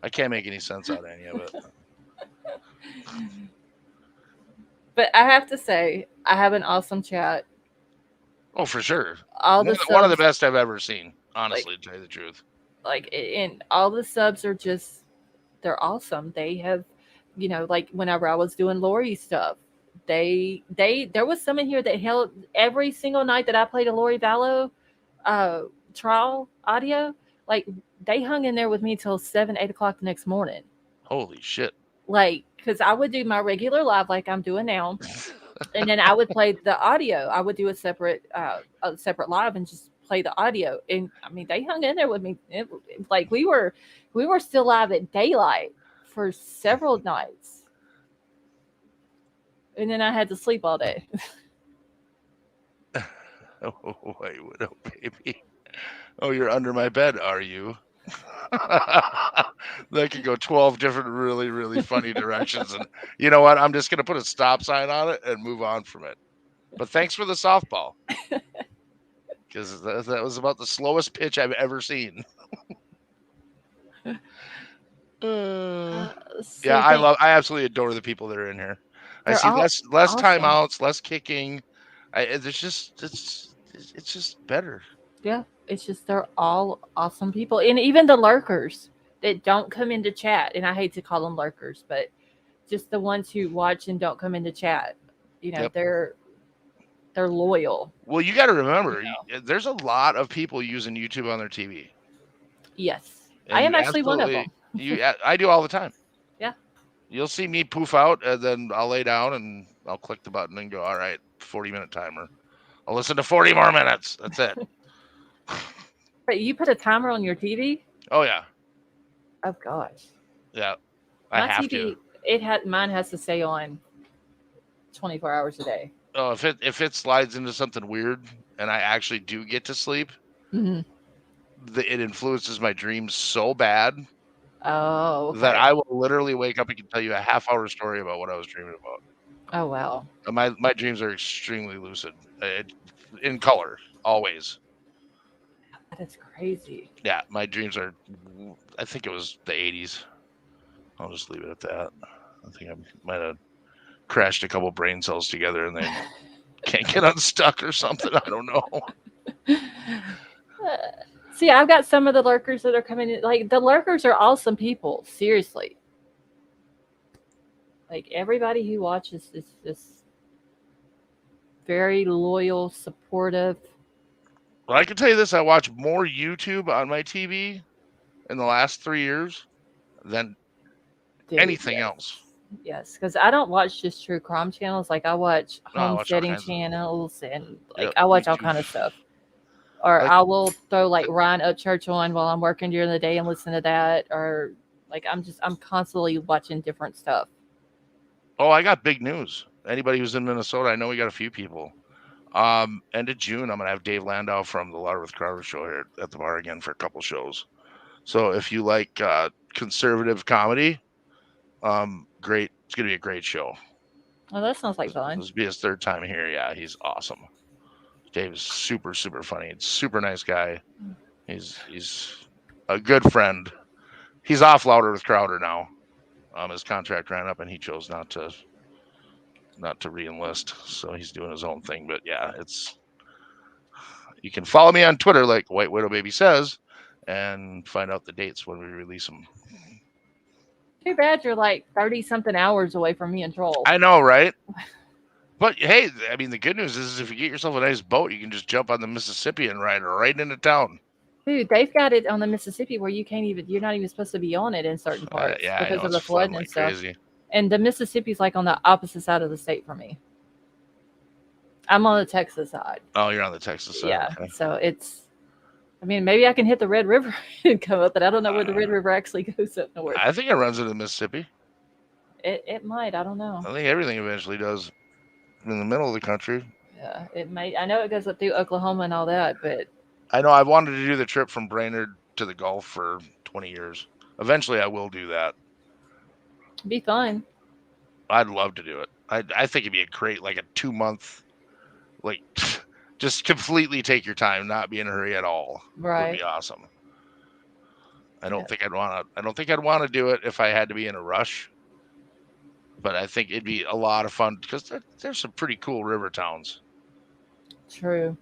I can't make any sense out of any of it. But I have to say, I have an awesome chat. Oh, for sure. One of the best I've ever seen, honestly, to tell you the truth. And all the subs are they're awesome. They have, like whenever I was doing Lori stuff, there was some in here that held every single night that I played a Lori Vallow trial audio. Like they hung in there with me till 7, 8 o'clock the next morning. Holy shit. Like, because I would do my regular live like I'm doing now, and then I would play the audio. I would do a separate live and just play the audio. And I mean, they hung in there with me. Like we were still live at daylight for several nights, and then I had to sleep all day. Oh, white widow baby. Oh, you're under my bed, are you? That could go 12 different really, really funny directions. And you know what? I'm just going to put a stop sign on it and move on from it. But thanks for the softball. Because that was about the slowest pitch I've ever seen. Yeah, I absolutely adore the people that are in here. I see less awesome. Timeouts, less kicking. It's just better. Yeah. It's just they're all awesome people, and even the lurkers that don't come into chat. And I hate to call them lurkers, but just the ones who watch and don't come into chat. Yep. They're loyal. Well, you got to remember, there's a lot of people using YouTube on their TV. Yes, And I am you actually one of them. I do all the time. Yeah. You'll see me poof out, and then I'll lay down and I'll click the button and go, all right, 40-minute timer. I'll listen to 40 more minutes. That's it. But you put a timer on your TV? Oh, yeah. Oh, gosh. Yeah. My TV, mine has to stay on 24 hours a day. Oh, if it slides into something weird and I actually do get to sleep, it influences my dreams so bad that I will literally wake up and can tell you a half-hour story about what I was dreaming about. Oh, wow. My dreams are extremely lucid, in color, always. That's crazy. Yeah, my dreams are, I think it was the 80s. I'll just leave it at that. I think I might have crashed a couple brain cells together and they can't get unstuck or something. I don't know. See, I've got some of the lurkers that are coming in. Like, the lurkers are awesome people. Seriously. Like, everybody who watches is just very loyal, supportive. Well, I can tell you this. I watch more YouTube on my TV in the last 3 years than anything else. Yes, because I don't watch just true crime channels. Like, I watch homesteading channels and I watch all kind of stuff. Or I will throw like Ryan Upchurch on while I'm working during the day and listen to that. Or like I'm constantly watching different stuff. Oh, I got big news. Anybody who's in Minnesota, I know we got a few people. End of June, I'm gonna have Dave Landau from the Louder with Crowder show here at the bar again for a couple shows. So if you like conservative comedy, great. It's gonna be a great show. Oh, that sounds like fun. This will be his third time here. Yeah, he's awesome. Dave is super, super funny. He's a super nice guy. He's a good friend. He's off Louder with Crowder now. His contract ran up and he chose not to re-enlist. So he's doing his own thing. But yeah, you can follow me on Twitter like White Widow Baby says and find out the dates when we release them. Too bad you're like 30-something hours away from me and Troll. I know, right? But hey, I mean, the good news is if you get yourself a nice boat, you can just jump on the Mississippi and ride right into town. Dude, they've got it on the Mississippi where you're not even supposed to be on it in certain parts because of the flooding and stuff. Crazy. And the Mississippi's like on the opposite side of the state from me. I'm on the Texas side. Oh, you're on the Texas side. Yeah, okay. So maybe I can hit the Red River and come up, but I don't know where the Red River actually goes up north. I think it runs into the Mississippi. It might. I don't know. I think everything eventually does. In the middle of the country. Yeah, it might. I know it goes up through Oklahoma and all that, but I know I've wanted to do the trip from Brainerd to the Gulf for 20 years. Eventually, I will do that. It'd be fun. I'd love to do it. I think it'd be a great, like a 2-month, like just completely take your time, not be in a hurry at all. Right, would be awesome. I don't think I'd want to do it if I had to be in a rush. But I think it'd be a lot of fun because there's some pretty cool river towns. True.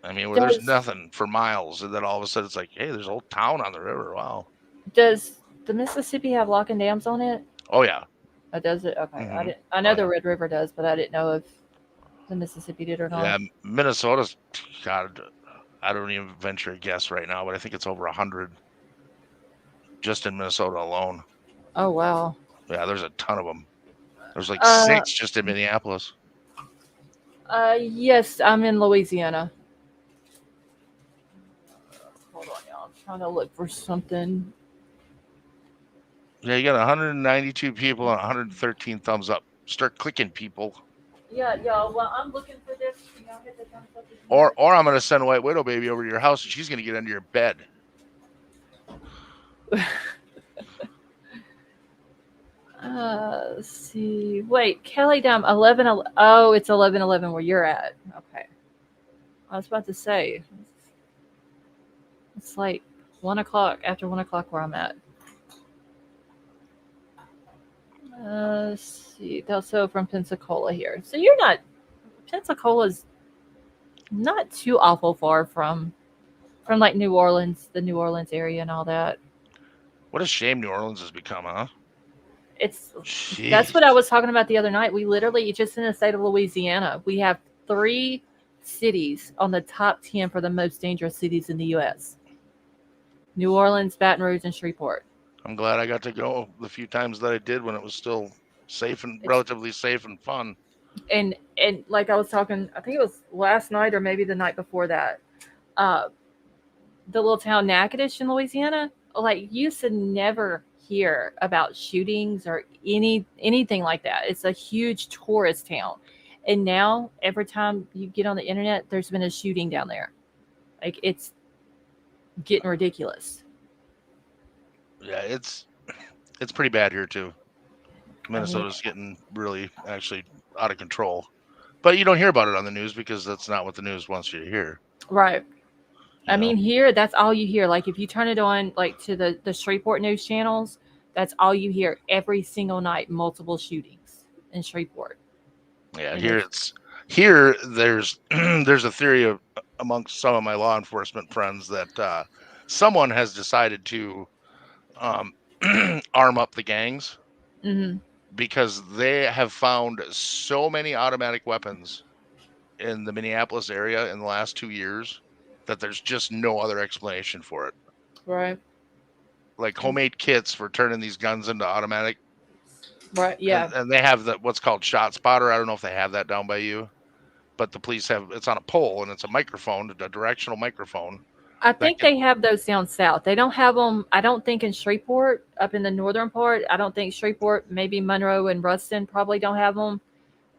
I mean, where there's nothing for miles, and then all of a sudden it's like, hey, there's a whole town on the river. Wow. Does the Mississippi have locking dams on it? Oh yeah. Oh, does it? Okay. Mm-hmm. I know the Red River does, but I didn't know if the Mississippi did or not. Yeah, Minnesota's God, I don't even venture a guess right now, but I think it's over 100 just in Minnesota alone. Oh wow. Yeah, there's a ton of them. There's like 6 just in Minneapolis. Yes, I'm in Louisiana. Hold on, y'all. I'm trying to look for something. Yeah, you got 192 people and 113 thumbs up. Start clicking, people. Yeah, y'all. Well, I'm looking for this. Y'all hit the thumbs up. Or I'm gonna send White Widow Baby over to your house and she's gonna get under your bed. Let's see. Wait, Kelly Dam 11. Oh, it's 11:11 where you're at. Okay. I was about to say it's like 1 o'clock after 1 o'clock where I'm at. Let's see. They're also from Pensacola here. So you're not. Pensacola's not too awful far from from like New Orleans, the New Orleans area and all that. What a shame New Orleans has become, huh? It's Jeez. That's what I was talking about the other night. We literally, just in the state of Louisiana, we have 3 cities on the top 10 for the most dangerous cities in the U.S. New Orleans, Baton Rouge, and Shreveport. I'm glad I got to go the few times that I did when it was still safe and relatively safe and fun. And like I was talking, I think it was last night or maybe the night before that. Uh, the little town Natchitoches in Louisiana, like you used to never hear about shootings or anything like that. It's a huge tourist town, and now every time you get on the internet, there's been a shooting down there. Like it's getting ridiculous. Yeah, it's pretty bad here too. Minnesota's getting really actually out of control, but you don't hear about it on the news because that's not what the news wants you to hear. Right. I mean, here, that's all you hear. Like, if you turn it on, like, to the Shreveport news channels, that's all you hear every single night, multiple shootings in Shreveport. Yeah, And here there's there's a theory amongst some of my law enforcement friends that someone has decided to arm up the gangs because they have found so many automatic weapons in the Minneapolis area in the last 2 years that there's just no other explanation for it. Right. Like homemade kits for turning these guns into automatic. Right. Yeah. And they have what's called shot spotter. I don't know if they have that down by you, but the police have, it's on a pole and it's a microphone, a directional microphone. I think they have those down south. They don't have them, I don't think, in Shreveport, up in the northern part. I don't think Shreveport, maybe Monroe and Ruston probably don't have them.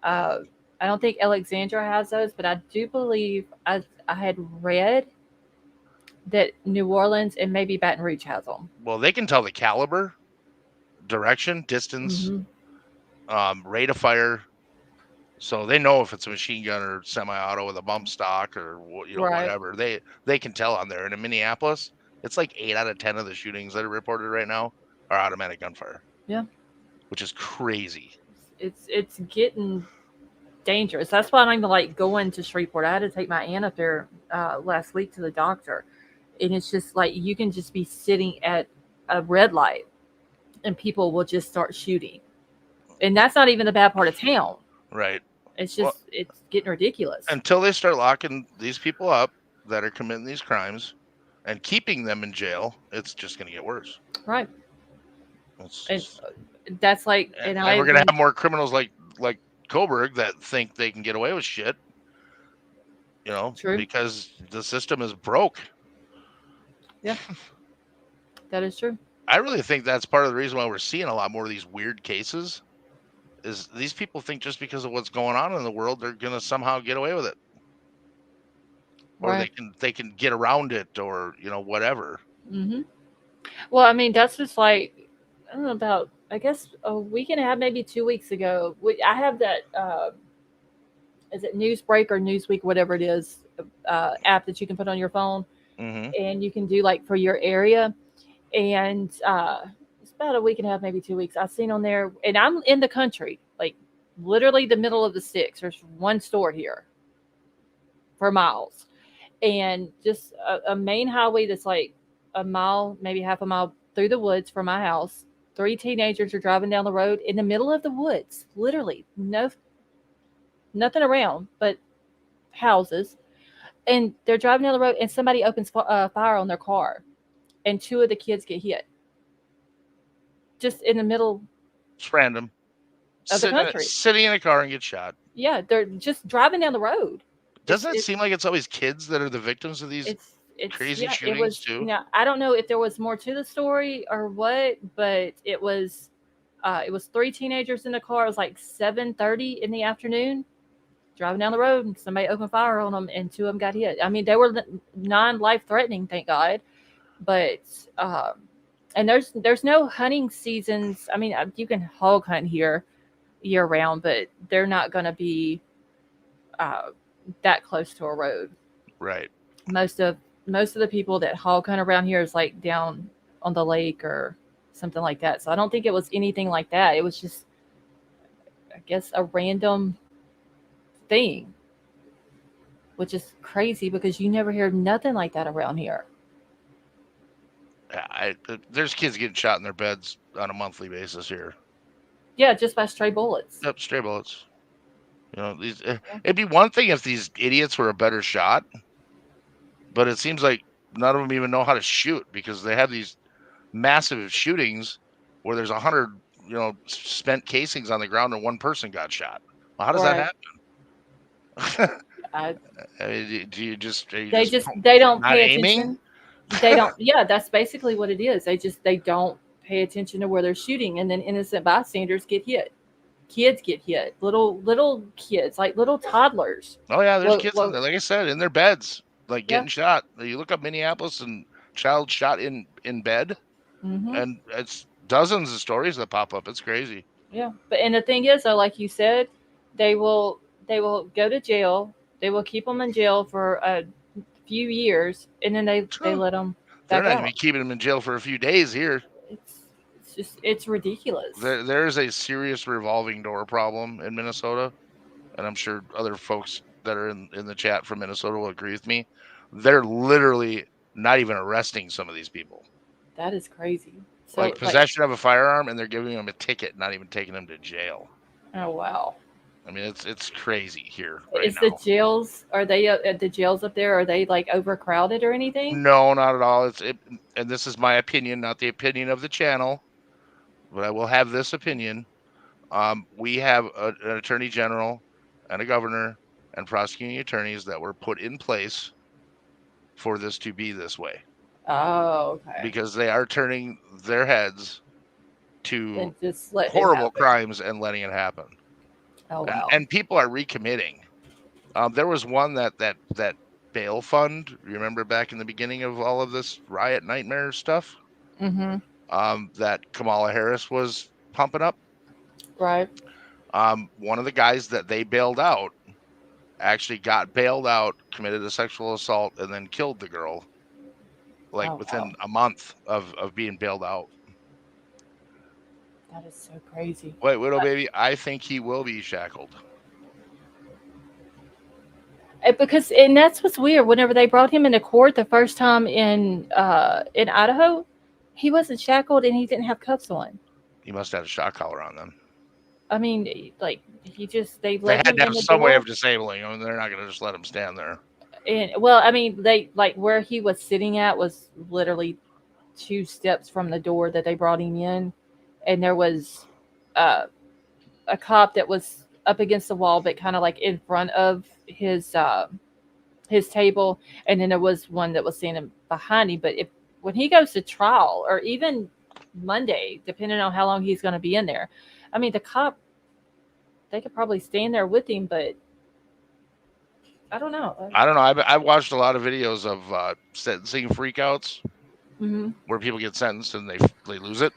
I don't think Alexandria has those, but I do believe I had read that New Orleans and maybe Baton Rouge has them. Well, they can tell the caliber, direction, distance, rate of fire. So they know if it's a machine gun or semi-auto with a bump stock or whatever. They can tell on there. And in Minneapolis, it's like 8 out of 10 of the shootings that are reported right now are automatic gunfire. Yeah, which is crazy. It's getting dangerous. That's why I don't even like going to Shreveport. I had to take my aunt up there last week to the doctor, and it's just like you can just be sitting at a red light, and people will just start shooting, and that's not even the bad part of town. Right. It's just it's getting ridiculous. Until they start locking these people up that are committing these crimes and keeping them in jail, it's just going to get worse. Right. That's like, and we're going to have more criminals like Kohberger that think they can get away with shit. True. Because the system is broke. Yeah. That is true. I really think that's part of the reason why we're seeing a lot more of these weird cases. Is these people think just because of what's going on in the world, they're going to somehow get away with it, or they can get around it, or whatever. Mm-hmm. Well, I mean, that's just like, I don't know, about, I guess, a week and a half, maybe 2 weeks ago. I have that. Is it Newsbreak or Newsweek, whatever it is, app that you can put on your phone, and you can do like for your area, and it's about a week and a half, maybe 2 weeks. I've seen on there, and I'm in the country, like literally the middle of the sticks. There's one store here for miles, and just a main highway that's like a mile, maybe half a mile through the woods from my house. 3 teenagers are driving down the road in the middle of the woods, literally nothing around but houses, and they're driving down the road, and somebody opens fire on their car, and 2 of the kids get hit. Just in the middle. It's random. Of the country. Sitting in a car and get shot. Yeah, they're just driving down the road. Doesn't it seem like it's always kids that are the victims of these crazy shootings too? Yeah, I don't know if there was more to the story or what, but it was 3 teenagers in the car. It was like 7:30 in the afternoon, driving down the road, and somebody opened fire on them, and 2 of them got hit. I mean, they were non-life-threatening, thank God. But and there's no hunting seasons. I mean, you can hog hunt here year round, but they're not going to be that close to a road. Right. Most of the people that hog hunt around here is like down on the lake or something like that. So I don't think it was anything like that. It was just, I guess, a random thing. which is crazy because you never hear nothing like that around here. Yeah, there's kids getting shot in their beds on a monthly basis here. Yeah, just by stray bullets. Yep, stray bullets. You know, it'd be one thing if these idiots were a better shot, but it seems like none of them even know how to shoot because they have these massive shootings where there's 100, spent casings on the ground and one person got shot. Well, how does that happen? I, I mean, do you just they don't not pay aiming? attention. They don't. Yeah, that's basically what it is. They don't pay attention to where they're shooting, and then innocent bystanders get hit. Kids get hit. Little kids, like little toddlers. Oh yeah, there's kids in there, like I said, in their beds, like Yeah. getting shot. You look up Minneapolis and child shot in bed, Mm-hmm. and it's dozens of stories that pop up. It's crazy. Yeah, and the thing is, though, like you said, they will go to jail. They will keep them in jail for a few years, and then they let them They're back not out. even keeping them in jail for a few days here. It's ridiculous. There's a serious revolving door problem in Minnesota, and I'm sure other folks that are in the chat from Minnesota will agree with me. They're literally not even arresting some of these people. That is crazy. So, like possession of a firearm, and they're giving them a ticket, not even taking them to jail. Oh wow! I mean, it's crazy here right Is now. the jails, are they at the jails up there? Are they like overcrowded or anything? No, not at all. And this is my opinion, not the opinion of the channel, but I will have this opinion. We have an attorney general and a governor and prosecuting attorneys that were put in place for this to be this way. Oh, okay. Because they are turning their heads to just let horrible crimes and letting it happen. Oh wow! And people are recommitting. There was one that bail fund. You remember back in the beginning of all of this riot nightmare stuff? Mm-hmm. That Kamala Harris was pumping up. Right. One of the guys that they bailed out actually got bailed out, committed a sexual assault, and then killed the girl. Like within a month of being bailed out. That is so crazy. Wait, Widow Baby, I think he will be shackled. Because that's what's weird. Whenever they brought him into court the first time in Idaho, he wasn't shackled and he didn't have cuffs on. He must have a shock collar on them. I mean, like they had to have some way of disabling him. They're not going to just let him stand there. And well, I mean, they like where he was sitting at was literally 2 steps from the door that they brought him in, and there was a cop that was up against the wall, but kind of like in front of his table, and then there was one that was standing behind him. But when he goes to trial, or even Monday, depending on how long he's going to be in there, I mean, the cop, they could probably stand there with him, but I don't know. I've watched a lot of videos of sentencing freakouts where people get sentenced and they lose it.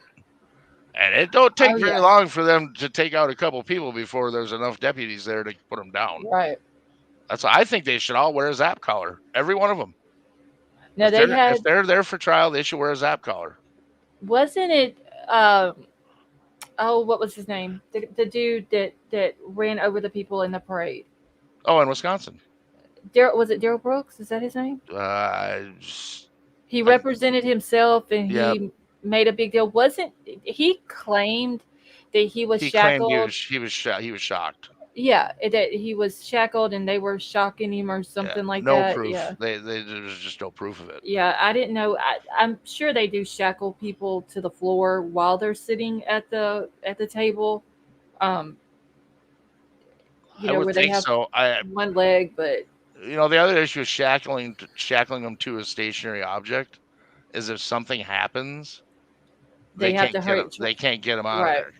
And it don't take very long for them to take out a couple people before there's enough deputies there to put them down. Right. That's why I think they should all wear a zap collar. Every one of them. No, if they're there for trial, they should wear a zap collar. Wasn't it? What was his name? The dude that ran over the people in the parade. Oh, in Wisconsin. Was it Daryl Brooks? Is that his name? He represented himself and he made a big deal. Wasn't he claimed that he was shackled? Claimed he was shocked. Yeah, that he was shackled and they were shocking him or something like that. No proof. Yeah. There's just no proof of it. Yeah, I didn't know. I'm sure they do shackle people to the floor while they're sitting at the table. I would where they think have so. one leg, but the other issue with shackling them to a stationary object is if something happens, they can't get them out of there.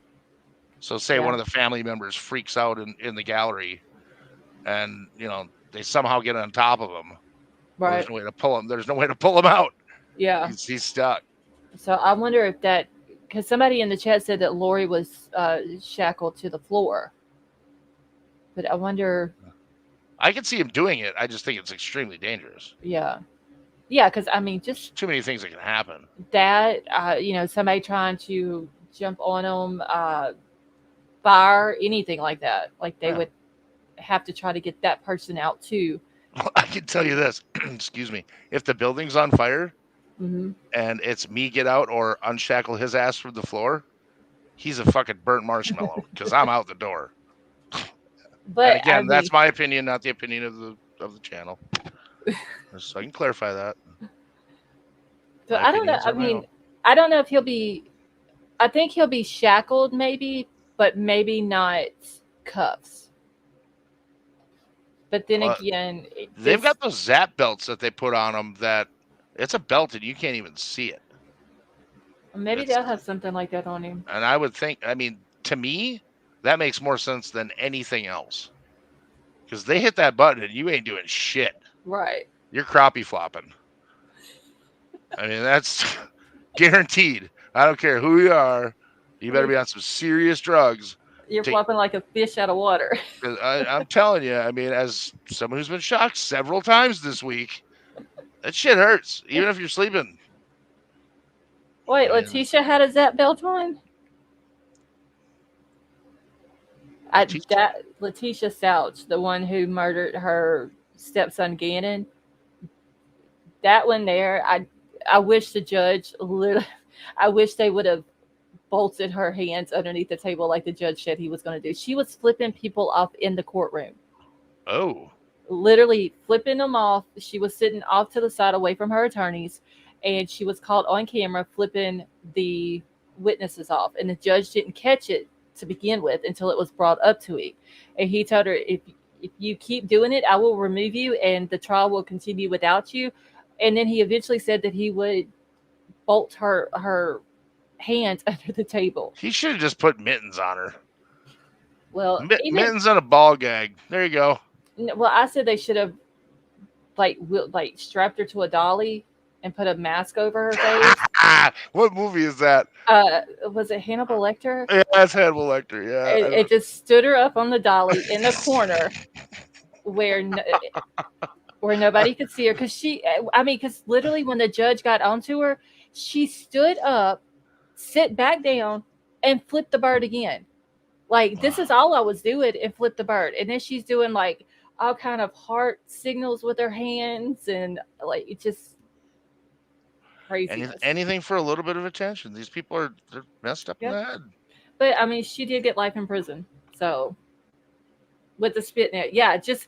So say one of the family members freaks out in the gallery and, they somehow get on top of him. Right. There's no way to pull him. There's no way to pull him out. Yeah. He's stuck. So I wonder if because somebody in the chat said that Lori was shackled to the floor. But I wonder. I can see him doing it. I just think it's extremely dangerous. Yeah. Yeah, because I mean, just too many things that can happen. That, somebody trying to jump on them, fire, anything like that. Like they would have to try to get that person out too I can tell you this. Excuse me. If the building's on fire Mm-hmm. and it's me get out or unshackle his ass from the floor, he's a fucking burnt marshmallow because I'm out the door. But And again, that's my opinion, not the opinion of the channel. Just so I can clarify that. So I don't know. I mean, own. I don't know if he'll be. I think he'll be shackled, maybe, but maybe not cuffs. But then again, they've got those zap belts that they put on them. That it's a belt and you can't even see it. Maybe they'll have something like that on him. And I would think. I mean, to me, that makes more sense than anything else. Because they hit that button and you ain't doing shit. Right. You're crappie flopping. I mean, that's guaranteed. I don't care who you are. You better be on some serious drugs. You're flopping like a fish out of water. I'm telling you, I mean, as someone who's been shocked several times this week, that shit hurts, even if you're sleeping. Wait, Letitia had a zap belt on? Letitia Souch, the one who murdered her stepson Gannon. That one there, I wish the judge I wish they would have bolted her hands underneath the table like the judge said he was going to do. She was flipping people off in the courtroom. Oh. Literally flipping them off. She was sitting off to the side away from her attorneys, and she was caught on camera flipping the witnesses off. And the judge didn't catch it to begin with until it was brought up to him. And he told her, if you keep doing it, I will remove you and the trial will continue without you. And then he eventually said that he would bolt her hands under the table. He should have just put mittens on her. Well, mittens on a ball gag. There you go. Well, I said they should have like strapped her to a dolly and put a mask over her face. What movie is that? Was it Hannibal Lecter? Yeah, that's Hannibal Lecter. Yeah. It just stood her up on the dolly in the corner where nobody could see her. Because literally when the judge got onto her, she stood up, sit back down, and flipped the bird again. Like, this is all I was doing, and flipped the bird. And then she's doing like all kind of heart signals with her hands, and like it's just crazy. Anything for a little bit of attention. These people they're messed up in the head. But I mean, she did get life in prison, so with the spit net, just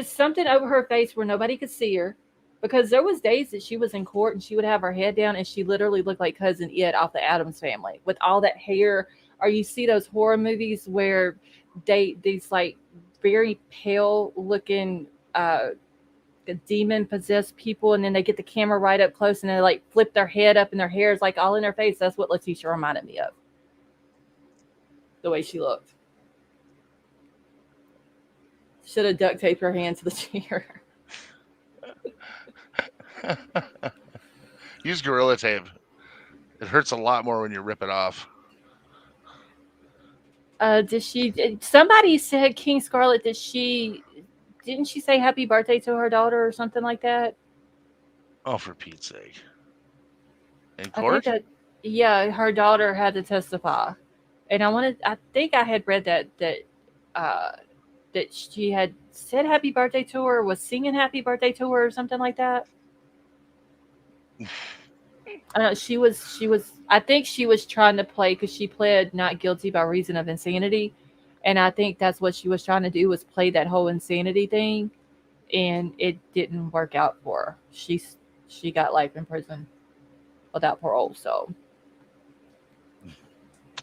something over her face where nobody could see her. Because there was days that she was in court and she would have her head down and she literally looked like Cousin Ed off the Addams Family with all that hair. Or you see those horror movies where these like very pale looking demon possessed people, and then they get the camera right up close and they like flip their head up and their hair is like all in their face. That's what Letitia reminded me of. The way she looked. Should have duct taped her hand to the chair. Use Gorilla Tape. It hurts a lot more when you rip it off. Somebody said, King Scarlet, didn't she say happy birthday to her daughter or something like that? Oh, for Pete's sake. In court? Her daughter had to testify. And I think I had read that she had said happy birthday to her, was singing happy birthday to her or something like that. She was I think she was trying to play, because she pled not guilty by reason of insanity, and I think that's what she was trying to do, was play that whole insanity thing, and it didn't work out for her. She got life in prison without parole, so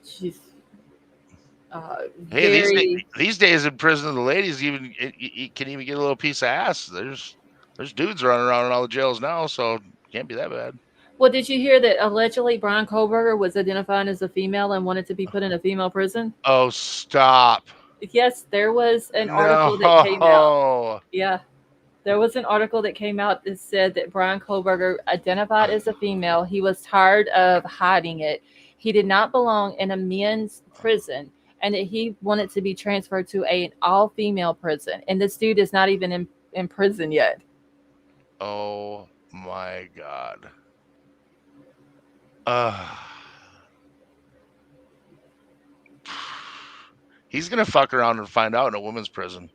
she's these days in prison, the ladies can even get a little piece of ass. There's dudes running around in all the jails now, so it can't be that bad. Well, did you hear that allegedly Bryan Kohberger was identified as a female and wanted to be put in a female prison? Oh, stop. Yes, there was an article that came out. Yeah. There was an article that came out that said that Bryan Kohberger identified as a female. He was tired of hiding it. He did not belong in a men's prison, and that he wanted to be transferred to an all-female prison. And this dude is not even in prison yet. Oh, my God. He's gonna fuck around and find out in a women's prison.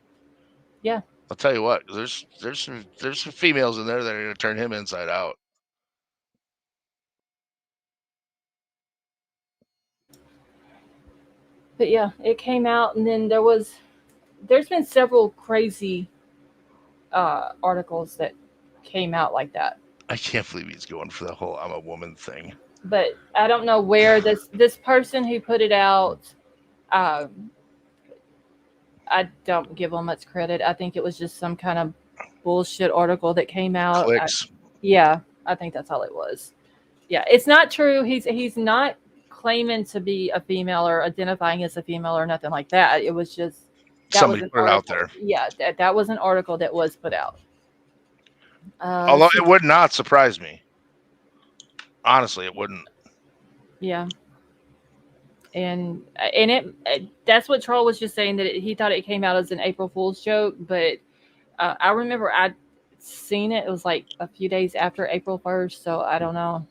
Yeah. I'll tell you what. There's some females in there that are going to turn him inside out. But yeah, it came out, and then there's been several crazy articles that came out like that. I can't believe he's going for the whole "I'm a woman" thing. But I don't know where this person who put it out. I don't give him much credit. I think it was just some kind of bullshit article that came out. Clicks. I think that's all it was. Yeah, it's not true. He's not claiming to be a female or identifying as a female or nothing like that. It was just somebody put it out there. Yeah, that was an article that was put out. Although it would not surprise me. Honestly, it wouldn't. Yeah. And that's what Troll was just saying, that he thought it came out as an April Fool's joke, but I remember I'd seen it. It was like a few days after April 1st, so I don't know.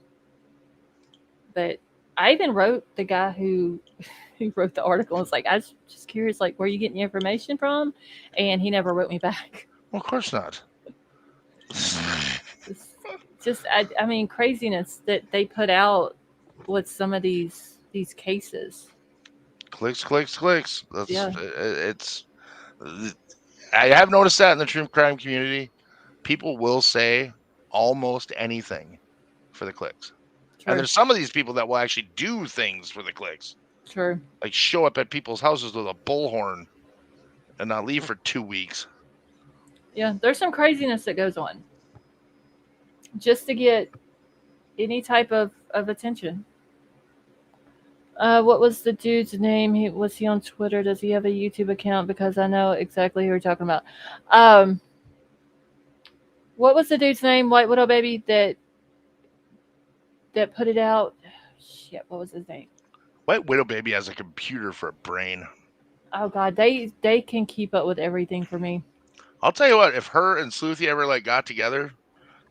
But I even wrote the guy who wrote the article and was like, I was just curious, like, where are you getting the information from? And he never wrote me back. Well, of course not. I mean, craziness that they put out with some of these cases. Clicks. That's, yeah. I have noticed that in the true crime community, people will say almost anything for the clicks. True. And there's some of these people that will actually do things for the clicks. Sure. Like show up at people's houses with a bullhorn and not leave for 2 weeks. Yeah, there's some craziness that goes on just to get any type of attention. What was the dude's name? Was he on Twitter? Does he have a YouTube account? Because I know exactly who we're talking about. What was the dude's name? White Widow Baby that put it out. Shit, what was his name? White Widow Baby has a computer for a brain. Oh God, they can keep up with everything for me. I'll tell you what, if her and Sleuthy ever got together,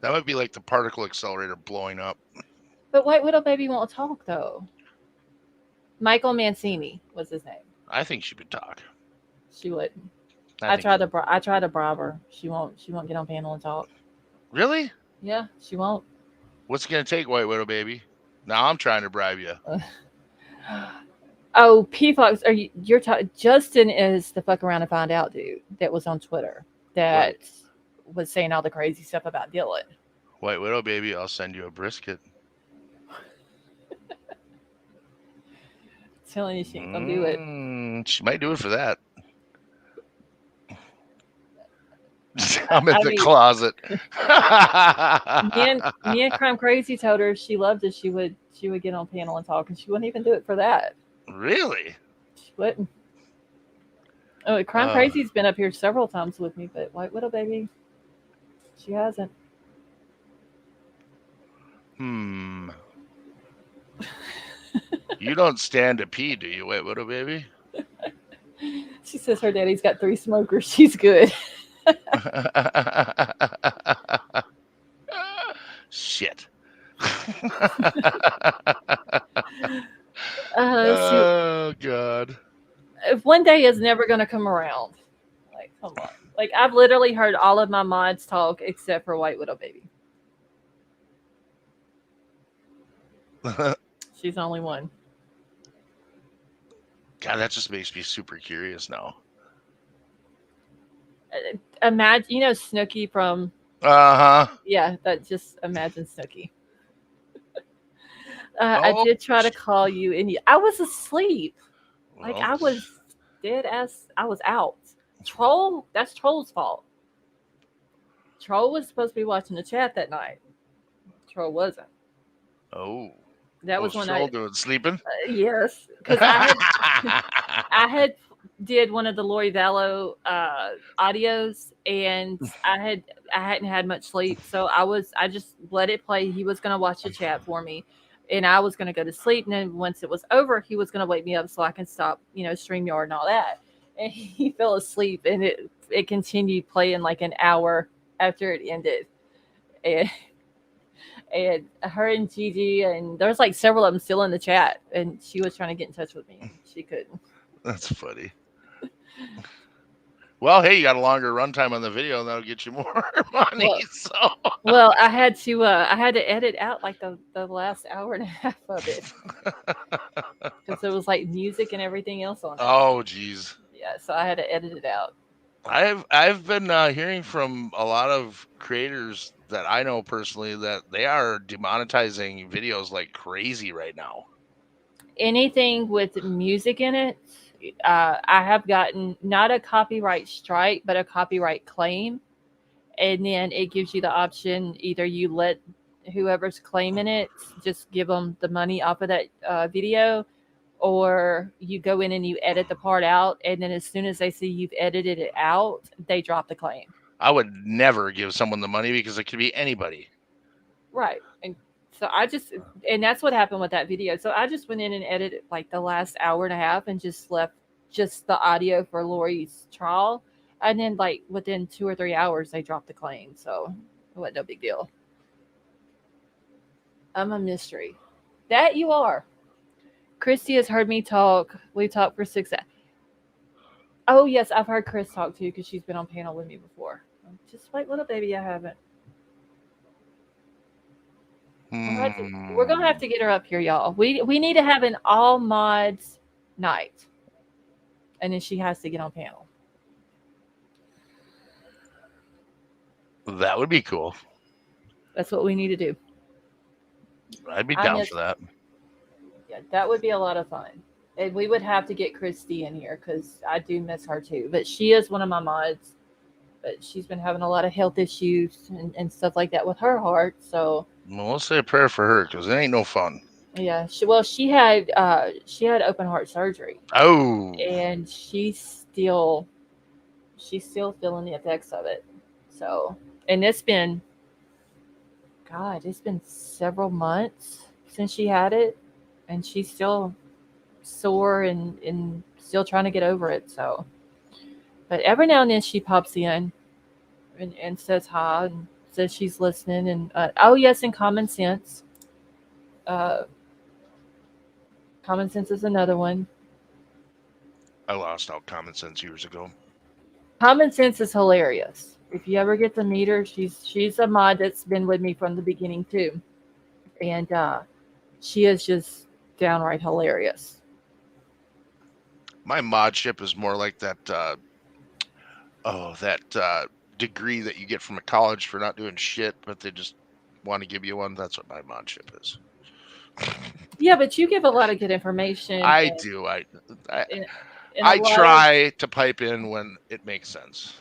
that might be like the particle accelerator blowing up. But White Widow Baby won't talk though. Michael Mancini was his name. I think she would talk. She wouldn't. I tried to bribe her. She won't get on panel and talk. Really? Yeah, she won't. What's it gonna take, White Widow Baby? Now I'm trying to bribe you. Oh, P-Fox, you're talking? Justin is the fuck around and find out dude that was on Twitter that was saying all the crazy stuff about Dylan. White Widow Baby, I'll send you a brisket. Telling you she ain't gonna do it. She might do it for that. I'm in the closet. me and Crime Crazy told her if she loved it, she would get on panel and talk, and she wouldn't even do it for that. Really? She wouldn't. Oh, Crime Crazy's been up here several times with me, but White Widow Baby, she hasn't. You don't stand to pee, do you, White Widow Baby? She says her daddy's got 3 smokers. She's good. Shit. Oh God. If one day is never going to come around, like, come on. Like, I've literally heard all of my mods talk except for White Widow Baby. She's the only one. God, that just makes me super curious now. Imagine, Snooki from... Yeah, just imagine Snooki. I did try to call you, and I was asleep. Well, like, I was dead ass. I was out. That's Troll's fault. Troll was supposed to be watching the chat that night. Troll wasn't. Oh. That was when Troll doing sleeping? Yes. Because I had did one of the Lori Vallow audios, and I hadn't had much sleep, so I just let it play. He was going to watch the chat for me, and I was going to go to sleep. And then once it was over, he was going to wake me up so I can stop, StreamYard and all that. And he fell asleep, and it continued playing like an hour after it ended. And her and Gigi, and there's like several of them still in the chat, and she was trying to get in touch with me. She couldn't. That's funny. Well, hey, you got a longer runtime on the video, and that'll get you more money. Well, So, well, I had to edit out like the last hour and a half of it because there was like music and everything else on it. oh, geez. Yeah, so I had to edit it out. I've been hearing from a lot of creators that I know personally that they are demonetizing videos like crazy right now. Anything with music in it, I have gotten not a copyright strike, but a copyright claim. And then it gives you the option either you let whoever's claiming it just give them the money off of that video, or you go in and you edit the part out. And then as soon as they see you've edited it out, they drop the claim. I would never give someone the money because it could be anybody. Right. And so and that's what happened with that video. So I just went in and edited like the last hour and a half and just left just the audio for Lori's trial. And then like within 2 or 3 hours, they dropped the claim. So it wasn't no big deal. I'm a mystery. That you are. Christy has heard me talk. We talked for 6 hours. Oh, yes, I've heard Chris talk too because she's been on panel with me before. Just like little baby, I haven't. We're going to have to get her up here, y'all. We need to have an all mods night. And then she has to get on panel. That would be cool. That's what we need to do. I'd be down for that. Yeah, that would be a lot of fun. And we would have to get Christy in here because I do miss her too. But she is one of my mods. But she's been having a lot of health issues and stuff like that with her heart. So we'll say a prayer for her because it ain't no fun. Yeah, she had open heart surgery. Oh, and she's still feeling the effects of it. So, and it's been several months since she had it, and she's still sore and still trying to get over it. So, but every now and then she pops in and says hi and says she's listening. And oh yes, and Common Sense. Common Sense is another one. I lost all Common Sense years ago. Common Sense is hilarious. If you ever get to meet her, she's a mod that's been with me from the beginning too, and she is just downright hilarious. My modship is more like that degree that you get from a college for not doing shit, but they just want to give you one. That's what my modship is. Yeah, but you give a lot of good information. I do. I try to pipe in when it makes sense.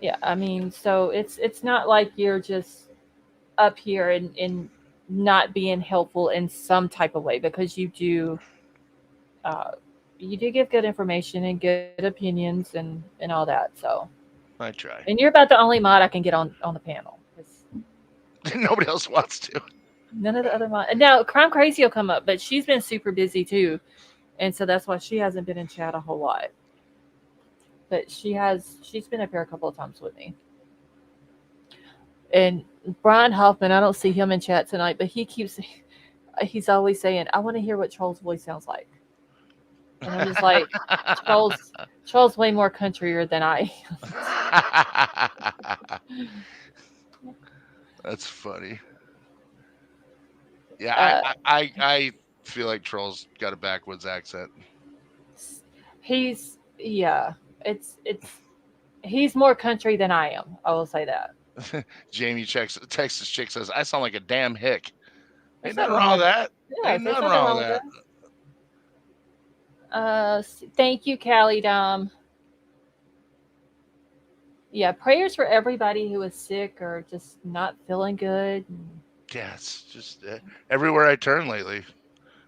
Yeah, I mean, so it's not like you're just up here and not being helpful in some type of way, because you do give good information and good opinions and all that. So I try. And you're about the only mod I can get on the panel. Nobody else wants to. None of the other mods. Now, Crime Crazy will come up, but she's been super busy too. And so that's why she hasn't been in chat a whole lot. But she's been up here a couple of times with me. And Bryan Hoffman, I don't see him in chat tonight, but he's always saying, I want to hear what Troll's voice sounds like. And I'm just like, Troll's way more countryer than I am. That's funny. Yeah, I feel like Troll's got a backwoods accent. He's more country than I am. I will say that. Jamie Texas chick says, I sound like a damn hick. Ain't nothing wrong with that. Yeah, ain't nothing wrong with that. Thank you, Callie Dom. Yeah, prayers for everybody who is sick or just not feeling good. Yeah, it's just everywhere I turn lately.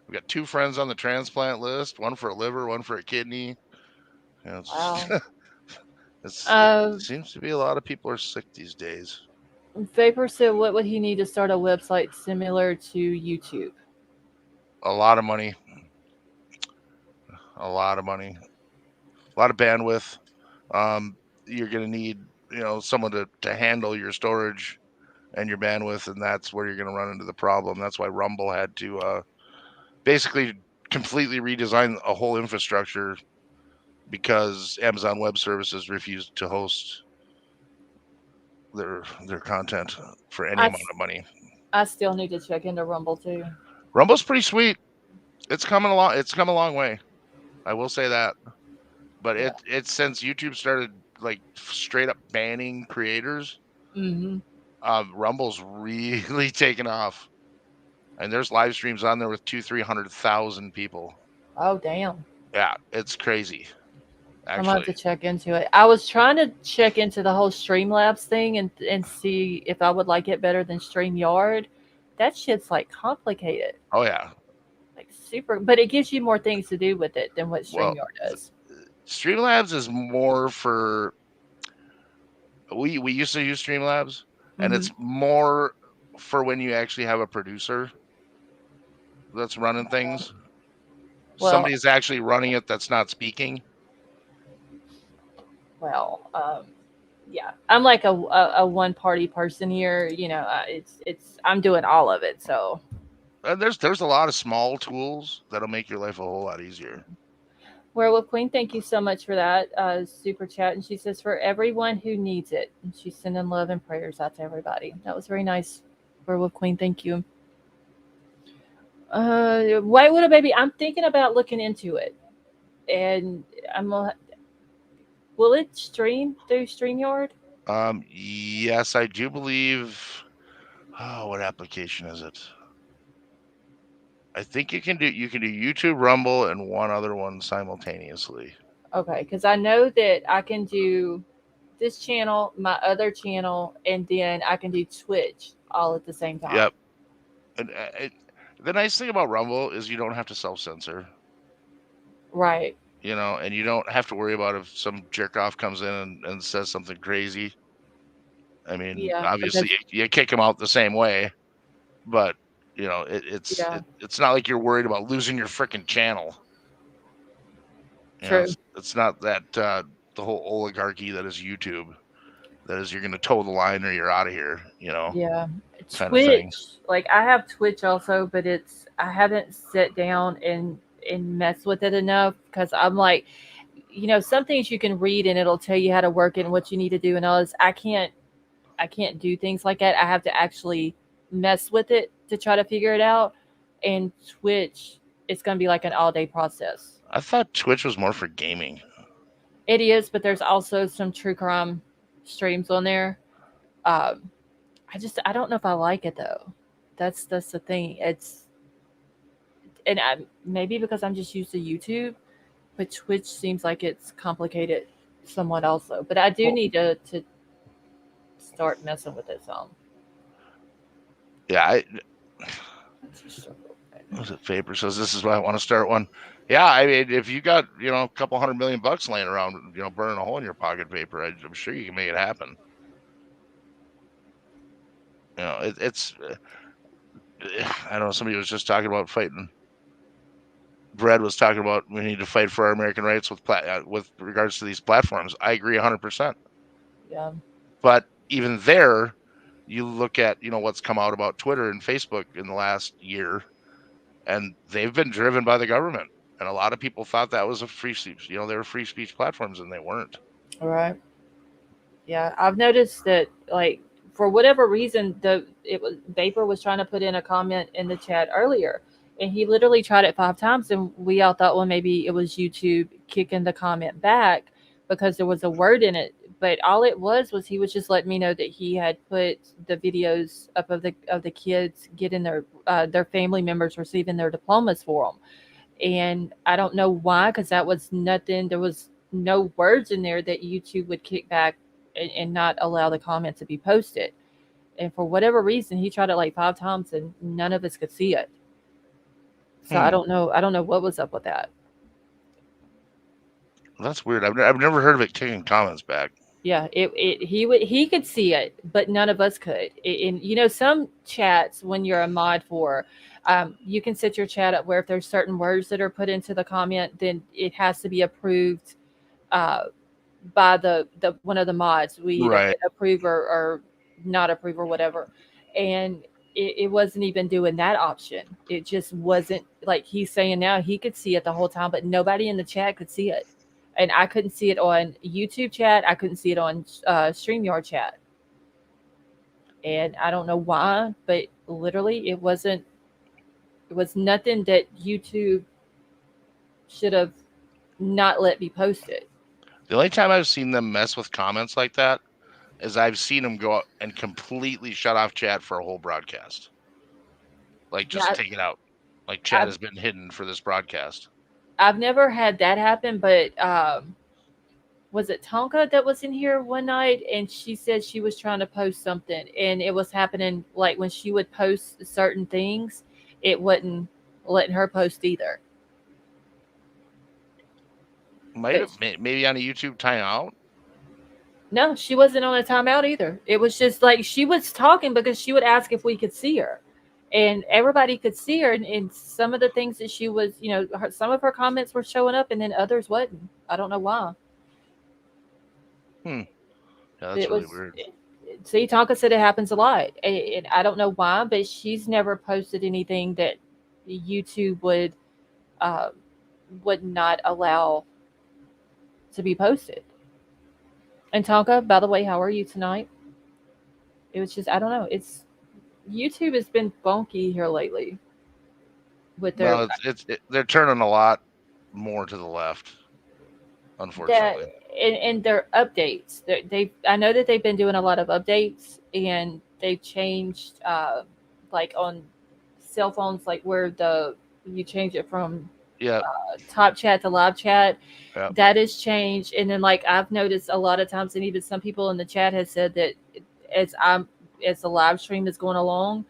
We've got 2 friends on the transplant list, one for a liver, one for a kidney. You know, Wow. It seems to be a lot of people are sick these days. Vapor said, what would he need to start a website similar to YouTube? A lot of money. A lot of money. A lot of bandwidth. You're going to need, someone to handle your storage and your bandwidth, and that's where you're going to run into the problem. That's why Rumble had to basically completely redesign a whole infrastructure because Amazon Web Services refused to host their content for any amount of money. I still need to check into Rumble too. Rumble's pretty sweet. It's coming along. It's come a long way. I will say that. But it's since YouTube started like straight up banning creators, Rumble's really taken off. And there's live streams on there with 300,000 people. Oh damn. Yeah, it's crazy. I'm gonna have to check into it. I was trying to check into the whole Streamlabs thing and see if I would like it better than StreamYard. That shit's like complicated. Oh yeah. Like super, but it gives you more things to do with it than what StreamYard does. Streamlabs is more for we used to use Streamlabs, and it's more for when you actually have a producer that's running things. Well, somebody's actually running it that's not speaking. Well, yeah, I'm like a one party person here. You know, it's I'm doing all of it. So there's a lot of small tools that'll make your life a whole lot easier. Werewolf Queen, thank you so much for that super chat. And she says, for everyone who needs it. And she's sending love and prayers out to everybody. That was very nice, Werewolf Queen. Thank you. White Widow Baby, I'm thinking about looking into it. And will it stream through StreamYard? Yes, I do believe. Oh, what application is it? I think you can do YouTube, Rumble, and one other one simultaneously. Okay, because I know that I can do this channel, my other channel, and then I can do Twitch all at the same time. Yep. And the nice thing about Rumble is you don't have to self-censor. Right. You know, and you don't have to worry about if some jerk off comes in and says something crazy. I mean, obviously you kick him out the same way, but you know, it's not like you're worried about losing your freaking channel. True. It's not that the whole oligarchy that is YouTube. That is, you're going to toe the line or you're out of here. You know. Yeah. Twitch, like I have Twitch also, but I haven't sat down and mess with it enough because I'm like, you know, some things you can read and it'll tell you how to work it and what you need to do and all this. I can't do things like that. I have to actually mess with it to try to figure it out. And Twitch, it's going to be like an all-day process. I thought Twitch was more for gaming. It is, but there's also some true crime streams on there. I don't know if I like it though. That's the thing. Maybe because I'm just used to YouTube, but Twitch seems like it's complicated somewhat also. But I do need to start messing with it some. Yeah, was it Faber says this is why I want to start one. Yeah, I mean, if you got a couple $100 million laying around, burning a hole in your pocket, Vapor, I'm sure you can make it happen. You know, it's I don't know. Somebody was just talking about fighting. Brad was talking about we need to fight for our American rights with regards to these platforms. I agree 100%. Yeah. But even there, you look at what's come out about Twitter and Facebook in the last year, and they've been driven by the government. And a lot of people thought that was a free speech. They were free speech platforms, and they weren't. All right. Yeah, I've noticed that, like, for whatever reason, Vapor was trying to put in a comment in the chat earlier, and he literally tried it 5 times, and we all thought, well, maybe it was YouTube kicking the comment back because there was a word in it. But all it was he was just letting me know that he had put the videos up of the kids getting their family members receiving their diplomas for them. And I don't know why, because that was nothing. There was no words in there that YouTube would kick back and not allow the comment to be posted. And for whatever reason, he tried it like 5 times and none of us could see it. So I don't know. I don't know what was up with that. That's weird. I've never heard of it kicking comments back. Yeah, he could see it, but none of us could. And some chats, when you're a mod for, you can set your chat up where if there's certain words that are put into the comment, then it has to be approved by the one of the mods. We either approve or not approve or whatever. And it wasn't even doing that option. It just wasn't, like he's saying now, he could see it the whole time, but nobody in the chat could see it. and I couldn't see it on YouTube chat. I couldn't see it on StreamYard chat, and I don't know why, but literally, it was nothing that YouTube should have not let me post it. The only time I've seen them mess with comments like that is I've seen them go out and completely shut off chat for a whole broadcast. Like, just Yeah, take it out. Like, chat I've, has been hidden for this broadcast. I've never had that happen, but was it Tonka that was in here one night and she said she was trying to post something and it was happening like when she would post certain things, it wasn't letting her post either. Might But have maybe on a YouTube timeout. no, she wasn't on a timeout either. It was just like she was talking because she would ask if we could see her. And everybody could see her. And some of the things that she was, some of her comments were showing up and then others wasn't. I don't know why. Yeah, that's It really was, weird. see, Tonka said it happens a lot. And I don't know why, but she's never posted anything that YouTube would not allow to be posted. And Tonka, by the way, how are you tonight? It was just, I don't know. It's YouTube has been funky here lately with their Well, they're turning a lot more to the left, that unfortunately. and their updates. I know that they've been doing a lot of updates and they've changed like on cell phones, like where you change it from top chat to live chat. Yep. That has changed, and then like I've noticed a lot of times, and even some people in the chat has said that as the live stream is going along,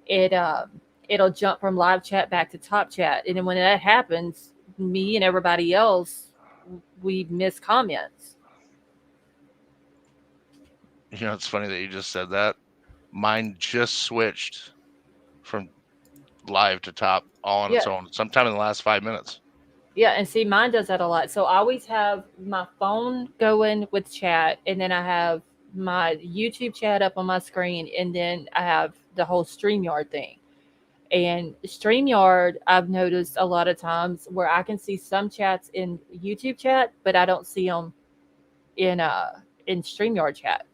it'll jump from live chat back to top chat, and then when that happens, me and everybody else we miss comments. It's funny that you just said that. Mine just switched from live to top all on its own sometime in the last 5 minutes. Yeah, and see, mine does that a lot. So I always have my phone going with chat, and then I have my YouTube chat up on my screen, and then I have the whole StreamYard thing. And StreamYard, I've noticed a lot of times where I can see some chats in YouTube chat, but I don't see them in StreamYard chat.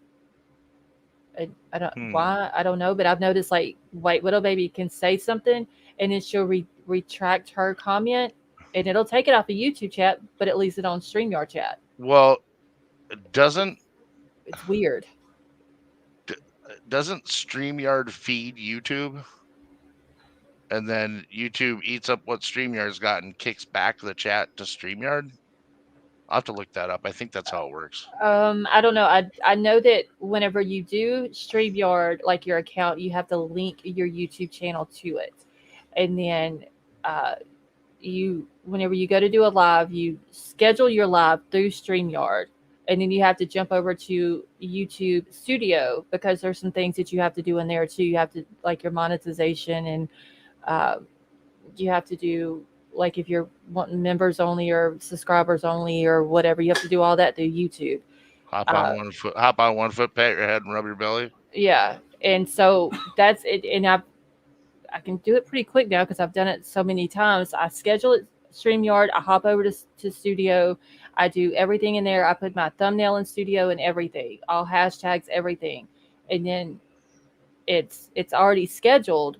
I don't why, I don't know, but I've noticed like White Widow Baby can say something, and then she'll retract her comment, and it'll take it off of YouTube chat, but it leaves it on StreamYard chat. Well, it's weird. Doesn't StreamYard feed YouTube? And then YouTube eats up what StreamYard's got and kicks back the chat to StreamYard? I'll have to look that up. I think that's how it works. I don't know. I know that whenever you do StreamYard, like your account, you have to link your YouTube channel to it. And then whenever you go to do a live, you schedule your live through StreamYard. And then you have to jump over to YouTube Studio because there's some things that you have to do in there too. You have to like your monetization, and you have to do like if you're wanting members only or subscribers only or whatever, you have to do all that through YouTube. Hop on one foot, pat your head, and rub your belly. Yeah, and so that's it. And I can do it pretty quick now because I've done it so many times. I schedule it StreamYard. I hop over to Studio. I do everything in there. I put my thumbnail in Studio and everything, all hashtags, everything, and then it's already scheduled,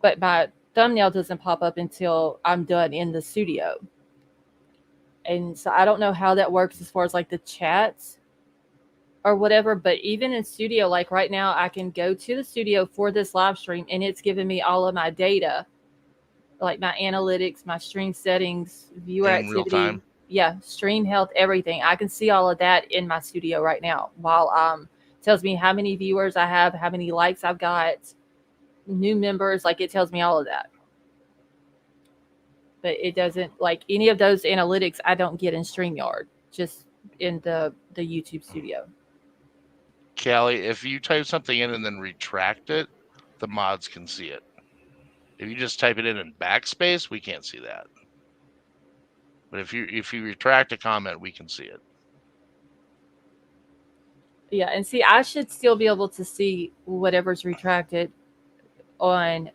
but my thumbnail doesn't pop up until I'm done in the studio. And so I don't know how that works as far as like the chats or whatever, but even in studio, like right now, I can go to the studio for this live stream and it's giving me all of my data, like my analytics, my stream settings, viewer in real activity. time. Yeah, stream health, everything. I can see all of that in my studio right now while tells me how many viewers I have, how many likes I've got, new members, like it tells me all of that. But it doesn't, like any of those analytics I don't get in StreamYard, just in the YouTube studio. Callie, if you type something in and then retract it, the mods can see it. If you just type it in backspace, we can't see that. But if you retract a comment, we can see it. Yeah, and see, I should still be able to see whatever's retracted on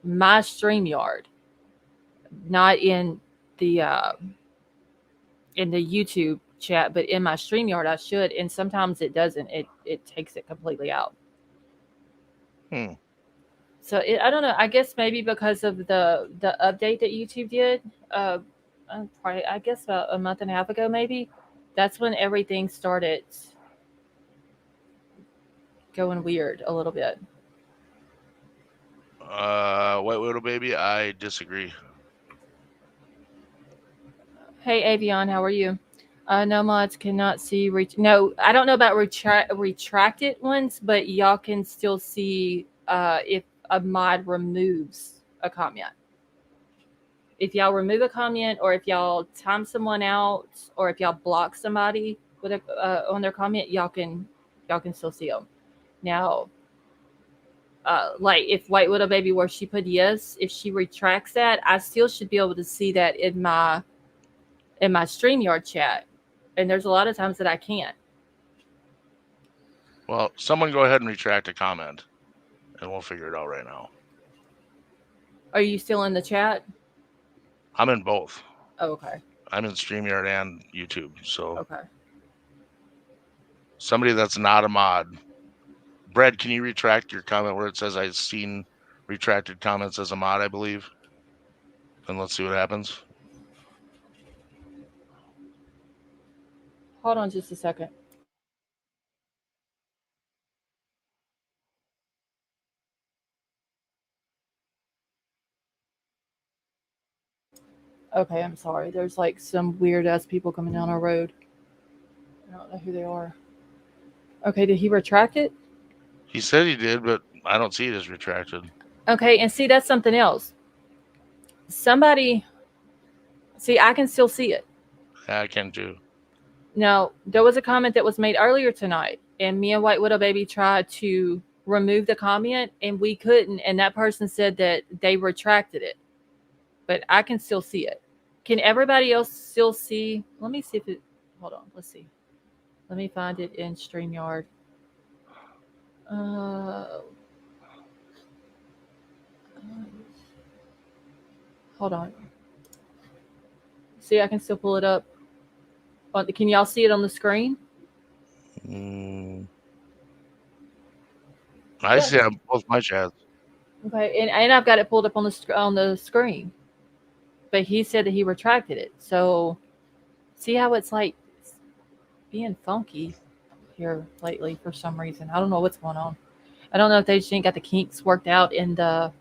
my StreamYard, not in the in the YouTube chat, but in my StreamYard I should, and sometimes it doesn't. It takes it completely out. So I don't know. I guess maybe because of the update that YouTube did, probably I guess about a month and a half ago, maybe that's when everything started going weird a little bit. White Widow baby, I disagree. Hey Avion, how are you? No mods cannot see. No, I don't know about retracted ones, but y'all can still see if a mod removes a comment. If y'all remove a comment, or if y'all time someone out, or if y'all block somebody with on their comment, y'all can still see them. Now, like if White Widow baby, where she put yes, if she retracts that, I still should be able to see that in my StreamYard chat. And there's a lot of times that I can't. Well, someone go ahead and retract a comment, and we'll figure it out right now. Are you still in the chat? I'm in both. Oh, okay. I'm in StreamYard and YouTube. So okay. Somebody that's not a mod. Brad, can you retract your comment where it says I've seen retracted comments as a mod, I believe? And let's see what happens. Hold on just a second. Okay, I'm sorry. There's like some weird ass people coming down our road. I don't know who they are. Okay, did he retract it? He said he did, but I don't see it as retracted. Okay, and see, that's something else. Somebody, see, I can still see it. Yeah, I can too. Now, there was a comment that was made earlier tonight, and me and White Widow Baby tried to remove the comment, and we couldn't, and that person said that they retracted it. But I can still see it. Can everybody else still see? Let me see if it, hold on, let's see. Let me find it in StreamYard. Hold on. See, I can still pull it up. Can y'all see it on the screen? I see it on both my chats. Okay, and I've got it pulled up on the screen. But he said that he retracted it. So, see how it's like being funky here lately for some reason. I don't know what's going on. I don't know if they just ain't got the kinks worked out in their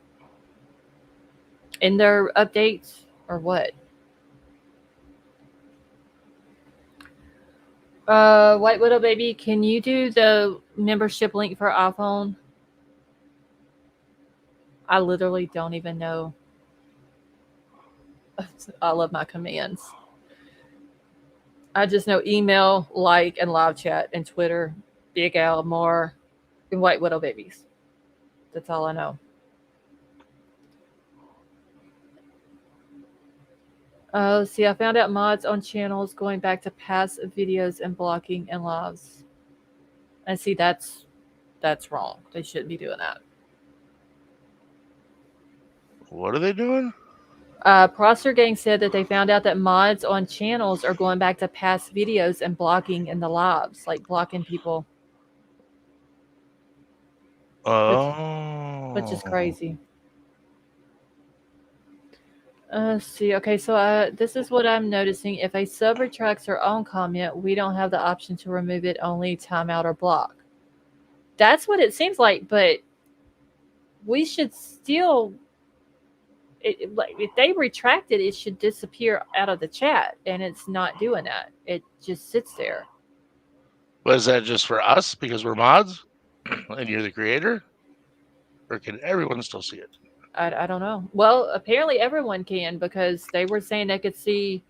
updates or what. White Widow baby, can you do the membership link for iPhone? I literally don't even know. I love my commands. I just know email, like, and live chat, and Twitter, Big Al, more, and White Widow babies. That's all I know. See, I found out mods on channels going back to past videos and blocking and lives. And see, that's wrong. They shouldn't be doing that. What are they doing? Proster Gang said that they found out that mods on channels are going back to past videos and blocking in the lives, like blocking people. Oh. Which is crazy. See, okay, so this is what I'm noticing. If a sub retracts their own comment, we don't have the option to remove it, only timeout or block. That's what it seems like, but we should still, like, if they retract it, it should disappear out of the chat, and it's not doing that. It just sits there. Was that just for us because we're mods and you're the creator? Or can everyone still see it? I don't know. Well, apparently everyone can, because they were saying they could see.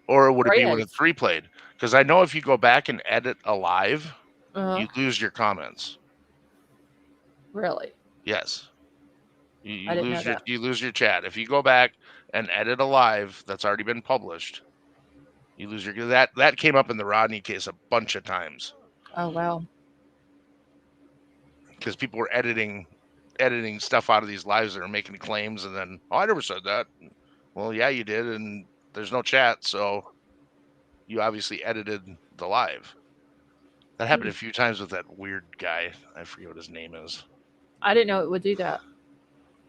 Or would it be when it's replayed? Because I know if you go back and edit a live, you lose your comments. Really? Yes. You I didn't lose know your that. you lose your chat. If you go back and edit a live that's already been published, you lose your that came up in the Rodney case a bunch of times. Oh wow. Because people were editing stuff out of these lives that are making claims, and then I never said that. Well, yeah, you did, and there's no chat, so you obviously edited the live. That happened a few times with that weird guy. I forget what his name is. I didn't know it would do that.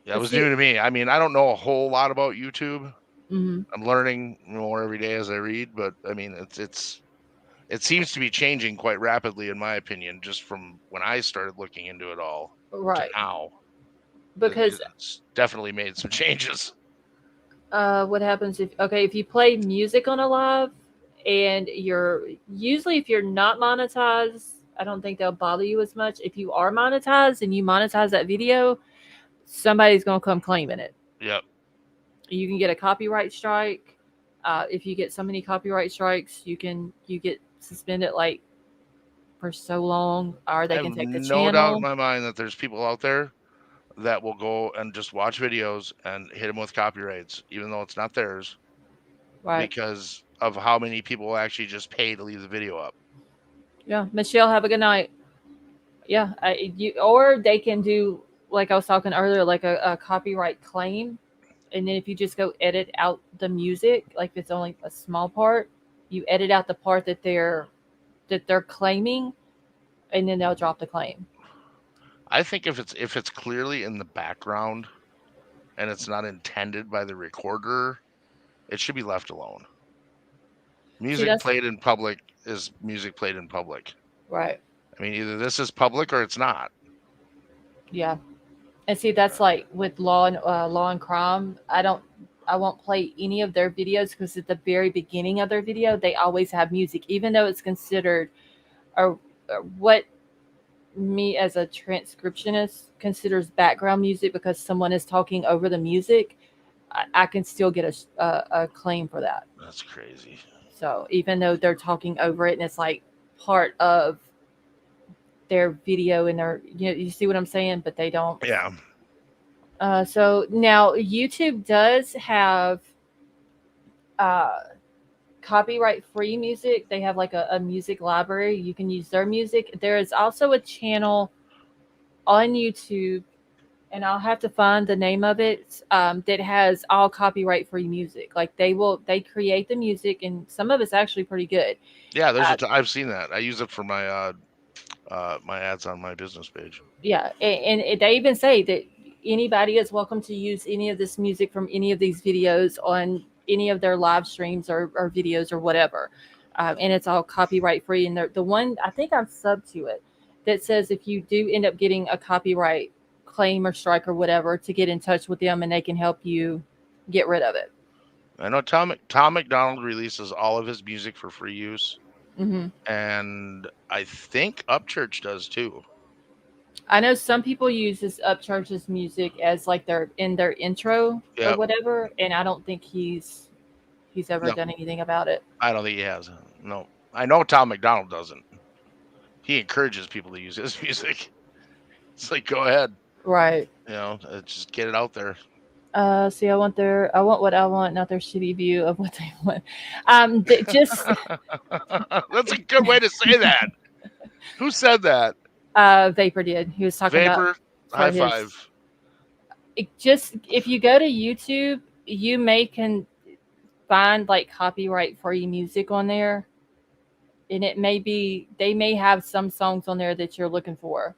Yeah, it was new to me. I mean, I don't know a whole lot about YouTube. Mm-hmm. I'm learning more every day as I read, but I mean, it seems to be changing quite rapidly, in my opinion, just from when I started looking into it all Right. to now. Because it's definitely made some changes. what happens if you play music on a live and if you're not monetized, I don't think they'll bother you as much. If you are monetized and you monetize that video, somebody's going to come claiming it. Yep. You can get a copyright strike. If you get so many copyright strikes, you get suspended like for so long, or they can take the channel. No doubt in my mind that there's people out there that will go and just watch videos and hit them with copyrights, even though it's not theirs, right? Because of how many people will actually just pay to leave the video up. Yeah, Michelle, have a good night. Yeah, or they can do like I was talking earlier, like a copyright claim, and then if you just go edit out the music, like if it's only a small part, you edit out the part that they're claiming, and then they'll drop the claim. I think if it's clearly in the background and it's not intended by the recorder, it should be left alone. Music played in public is music played in public. Right. I mean, either this is public or it's not. Yeah. And see, that's like with Law and Crime. I won't play any of their videos because at the very beginning of their video, they always have music, even though it's considered what me as a transcriptionist considers background music because someone is talking over the music. I can still get a claim for that. That's crazy. So even though they're talking over it and it's like part of their video and you see what I'm saying, but they don't. Yeah. So now YouTube does have copyright free music. They have like a music library. You can use their music. There is also a channel on YouTube, and I'll have to find the name of it, that has all copyright free music. Like they create the music, and some of it's actually pretty good. Yeah, I've seen that. I use it for my my ads on my business page. Yeah, and they even say that anybody is welcome to use any of this music from any of these videos on any of their live streams or videos or whatever, and it's all copyright free. And the one I think I'm subbed to it that says if you do end up getting a copyright claim or strike or whatever, to get in touch with them and they can help you get rid of it. I know Tom McDonald releases all of his music for free use. Mm-hmm. And I think Upchurch does too. I know some people use this Upchurch's music as like their intro or whatever, and I don't think he's ever done anything about it. I don't think he has. No, I know Tom McDonald doesn't. He encourages people to use his music. It's like, go ahead. Right. You know, just get it out there. See, I want what I want, not their shitty view of what they want. Just that's a good way to say that. Who said that? Vapor did. He was talking Vapor, about high five. If you go to YouTube, you can find like copyright free music on there, and they may have some songs on there that you're looking for.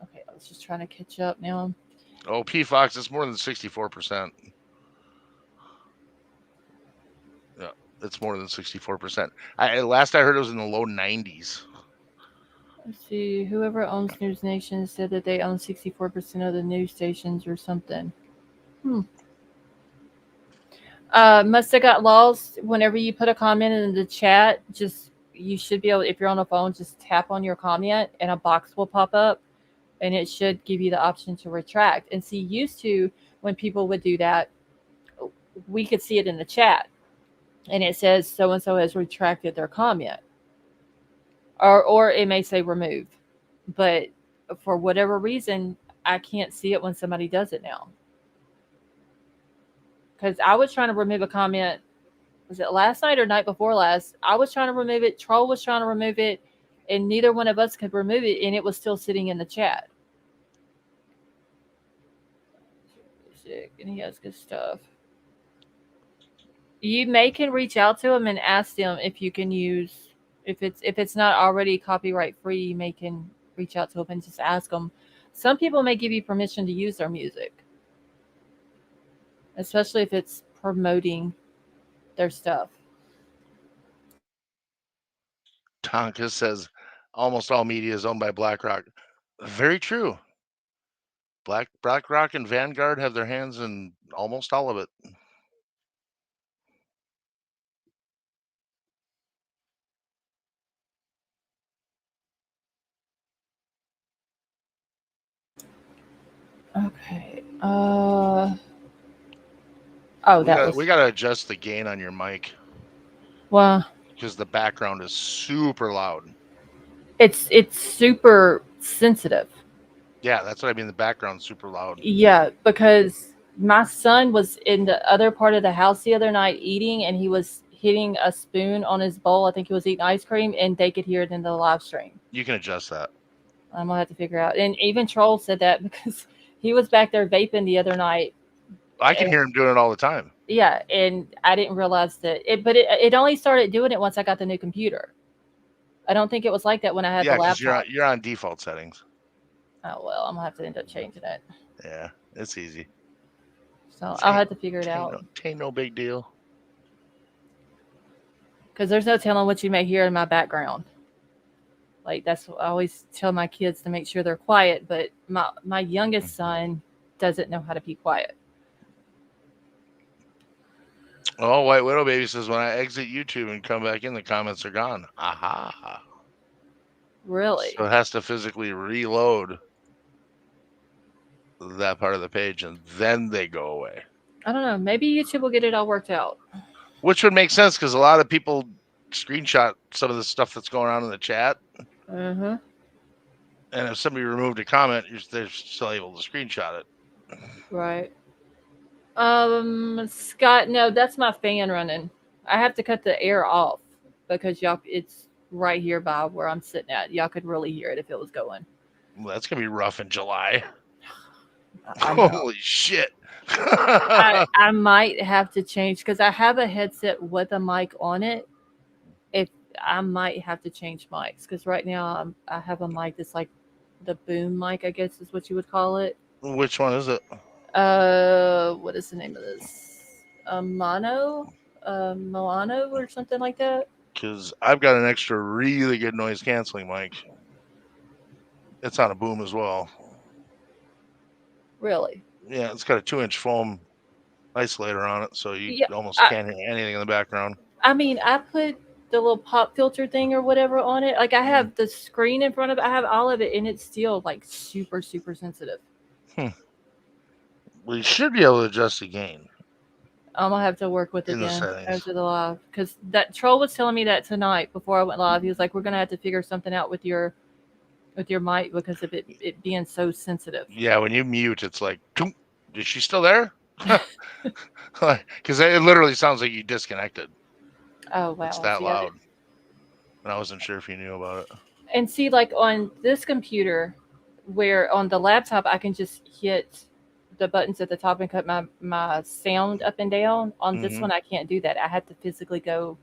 Okay, I was just trying to catch up now. Oh, P Fox, it's more than 64%. Yeah, it's more than 64%. Last I heard it was in the low 90s. Let's see. Whoever owns NewsNation said that they own 64% of the news stations or something. Must have got lost. Whenever you put a comment in the chat, you should be able, if you're on a phone, just tap on your comment and a box will pop up and it should give you the option to retract. And see, used to, when people would do that, we could see it in the chat and it says so-and-so has retracted their comment. Or it may say remove. But for whatever reason, I can't see it when somebody does it now. Because I was trying to remove a comment, was it last night or night before last? I was trying to remove it. Troll was trying to remove it. And neither one of us could remove it. And it was still sitting in the chat. music, and he has good stuff. You can reach out to him and ask them if you can use, if it's not already copyright free. You can reach out to him and just ask them. Some people may give you permission to use their music, especially if it's promoting their stuff. Tonka says almost all media is owned by BlackRock. Very true. BlackRock and Vanguard have their hands in almost all of it. Okay. Oh, We gotta adjust the gain on your mic. Well, because the background is super loud. It's super sensitive. Yeah, that's what I mean. The background's super loud. Yeah, because my son was in the other part of the house the other night eating, and he was hitting a spoon on his bowl. I think he was eating ice cream, and they could hear it in the live stream. You can adjust that. I'm gonna have to figure out. And even Troll said that because he was back there vaping the other night. I can hear him doing it all the time. Yeah, and I didn't realize that but it only started doing it once I got the new computer. I don't think it was like that when I had the laptop. You're on default settings. Oh well, I'm gonna have to end up changing it. Yeah, it's easy. So I'll have to figure it out. Ain't no big deal. Because there's no telling what you may hear in my background. Like that's what I always tell my kids to make sure they're quiet. But my youngest son doesn't know how to be quiet. Oh, White Widow Baby says when I exit YouTube and come back in, the comments are gone. Aha. Really? So it has to physically reload that part of the page and then they go away. I don't know. Maybe YouTube will get it all worked out. Which would make sense because a lot of people screenshot some of the stuff that's going on in the chat. Mm-hmm. And if somebody removed a comment, they're still able to screenshot it. Right. Scott, no, that's my fan running. I have to cut the air off because it's right here by where I'm sitting at. Y'all could really hear it if it was going. Well, that's gonna be rough in July. Holy shit. I might have to change because I have a headset with a mic on it. If I might have to change mics because right now I have a mic that's like the boom mic, I guess is what you would call it. Which one is it? What is the name of this? Milano or something like that. Because I've got an extra really good noise canceling mic. It's on a boom as well. Really? Yeah, it's got a 2-inch foam isolator on it, so you almost can't hear anything in the background. I mean, I put the little pop filter thing or whatever on it. Like I have the screen in front of it. I have all of it, and it's still like super, super sensitive. Well, you should be able to adjust the gain. I'm gonna have to work with it then after the live because that Troll was telling me that tonight before I went live. He was like, "We're gonna have to figure something out with your mic because of it being so sensitive." Yeah, when you mute, it's like, is she still there? Because it literally sounds like you disconnected. Oh wow, it's that loud. And I wasn't sure if you knew about it. And see, like on this computer, where on the laptop I can just hit the buttons at the top and cut my sound up and down. On this one, I can't do that. I have to physically go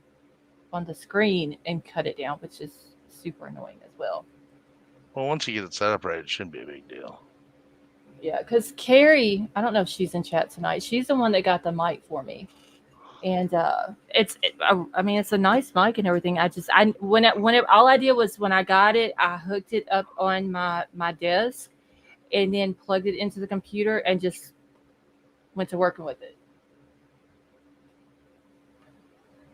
on the screen and cut it down, which is super annoying as well. Well, once you get it set up right, it shouldn't be a big deal. Yeah, because Carrie, I don't know if she's in chat tonight. She's the one that got the mic for me, and it's a nice mic and everything. All I did was when I got it, I hooked it up on my desk, and then plugged it into the computer and just went to working with it.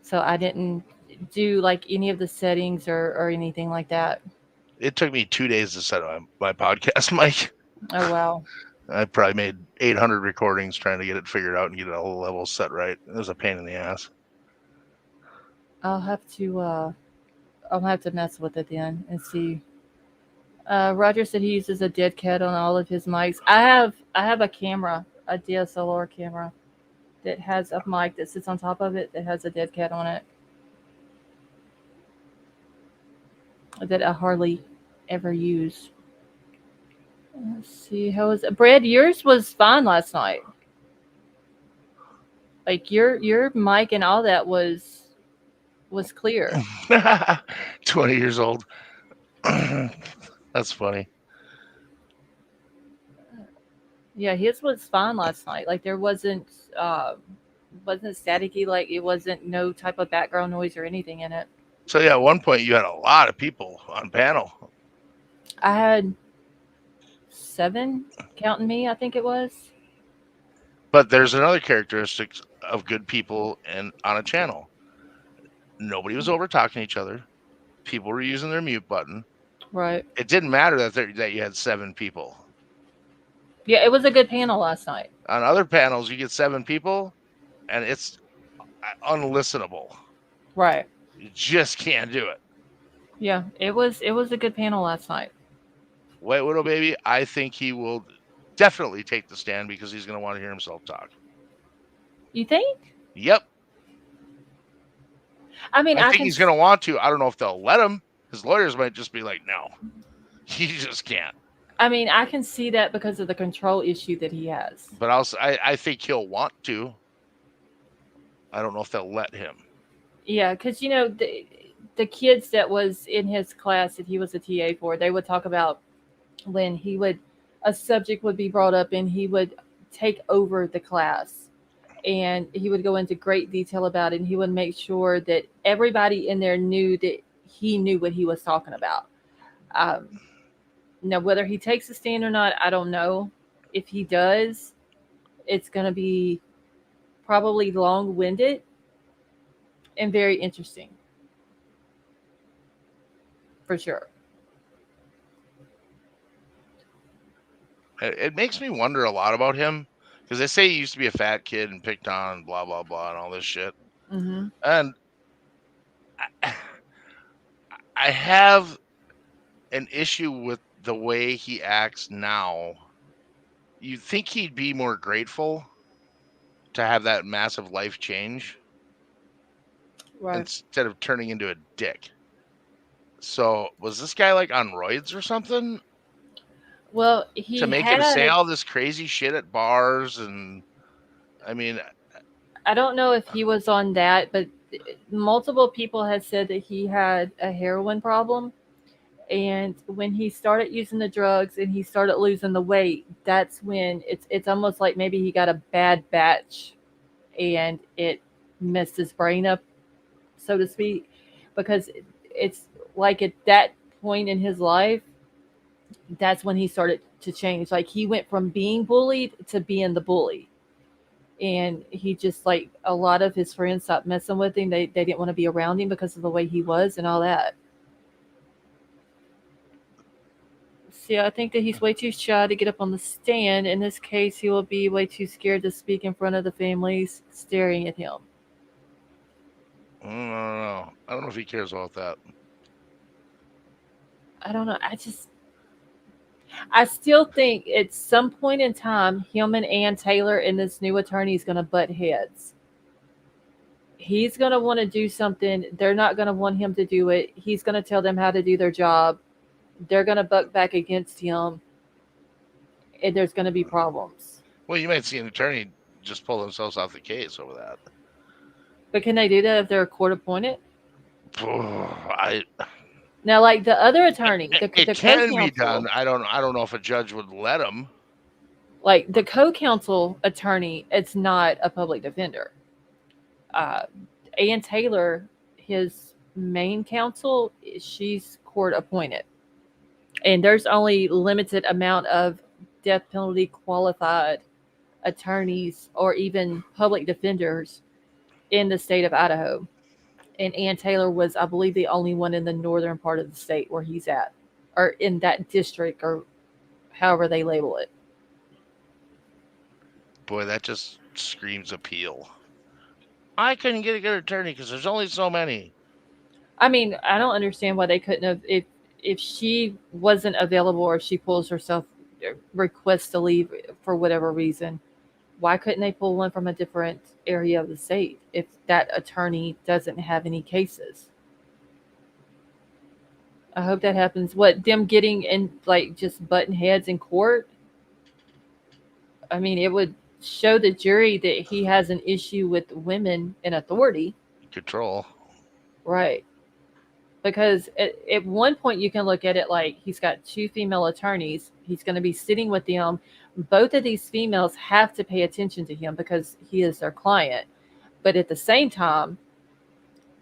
So I didn't do like any of the settings or anything like that. It took me 2 days to set up my podcast mic. Oh, wow. I probably made 800 recordings trying to get it figured out and get it all levels set right. It was a pain in the ass. I'll have to mess with it then and see. Roger said he uses a dead cat on all of his mics. I have a camera, a DSLR camera that has a mic that sits on top of it that has a dead cat on it. That I hardly ever use. Let's see, how was it? Brad, yours was fine last night. Like your mic and all that was clear. 20 years old. That's funny. Yeah, his was fine last night. Like there wasn't staticky. Like it wasn't no type of background noise or anything in it. So yeah, at one point you had a lot of people on panel. I had 7, counting me. I think it was. But there's another characteristic of good people and on a channel. Nobody was over talking to each other. People were using their mute button. Right. It didn't matter that you had 7 people. Yeah, it was a good panel last night. On other panels, you get 7 people, and it's unlistenable. Right. You just can't do it. Yeah, it was a good panel last night. White Widow Baby, I think he will definitely take the stand because he's going to want to hear himself talk. You think? Yep. I mean, I think he's going to want to. I don't know if they'll let him. His lawyers might just be like, no, he just can't. I mean, I can see that because of the control issue that he has. But I think he'll want to. I don't know if they'll let him. Yeah, because, you know, the kids that was in his class that he was a TA for, they would talk about when a subject would be brought up and he would take over the class and he would go into great detail about it and he would make sure that everybody in there knew that he knew what he was talking about. Now, whether he takes a stand or not, I don't know. If he does, it's going to be probably long-winded and very interesting. For sure. It makes me wonder a lot about him because they say he used to be a fat kid and picked on, blah, blah, blah, and all this shit. Mm-hmm. And I have an issue with the way he acts now. You'd think he'd be more grateful to have that massive life change, right, instead of turning into a dick. So was this guy like on roids or something? Well, to make him say all this crazy shit at bars, and I mean, I don't know if he was on that, but multiple people had said that he had a heroin problem. And when he started using the drugs and he started losing the weight, that's when it's almost like maybe he got a bad batch and it messed his brain up, so to speak, because it's like at that point in his life, that's when he started to change. Like he went from being bullied to being the bully. And he just, like, a lot of his friends stopped messing with him. They didn't want to be around him because of the way he was and all that. See, I think that he's way too shy to get up on the stand. In this case, he will be way too scared to speak in front of the families staring at him. I don't know. I don't know if he cares about that. I don't know. I still think at some point in time, him and Ann Taylor and this new attorney is going to butt heads. He's going to want to do something. They're not going to want him to do it. He's going to tell them how to do their job. They're going to buck back against him. And there's going to be problems. Well, you might see an attorney just pull themselves off the case over that. But can they do that if they're court appointed? Now, like the other attorney, it can be done. I don't know if a judge would let him. Like the co-counsel attorney, it's not a public defender. Ann Taylor, his main counsel, she's court appointed. And there's only limited amount of death penalty qualified attorneys or even public defenders in the state of Idaho. And Ann Taylor was, I believe, the only one in the northern part of the state where he's at, or in that district, or however they label it. Boy, that just screams appeal. I couldn't get a good attorney because there's only so many. I mean, I don't understand why they couldn't have, if she wasn't available or if she pulls herself, requests to leave for whatever reason, why couldn't they pull one from a different area of the state if that attorney doesn't have any cases? I hope that happens. What, them getting in, like, just button heads in court? I mean, it would show the jury that he has an issue with women in authority. Control. Right. Because at one point you can look at it like he's got 2 female attorneys. He's going to be sitting with them. Both of these females have to pay attention to him because he is their client. But at the same time,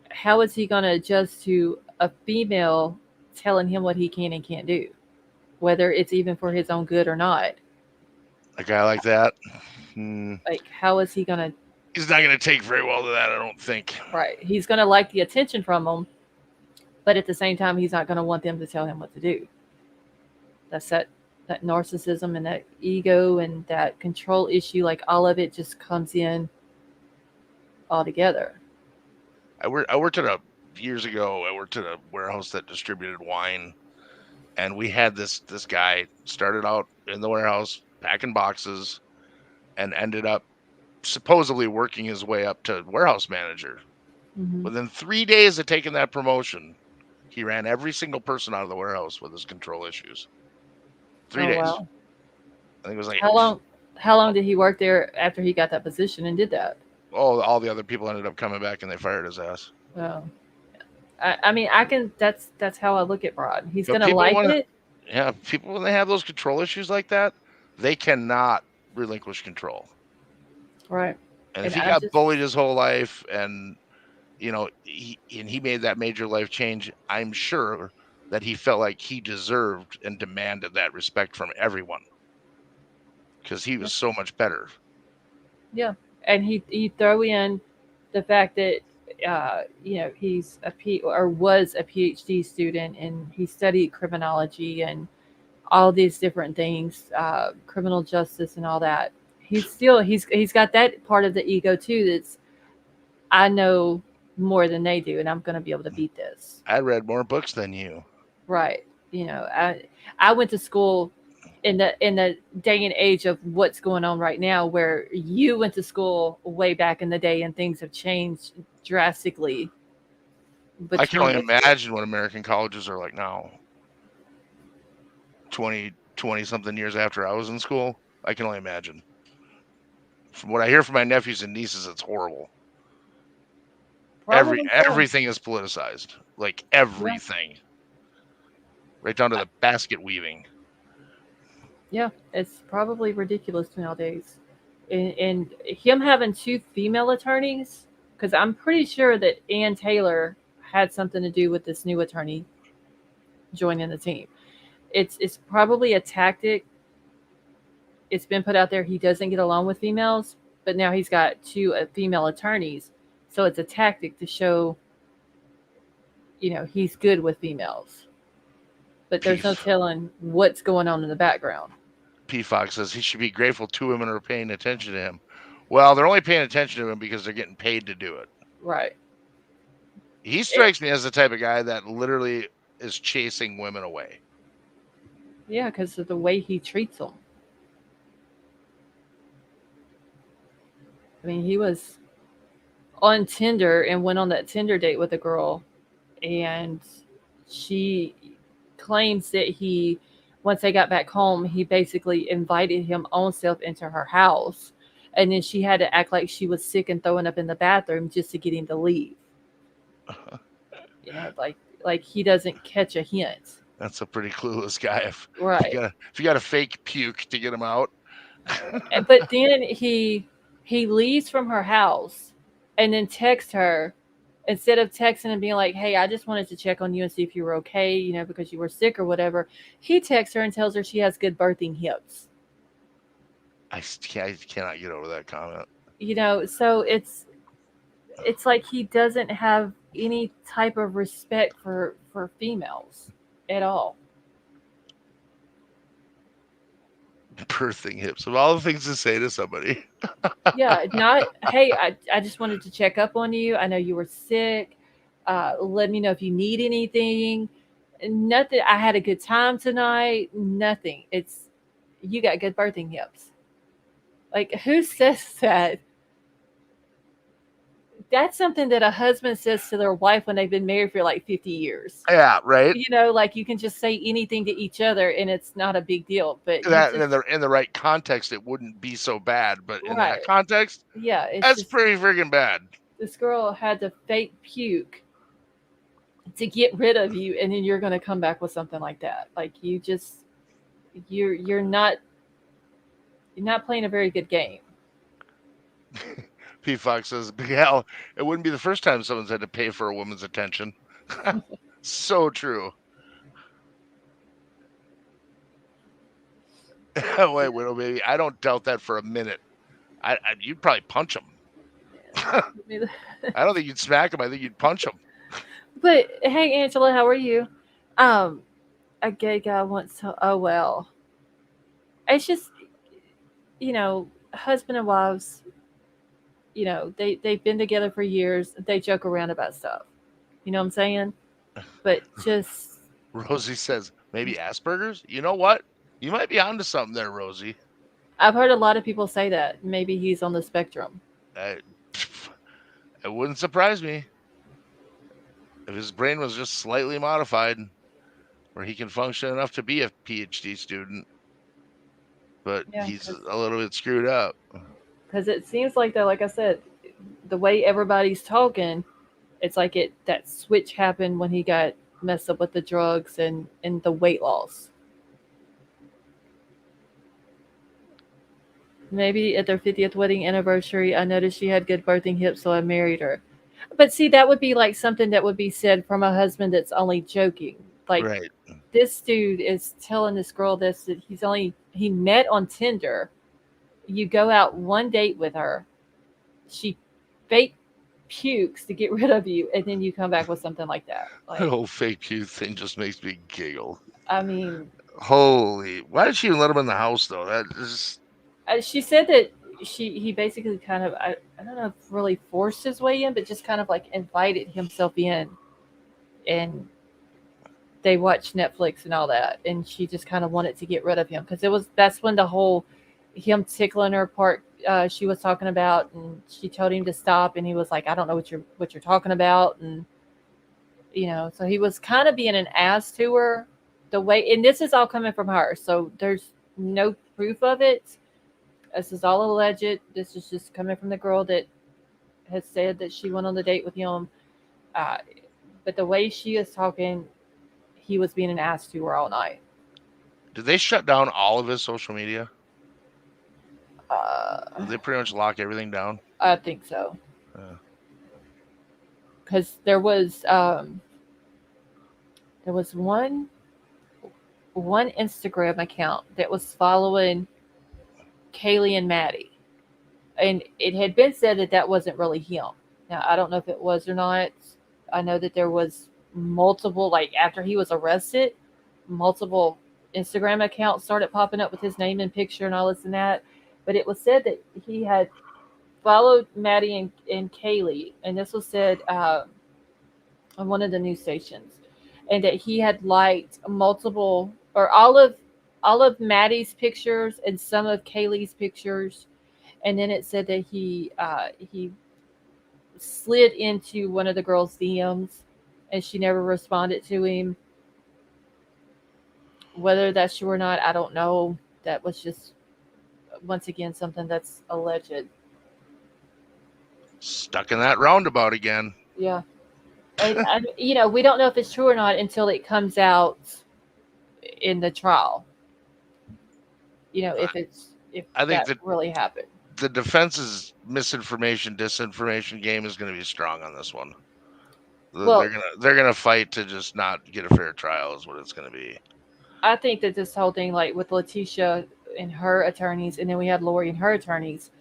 how is he going to adjust to a female telling him what he can and can't do, whether it's even for his own good or not? A guy like that, Like, how is he going to? He's not going to take very well to that, I don't think. Right. He's going to like the attention from them, but at the same time, he's not going to want them to tell him what to do. That's that narcissism and that ego and that control issue. Like, all of it just comes in all together. Years ago, I worked at a warehouse that distributed wine, and we had this guy started out in the warehouse packing boxes and ended up supposedly working his way up to warehouse manager. Mm-hmm. Within 3 days of taking that promotion, he ran every single person out of the warehouse with his control issues. 3 days. Wow. I think it was like how long did he work there after he got that position and did that? Oh, all the other people ended up coming back and they fired his ass. Oh. I mean, that's how I look at Bryan. He's going to like it. Yeah, people, when they have those control issues like that, they cannot relinquish control. Right. And if he got bullied his whole life and, he made that major life change, I'm sure that he felt like he deserved and demanded that respect from everyone because he was so much better. Yeah. And he throw in the fact that, he's was a PhD student and he studied criminology and all these different things, criminal justice and all that. He's got that part of the ego too. That's, I know more than they do, and I'm going to be able to beat this. I read more books than you. Right. I went to school in the day and age of what's going on right now, where you went to school way back in the day and things have changed drastically. I can only imagine what American colleges are like now. 20 something years after I was in school, I can only imagine. From what I hear from my nephews and nieces, it's horrible. Everything is politicized. Like everything. Yeah. Right down to the basket weaving. Yeah, it's probably ridiculous nowadays. And him having 2 female attorneys, because I'm pretty sure that Ann Taylor had something to do with this new attorney joining the team. It's probably a tactic. It's been put out there he doesn't get along with females, but now he's got 2 female attorneys. So it's a tactic to show, he's good with females. But there's no telling what's going on in the background. P. Fox says he should be grateful 2 women are paying attention to him. Well, they're only paying attention to him because they're getting paid to do it. Right. He strikes me as the type of guy that literally is chasing women away. Yeah, because of the way he treats them. I mean, he was on Tinder and went on that Tinder date with a girl, and she claims that once they got back home, he basically invited him own self into her house, and then she had to act like she was sick and throwing up in the bathroom just to get him to leave. Like he doesn't catch a hint. That's a pretty clueless guy. Right. If you got to fake puke to get him out. But then he leaves from her house and then texts her. Instead of texting and being like, hey, I just wanted to check on you and see if you were okay, because you were sick or whatever, he texts her and tells her she has good birthing hips. I cannot get over that comment. So it's like he doesn't have any type of respect for females at all. Birthing hips. Of all the things to say to somebody. Yeah, hey, I just wanted to check up on you. I know you were sick. Let me know if you need anything. Nothing. I had a good time tonight. Nothing. It's, you got good birthing hips. Like, who says that that's something that a husband says to their wife when they've been married for like 50 years. Yeah, right. You know, like you can just say anything to each other and it's not a big deal. But you That just in the right context, it wouldn't be so bad. But in right. that context, Yeah, it's that's just pretty freaking bad. this girl had to fake puke to get rid of you, and then you're going to come back with something like that. Like you're not playing a very good game. P. Fox says, Big Al, it wouldn't be the first time someone's had to pay for a woman's attention. So true. Wait, Widow Baby, I don't doubt that for a minute. You'd probably punch him. I don't think you'd smack him. I think you'd punch him. But hey, Angela, how are you? A gay guy wants to. Oh well, it's just husband and wives. They've been together for years. They joke around about stuff. You know what I'm saying? But just Rosie says, maybe Asperger's? You know what? You might be onto something there, Rosie. I've heard a lot of people say that. Maybe he's on the spectrum. It wouldn't surprise me if his brain was just slightly modified where he can function enough to be a PhD student, but he's a little bit screwed up. Because it seems like that, like I said, the way everybody's talking, it's like that switch happened when he got messed up with the drugs and the weight loss. Maybe at their 50th wedding anniversary, I noticed she had good birthing hips, so I married her. But see, that would be like something that would be said from a husband that's only joking. Like, right. This dude is telling this girl this, that he met on Tinder. You go out one date with her. She fake pukes to get rid of you, and then you come back with something like that. Like, That whole fake puke thing just makes me giggle. I mean, holy! Why did she even let him in the house though? That is. She said that he basically kind of I don't know if really forced his way in, but just kind of like invited himself in, and they watched Netflix and all that, and she just kind of wanted to get rid of him because that's when the whole him tickling her part she was talking about, and she told him to stop, and he was like, I don't know what you're talking about, and so he was kind of being an ass to her the way, and this is all coming from her, so there's no proof of it. This is all alleged. This is just coming from the girl that has said that she went on the date with him. But the way she is talking, he was being an ass to her all night. Did they shut down all of his social media? Did they pretty much lock everything down? I think so. Because there was one Instagram account that was following Kaylee and Maddie, and it had been said that wasn't really him. Now I don't know if it was or not. I know that there was multiple, like after he was arrested, multiple Instagram accounts started popping up with his name and picture and all this and that. But it was said that he had followed Maddie and Kaylee, and this was said on one of the news stations, and that he had liked multiple or all of Maddie's pictures and some of Kaylee's pictures, and then it said that he slid into one of the girls' DMs, and she never responded to him. Whether that's true or not, I don't know. That was just once again something that's alleged. Stuck in that roundabout again. Yeah, and we don't know if it's true or not until it comes out in the trial. If I think that really happened. The defense's misinformation, disinformation game is going to be strong on this one. Well, they're gonna fight to just not get a fair trial is what it's going to be. I think that this whole thing, like with Letitia and her attorneys, and then we had Lori and her attorneys,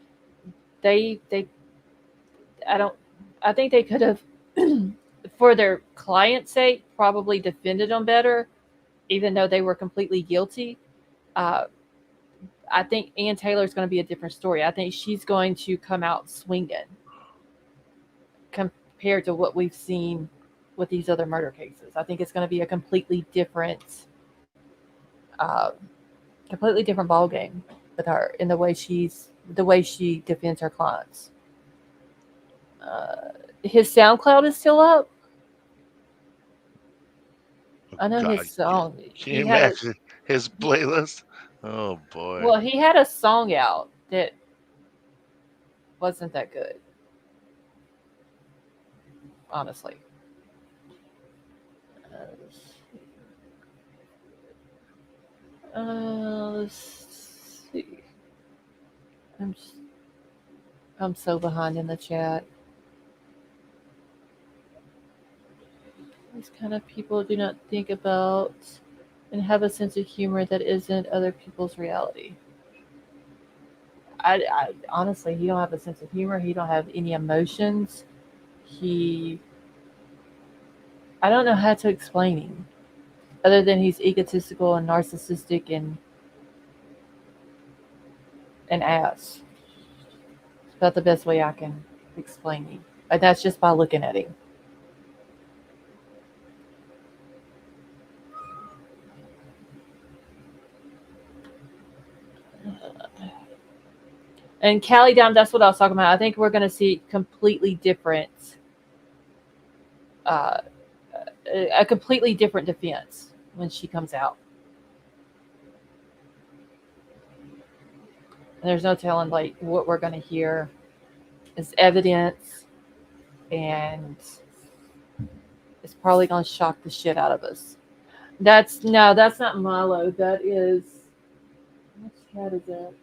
I think they could have, for their client's sake, probably defended them better, even though they were completely guilty. I think Ann Taylor is going to be a different story. I think she's going to come out swinging compared to what we've seen with these other murder cases. I think it's going to be a completely different ball game with her in the way she defends her clients. His SoundCloud is still up. I know God, his song. can you He had a imagine his playlist? Oh boy. well, he had a song out that wasn't that good, honestly. Let's see. I'm just, I'm so behind in the chat. These kind of people do not think about and have a sense of humor that isn't other people's reality. I honestly, he don't have a sense of humor. He don't have any emotions. He, I don't know how to explain him, other than he's egotistical and narcissistic and an ass. It's about the best way I can explain him. And that's just by looking at him. And Callie Down, that's what I was talking about. I think we're going to see completely different, uh, a completely different defense when she comes out. And there's no telling like what we're going to hear is evidence, and it's probably going to shock the shit out of us. That's not Milo. That is, which cat is that?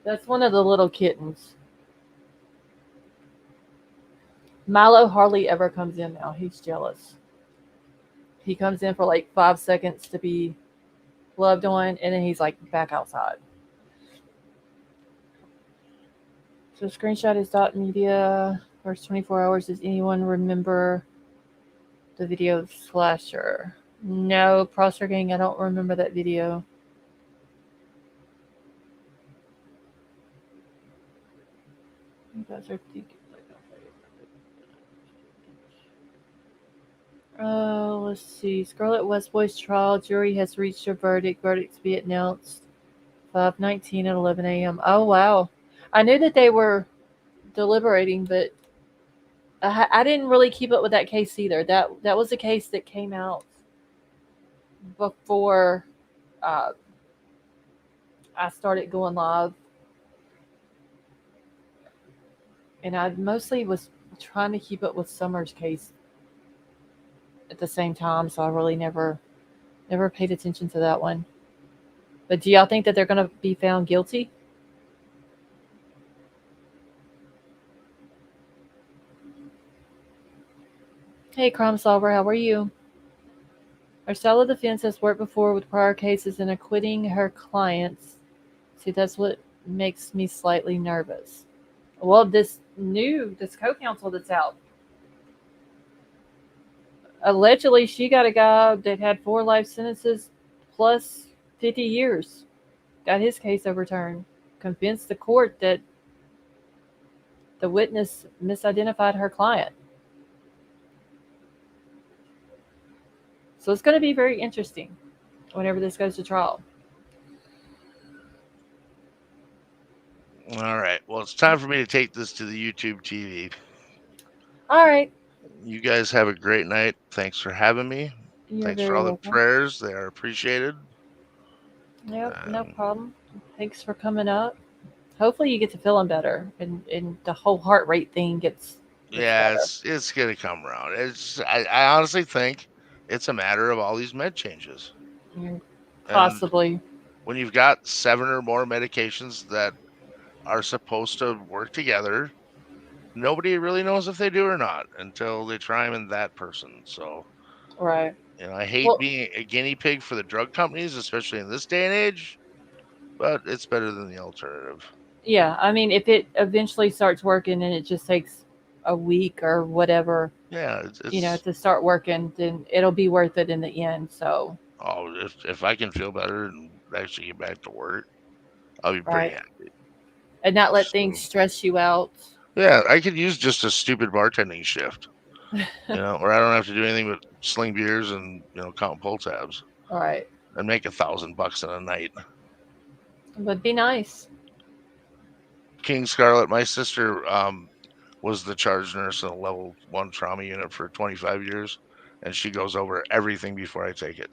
That's one of the little kittens. Milo hardly ever comes in now. He's jealous. He comes in for like 5 seconds to be loved on, and then he's like back outside. So screenshot is dot media. First 24 hours. Does anyone remember the video of Slasher? No, Prosser Gang, I don't remember that video. You guys are thinking. Let's see. Scarlet West Boys trial. Jury has reached a verdict. Verdict to be announced 5:19 at 11 a.m. Oh, wow. I knew that they were deliberating, but I didn't really keep up with that case either. That was a case that came out before I started going live. And I mostly was trying to keep up with Summer's case at the same time, so I really never paid attention to that one. But do y'all think that they're going to be found guilty? Hey, Crime Solver, how are you? Our style of defense has worked before with prior cases and acquitting her clients. See, that's what makes me slightly nervous. Well, this co-counsel that's out, allegedly she got a guy that had 4 life sentences plus 50 years. Got his case overturned. Convinced the court that the witness misidentified her client. So it's going to be very interesting whenever this goes to trial. All right. Well, it's time for me to take this to the YouTube TV. All right. You guys have a great night. Thanks for having me. You're Thanks for very all welcome. the prayers. They are appreciated. Yep, no problem. Thanks for coming up. Hopefully you get to feeling better and the whole heart rate thing gets Yeah, better. it's gonna come around. I honestly think it's a matter of all these med changes. Possibly. And when you've got 7 or more medications that are supposed to work together, nobody really knows if they do or not until they try them in that person. So, right. I hate being a guinea pig for the drug companies, especially in this day and age, but it's better than the alternative. Yeah, I mean, if it eventually starts working and it just takes a week or whatever, yeah, to start working, then it'll be worth it in the end. So, if I can feel better and actually get back to work, I'll be pretty happy. And not let things stress you out. Yeah, I could use just a stupid bartending shift, where I don't have to do anything but sling beers and count pull tabs. All right. And make $1,000 in a night. Would be nice. King Scarlet, my sister was the charge nurse in a level 1 trauma unit for 25 years, and she goes over everything before I take it.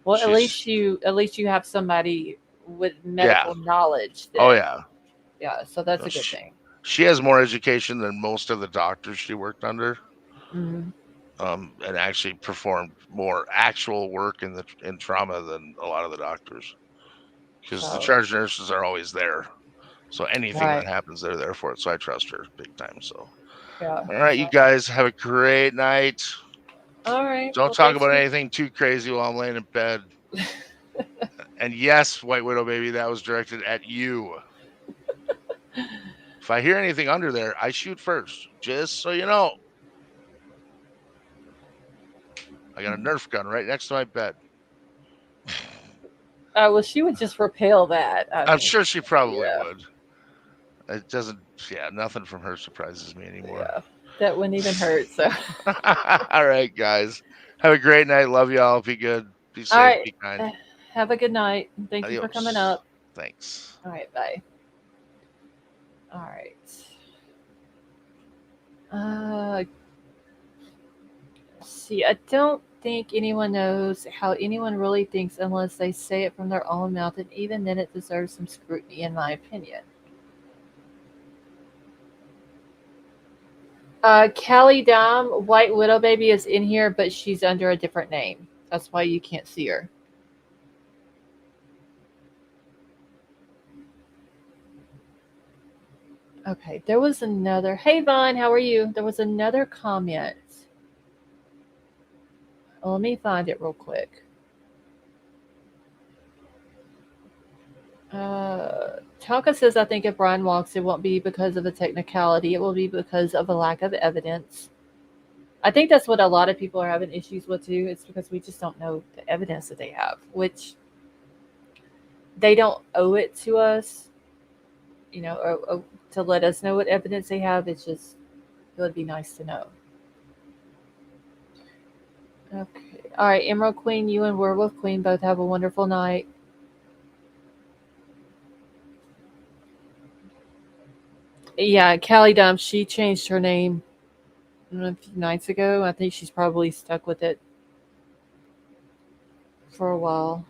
Well, at She's least you have somebody with yeah. medical knowledge. Oh That, yeah. yeah. So that's No, a good thing. She has more education than most of the doctors she worked under, Mhm. and actually performed more actual work in trauma than a lot of the doctors, because the So charge nurses are always there. So anything right. that happens, they're there for it. So I trust her big time. So Yeah. all right, you guys have a great night. All right. Don't Well, talk thanks about for. anything too crazy while I'm laying in bed. And yes, White Widow baby, that was directed at you. If I hear anything under there, I shoot first, just so you know. I got a Nerf gun right next to my bed. Well, she would just repel that. I I'm mean, sure she probably yeah, would. It doesn't, yeah, nothing from her surprises me anymore. yeah. That wouldn't even hurt. So, All right, guys. Have a great night. Love y'all. Be good. Be all safe. right. Be kind. Have a good night. Thank you for coming Adios. up. Thanks. All right. Bye. All right. See, I don't think anyone knows how anyone really thinks unless they say it from their own mouth, and even then, it deserves some scrutiny, in my opinion. Callie Dom, White Widow Baby is in here, but she's under a different name. That's why you can't see her. Okay, there was another. Hey, Vaughn, how are you? There was another comment. Let me find it real quick. Tonka says, I think if Bryan walks, it won't be because of a technicality. It will be because of a lack of evidence. I think that's what a lot of people are having issues with too. It's because we just don't know the evidence that they have, which they don't owe it to us, or to let us know what evidence they have. It's just, it would be nice to know. Okay. All right, Emerald Queen, you and Werewolf Queen both have a wonderful night. Yeah, Callie Dump, she changed her name a few nights ago. I think she's probably stuck with it for a while.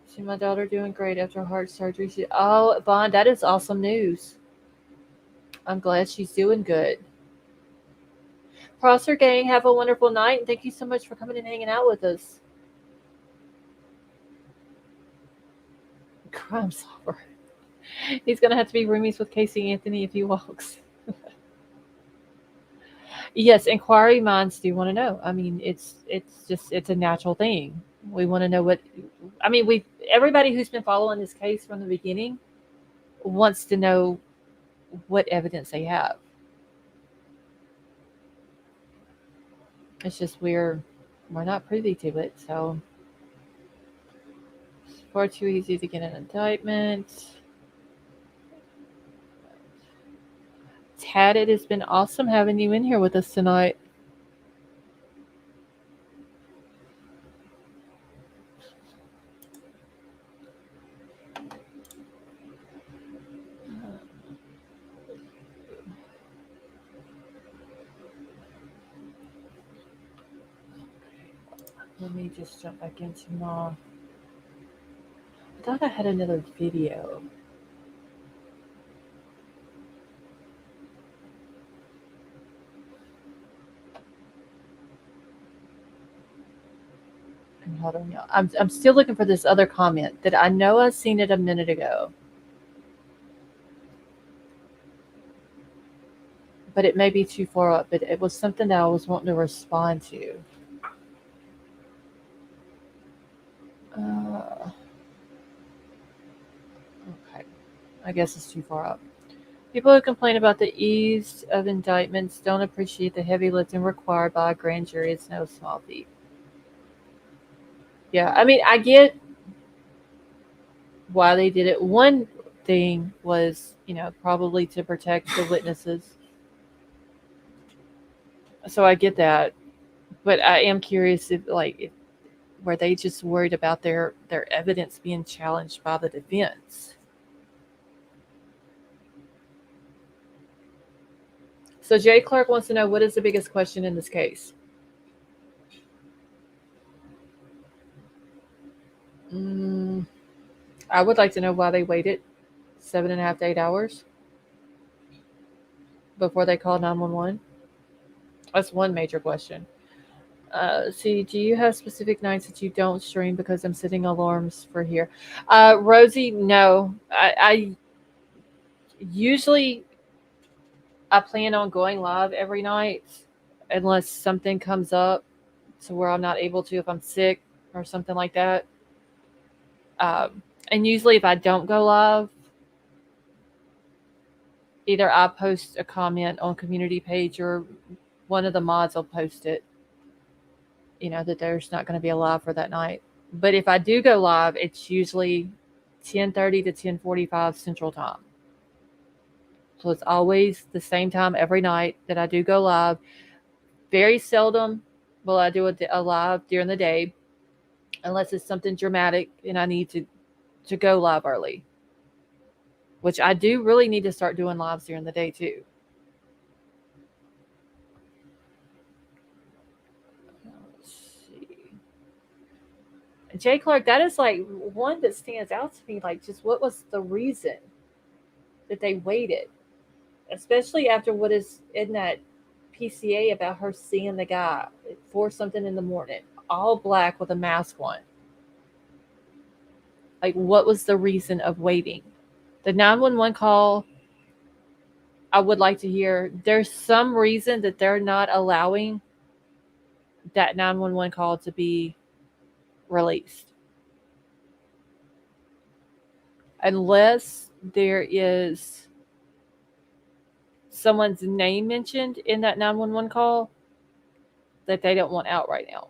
See my daughter doing great after heart surgery. Oh, Vaughn, that is awesome news. I'm glad she's doing good. Prosser Gang, have a wonderful night, and thank you so much for coming and hanging out with us. Crime solver. He's gonna have to be roomies with Casey Anthony if he walks. Yes, inquiry minds do want to know. I mean, it's a natural thing. We want to know what. I mean, everybody who's been following this case from the beginning wants to know what evidence they have. It's just we're not privy to it, so it's far too easy to get an indictment. Tad, it has been awesome having you in here with us tonight. Let me just jump back into my. I thought I had another video. Hold on, y'all. I'm still looking for this other comment that I know I seen it a minute ago, but it may be too far up. But it was something that I was wanting to respond to. Okay, I guess it's too far up. People who complain about the ease of indictments don't appreciate the heavy lifting required by a grand jury. It's no small feat. Yeah, I mean, I get why they did it. One thing was, probably to protect the witnesses. So I get that, but I am curious if were they just worried about their evidence being challenged by the defense? So Jay Clark wants to know, what is the biggest question in this case? I would like to know why they waited 7.5 to 8 hours before they called 911. That's one major question. See, do you have specific nights that you don't stream because I'm setting alarms for here? Rosie, no. I usually I plan on going live every night unless something comes up to where I'm not able to, if I'm sick or something like that. And usually if I don't go live, either I post a comment on community page or one of the mods will post it, that there's not going to be a live for that night. But if I do go live, it's usually 10:30 to 10:45 Central Time. So it's always the same time every night that I do go live. Very seldom will I do a live during the day unless it's something dramatic and I need to go live early, which I do really need to start doing lives during the day too. Let's see. Jay Clark, that is like one that stands out to me. Like, just what was the reason that they waited? Especially after what is in that PCA about her seeing the guy at 4 something in the morning, all black with a mask on. Like, what was the reason of waiting? The 911 call, I would like to hear. There's some reason that they're not allowing that 911 call to be released. Unless there is someone's name mentioned in that 911 call that they don't want out right now.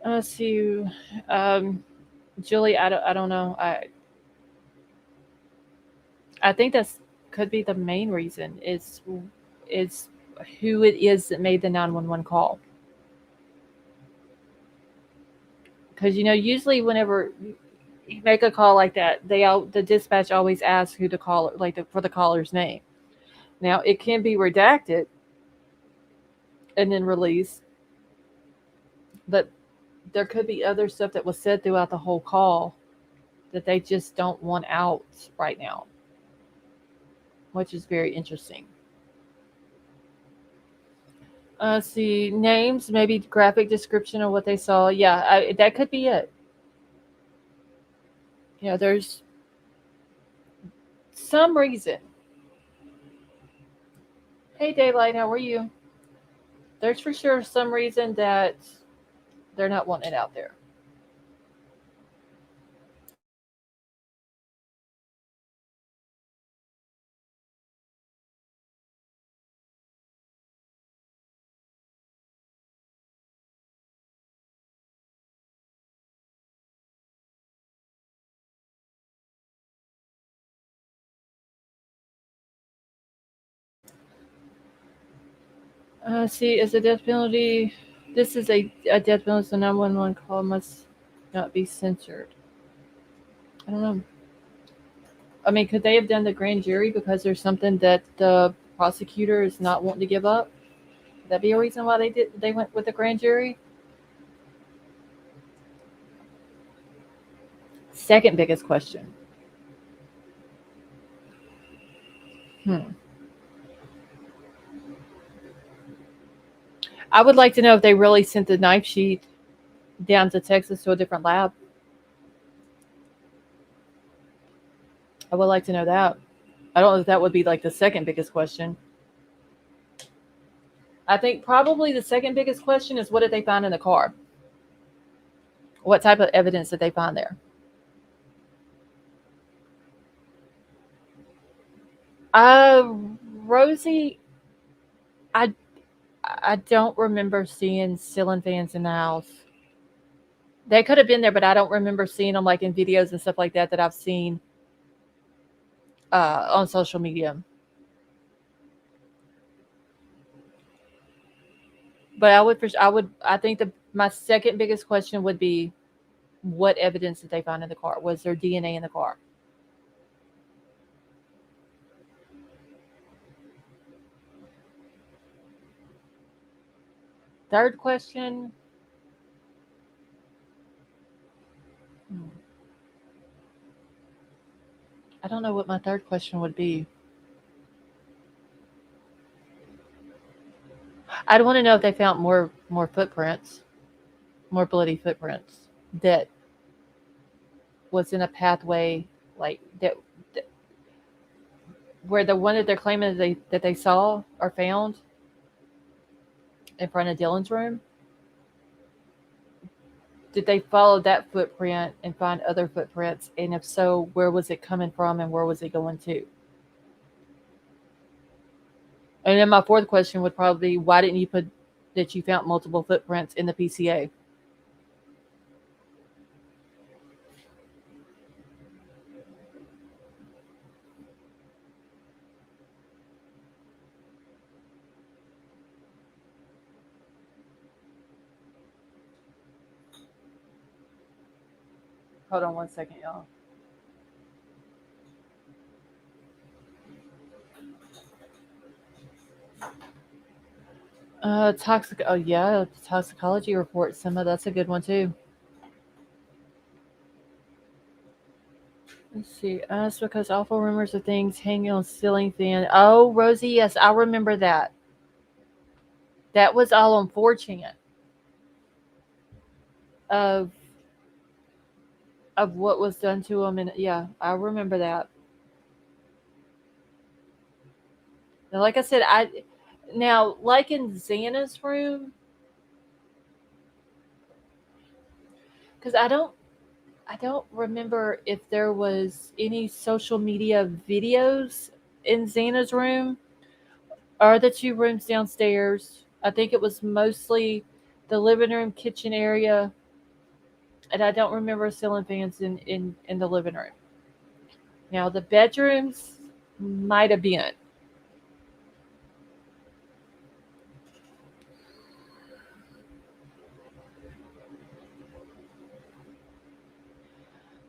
Let's see. Julie, I don't know. I think that's could be the main reason is who it is that made the 911 call. Because usually whenever you make a call like that, the dispatch always asks who the caller, for the caller's name. Now it can be redacted and then released, but there could be other stuff that was said throughout the whole call that they just don't want out right now, which is very interesting. See, names, maybe graphic description of what they saw. Yeah, that could be it. There's some reason. Hey, Daylight, how are you? There's for sure some reason that they're not wanting it out there. See, is a death penalty. This is a death penalty, so 911 call must not be censored. I don't know. I mean, could they have done the grand jury because there's something that the prosecutor is not wanting to give up? Would that be a reason why they went with the grand jury? Second biggest question. I would like to know if they really sent the knife sheet down to Texas to a different lab. I would like to know that. I don't know if that would be like the second biggest question. I think probably the second biggest question is, what did they find in the car? What type of evidence did they find there? Rosie, I don't remember seeing ceiling fans in the house. They could have been there, but I don't remember seeing them like in videos and stuff like that I've seen on social media. But I think my second biggest question would be, what evidence did they find in the car? Was there DNA in the car? Third question. I don't know what my third question would be. I'd want to know if they found more footprints, more bloody footprints that was in a pathway like that where the one that they're claiming that they saw or found in front of Dylan's room. Did they follow that footprint and find other footprints? And if so, where was it coming from and where was it going to? And then my fourth question would probably be, why didn't you put that you found multiple footprints in the PCA? Hold on 1 second, y'all. Toxic. Oh yeah, toxicology report. That's a good one too. Let's see. Us because awful rumors of things hanging on ceiling fan. Oh, Rosie, yes, I remember that. That was all on 4chan of what was done to him, and yeah, I remember that. Now, like I said, like in Xana's room, because I don't remember if there was any social media videos in Xana's room or the two rooms downstairs. I think it was mostly the living room, kitchen area, and I don't remember ceiling fans in the living room. Now, the bedrooms might have been.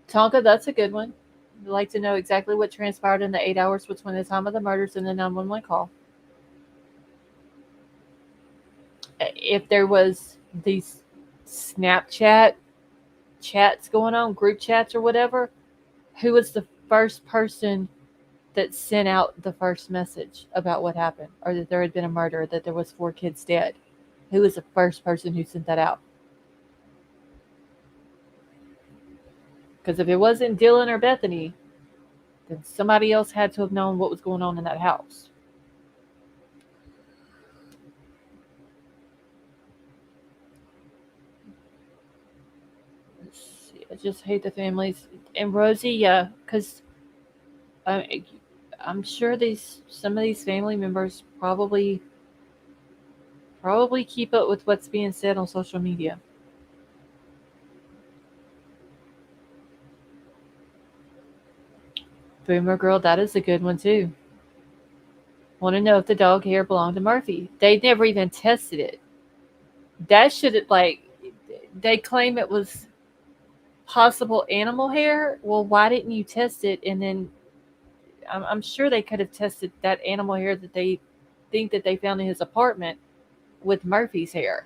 Tonka, that's a good one. I'd like to know exactly what transpired in the 8 hours between the time of the murders and the 911 call. If there was these Snapchat chats going on, group chats or whatever, who was the first person that sent out the first message about what happened, or that there had been a murder, that there was 4 kids dead? Who was the first person who sent that out? Because if it wasn't Dylan or Bethany, then somebody else had to have known what was going on in that house. Let's see. I just hate the families. And Rosie, yeah, because I'm sure some of these family members probably keep up with what's being said on social media. Boomer Girl, that is a good one too. Want to know if the dog hair belonged to Murphy? They never even tested it. That should they claim it was possible animal hair. Well, why didn't you test it? And then I'm sure they could have tested that animal hair that they think that they found in his apartment with Murphy's hair.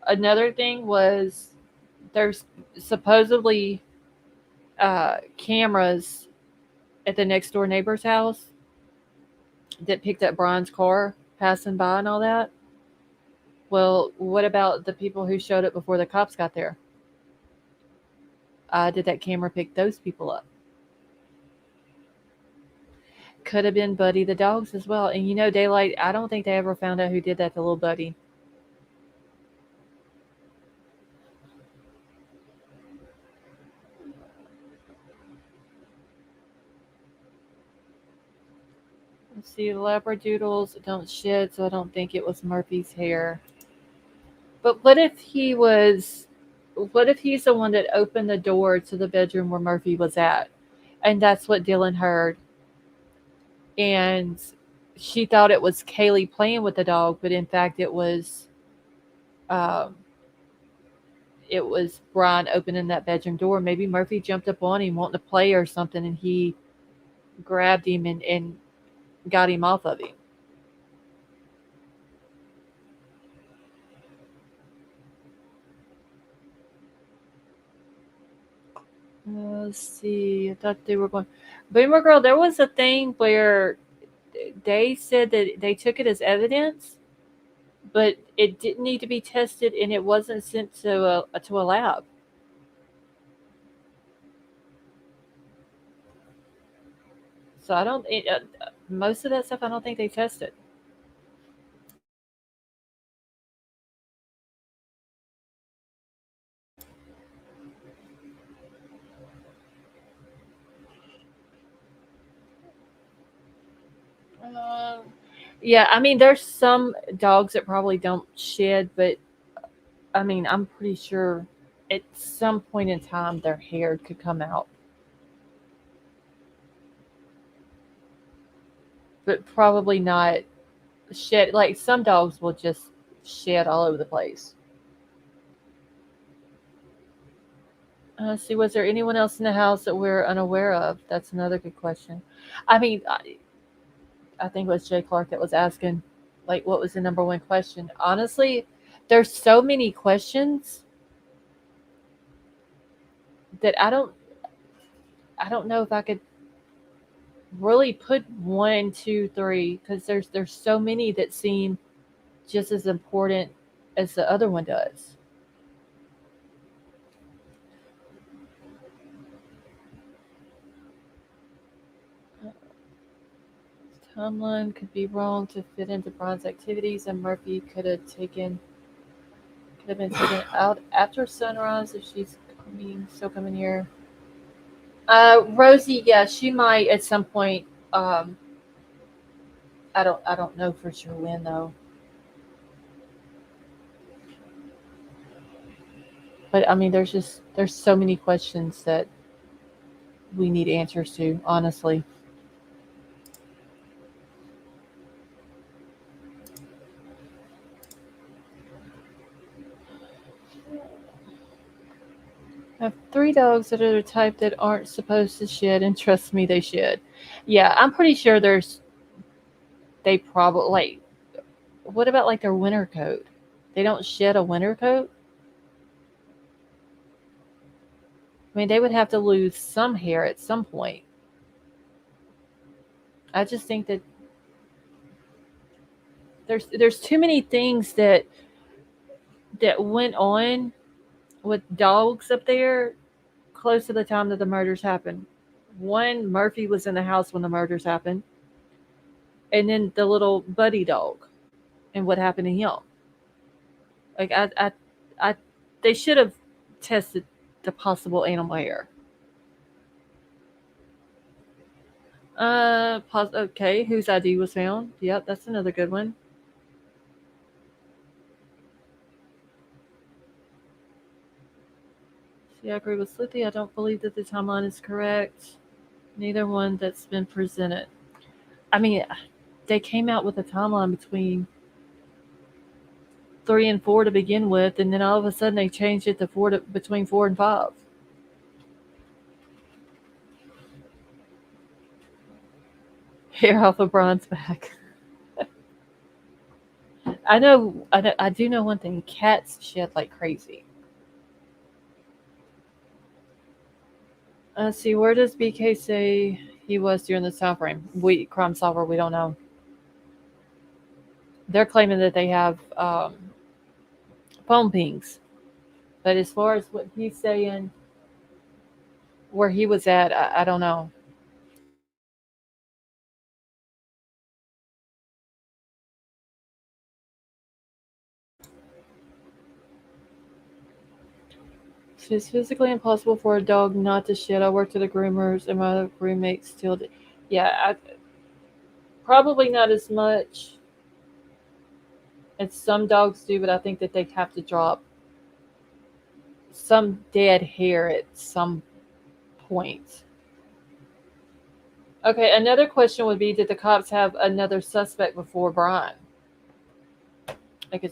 Another thing was there's supposedly cameras at the next door neighbor's house that picked up Bryan's car passing by and all that. Well, what about the people who showed up before the cops got there? Did that camera pick those people up? Could have been Buddy the dogs as well. And Daylight, I don't think they ever found out who did that to little Buddy. Let's see, the Labradoodles don't shed, so I don't think it was Murphy's hair. But what if he was what if he's the one that opened the door to the bedroom where Murphy was at, and that's what Dylan heard, and she thought it was Kaylee playing with the dog, but in fact um, it was Bryan opening that bedroom door. Maybe Murphy jumped up on him wanting to play or something, and he grabbed him and got him off of him. Let's see. I thought they were going. Boomer Girl, there was a thing where they said that they took it as evidence, but it didn't need to be tested and it wasn't sent to a lab. So I don't. Most of that stuff, I don't think they tested. Um, yeah, I mean, there's some dogs that probably don't shed, but I mean, I'm pretty sure at some point in time their hair could come out, but probably not shed. Like some dogs will just shed all over the place. See, was there anyone else in the house that we're unaware of? That's another good question. I mean, I think it was Jay Clark that was asking, like, what was the number one question? Honestly, there's so many questions that I don't know if I could really put one, two, three, because there's so many that seem just as important as the other one does. Timeline could be wrong to fit into Bryan's activities, and Murphy could have been taken out after sunrise if she's still coming here. Rosie, yeah, she might at some point. Um, I don't know for sure when though. But I mean, there's so many questions that we need answers to. Honestly, I have three dogs that are the type that aren't supposed to shed, and trust me, they shed. Yeah, I'm pretty sure they probably like. What about like their winter coat? They don't shed a winter coat. I mean, they would have to lose some hair at some point. I just think that there's too many things that went on with dogs up there close to the time that the murders happened. One, Murphy was in the house when the murders happened, and then the little buddy dog and what happened to him. Like I they should have tested the possible animal hair. Okay, whose ID was found? Yep, that's another good one. See, I agree with Sleepy. I don't believe that the timeline is correct. Neither one that's been presented. I mean, they came out with a timeline between 3 and 4 to begin with, and then all of a sudden they changed it to between 4 and 5. Hair off of Bryan's back. I do know one thing. Cats shed like crazy. See, where does BK say he was during the time frame? Crime Solver, we don't know. They're claiming that they have phone pings, but as far as what he's saying, where he was at, I don't know. It's physically impossible for a dog not to shed. I worked at a groomer's, and my roommate still did. Yeah, probably not as much as some dogs do, but I think that they have to drop some dead hair at some point. Okay, another question would be: did the cops have another suspect before Bryan? Like,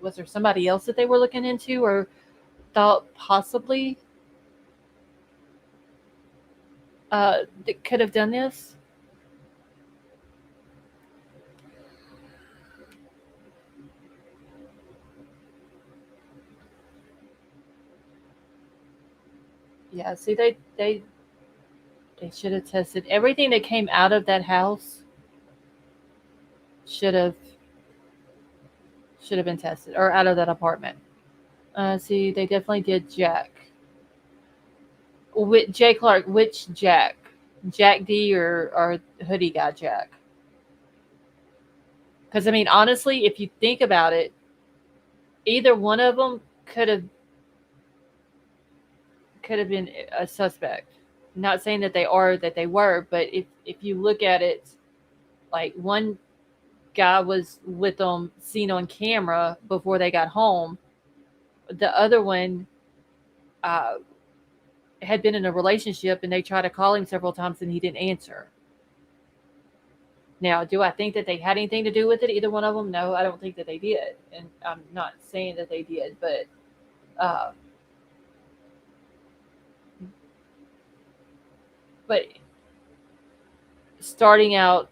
was there somebody else that they were looking into, or thought possibly that could have done this? Yeah, see, they should have tested everything that came out of that house. Should have been tested, or out of that apartment. See, they definitely did Jack. Jay Clark, which Jack? Jack D or hoodie guy Jack? Because I mean, honestly, if you think about it, either one of them could have been a suspect. Not saying that they are, that they were, but if you look at it, like, one guy was with them seen on camera before they got home. The other one uh, had been in a relationship, and they tried to call him several times and he didn't answer. Now, do I think that they had anything to do with it, either one of them? No, I don't think that they did. And I'm not saying that they did, but uh, but starting out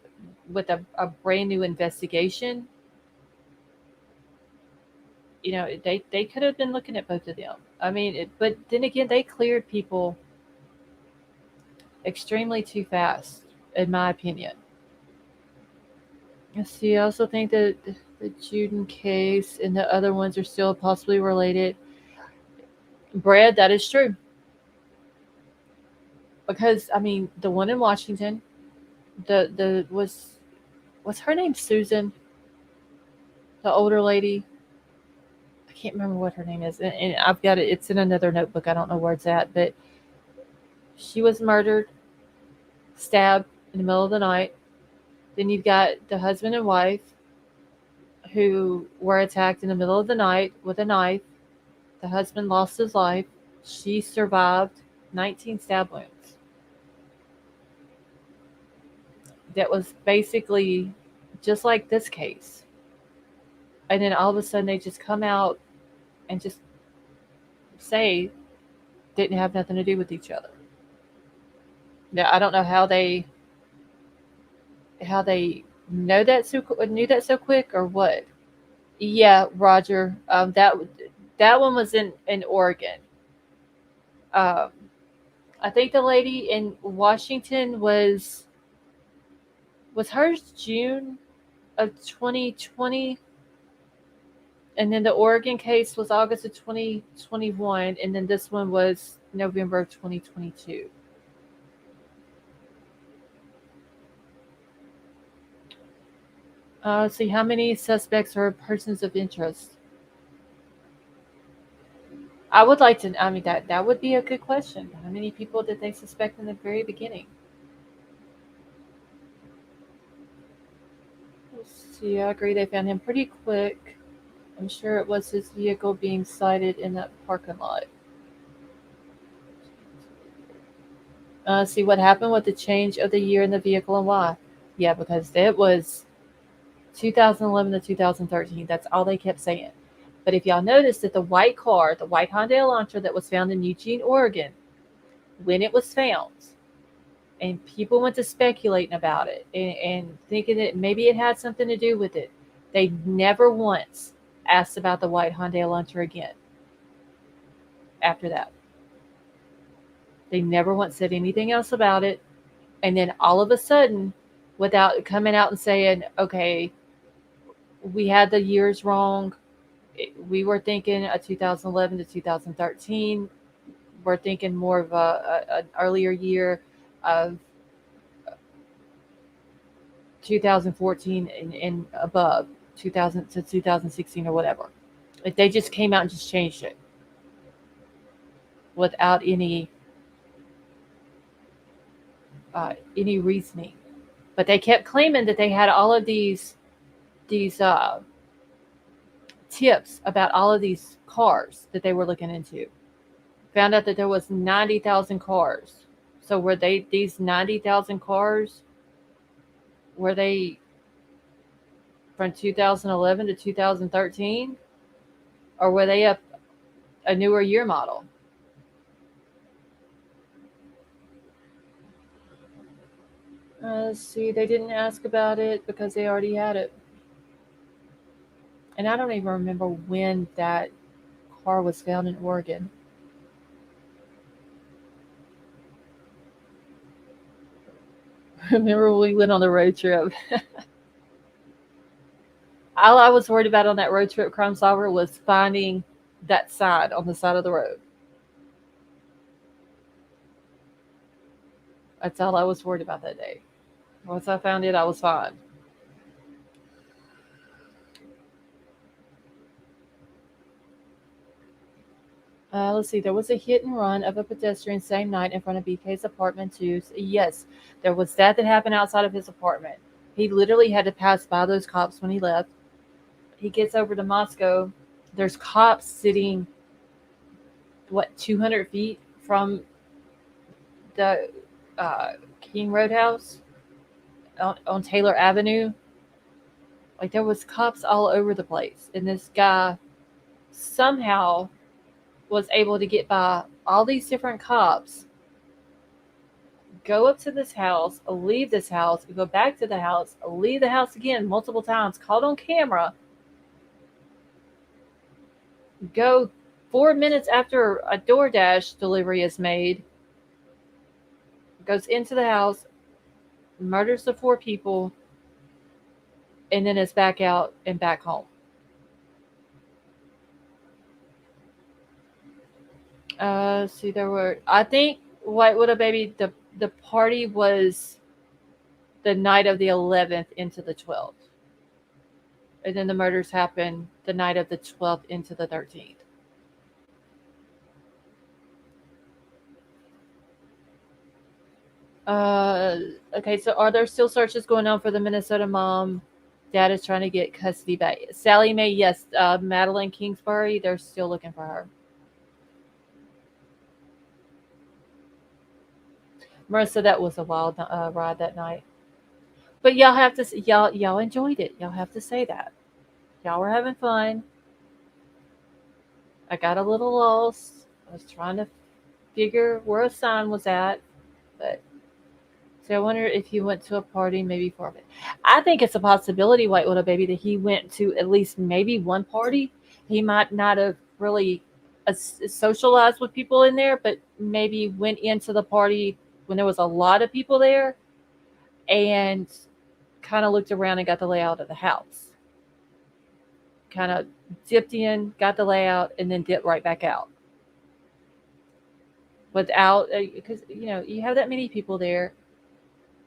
with a brand new investigation, they could have been looking at both of them. I mean, but then again, they cleared people extremely too fast, in my opinion. Let's see. I also think that the Juden case and the other ones are still possibly related. Brad, that is true. Because I mean, the one in Washington, the was her name Susan, the older lady. I can't remember what her name is, and I've got it. It's in another notebook. I don't know where it's at, but she was murdered, stabbed in the middle of the night. Then you've got the husband and wife who were attacked in the middle of the night with a knife. The husband lost his life. She survived 19 stab wounds. That was basically just like this case. And then all of a sudden they just come out and just say didn't have nothing to do with each other. Now, I don't know how they knew that so quick, or what. Yeah, Roger. That one was in Oregon. Um, I think the lady in Washington was hers June of 2020, and then the Oregon case was August of 2021, and then this one was November of 2022. See, how many suspects are persons of interest? I would like to. I mean, that would be a good question. How many people did they suspect in the very beginning? Let's see. I agree. They found him pretty quick. I'm sure it was his vehicle being sighted in that parking lot. See what happened with the change of the year in the vehicle and why. Yeah, because it was 2011 to 2013. That's all they kept saying. But if y'all notice that the white car, the white Hyundai Elantra that was found in Eugene, Oregon, when it was found, and people went to speculating about it and thinking that maybe it had something to do with it, they never once asked about the white Hyundai Elantra again after that. They never once said anything else about it. And then all of a sudden, without coming out and saying, okay, we had the years wrong. We were thinking a 2011 to 2013. We're thinking more of an earlier year of 2014 and above, 2000 to 2016 or whatever. Like, they just came out and just changed it without any reasoning. But they kept claiming that they had all of these tips about all of these cars that they were looking into. Found out that there was 90,000 cars. So were these 90,000 cars, were they from 2011 to 2013? Or were they a newer year model? Let's see, they didn't ask about it because they already had it. And I don't even remember when that car was found in Oregon. Remember when we went on the road trip? All I was worried about on that road trip, Crime Solver, was finding that sign on the side of the road. That's all I was worried about that day. Once I found it, I was fine. Let's see. There was a hit and run of a pedestrian same night in front of BK's apartment too. So yes, there was that happened outside of his apartment. He literally had to pass by those cops when he left. He gets over to Moscow. There's cops sitting, 200 feet from the King Roadhouse on Taylor Avenue. Like, there was cops all over the place. And this guy somehow was able to get by all these different cops, go up to this house, leave this house, go back to the house, leave the house again multiple times, caught on camera, go 4 minutes after a DoorDash delivery is made, goes into the house, murders the 4 people, and then is back out and back home. See, there were, I think, White Widow Baby, the party was the night of the 11th into the 12th. And then the murders happened the night of the 12th into the 13th. Okay, so are there still searches going on for the Minnesota mom? Dad is trying to get custody back. Sally Mae, yes. Madeline Kingsbury, they're still looking for her. Marissa, that was a wild ride that night. But y'all have to, y'all enjoyed it. Y'all have to say that. Y'all were having fun. I got a little lost. I was trying to figure where a sign was at, but so I wonder if he went to a party maybe for it. I think it's a possibility, White Widow Baby, that he went to at least maybe one party. He might not have really socialized with people in there, but maybe went into the party when there was a lot of people there and kind of looked around and got the layout of the house. Kind of dipped in, got the layout, and then dipped right back out. Without, because, you have that many people there.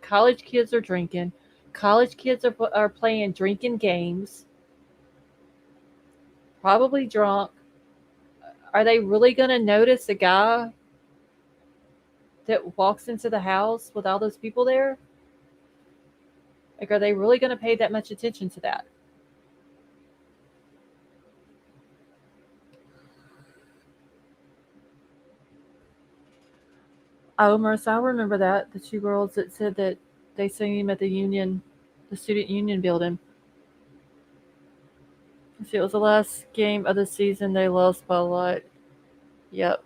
College kids are drinking. College kids are playing drinking games. Probably drunk. Are they really going to notice a guy that walks into the house with all those people there? Like, are they really going to pay that much attention to that? Oh, Marissa, I remember that. The 2 girls that said that they seen him at the student union building. See, it was the last game of the season. They lost by a lot. Yep.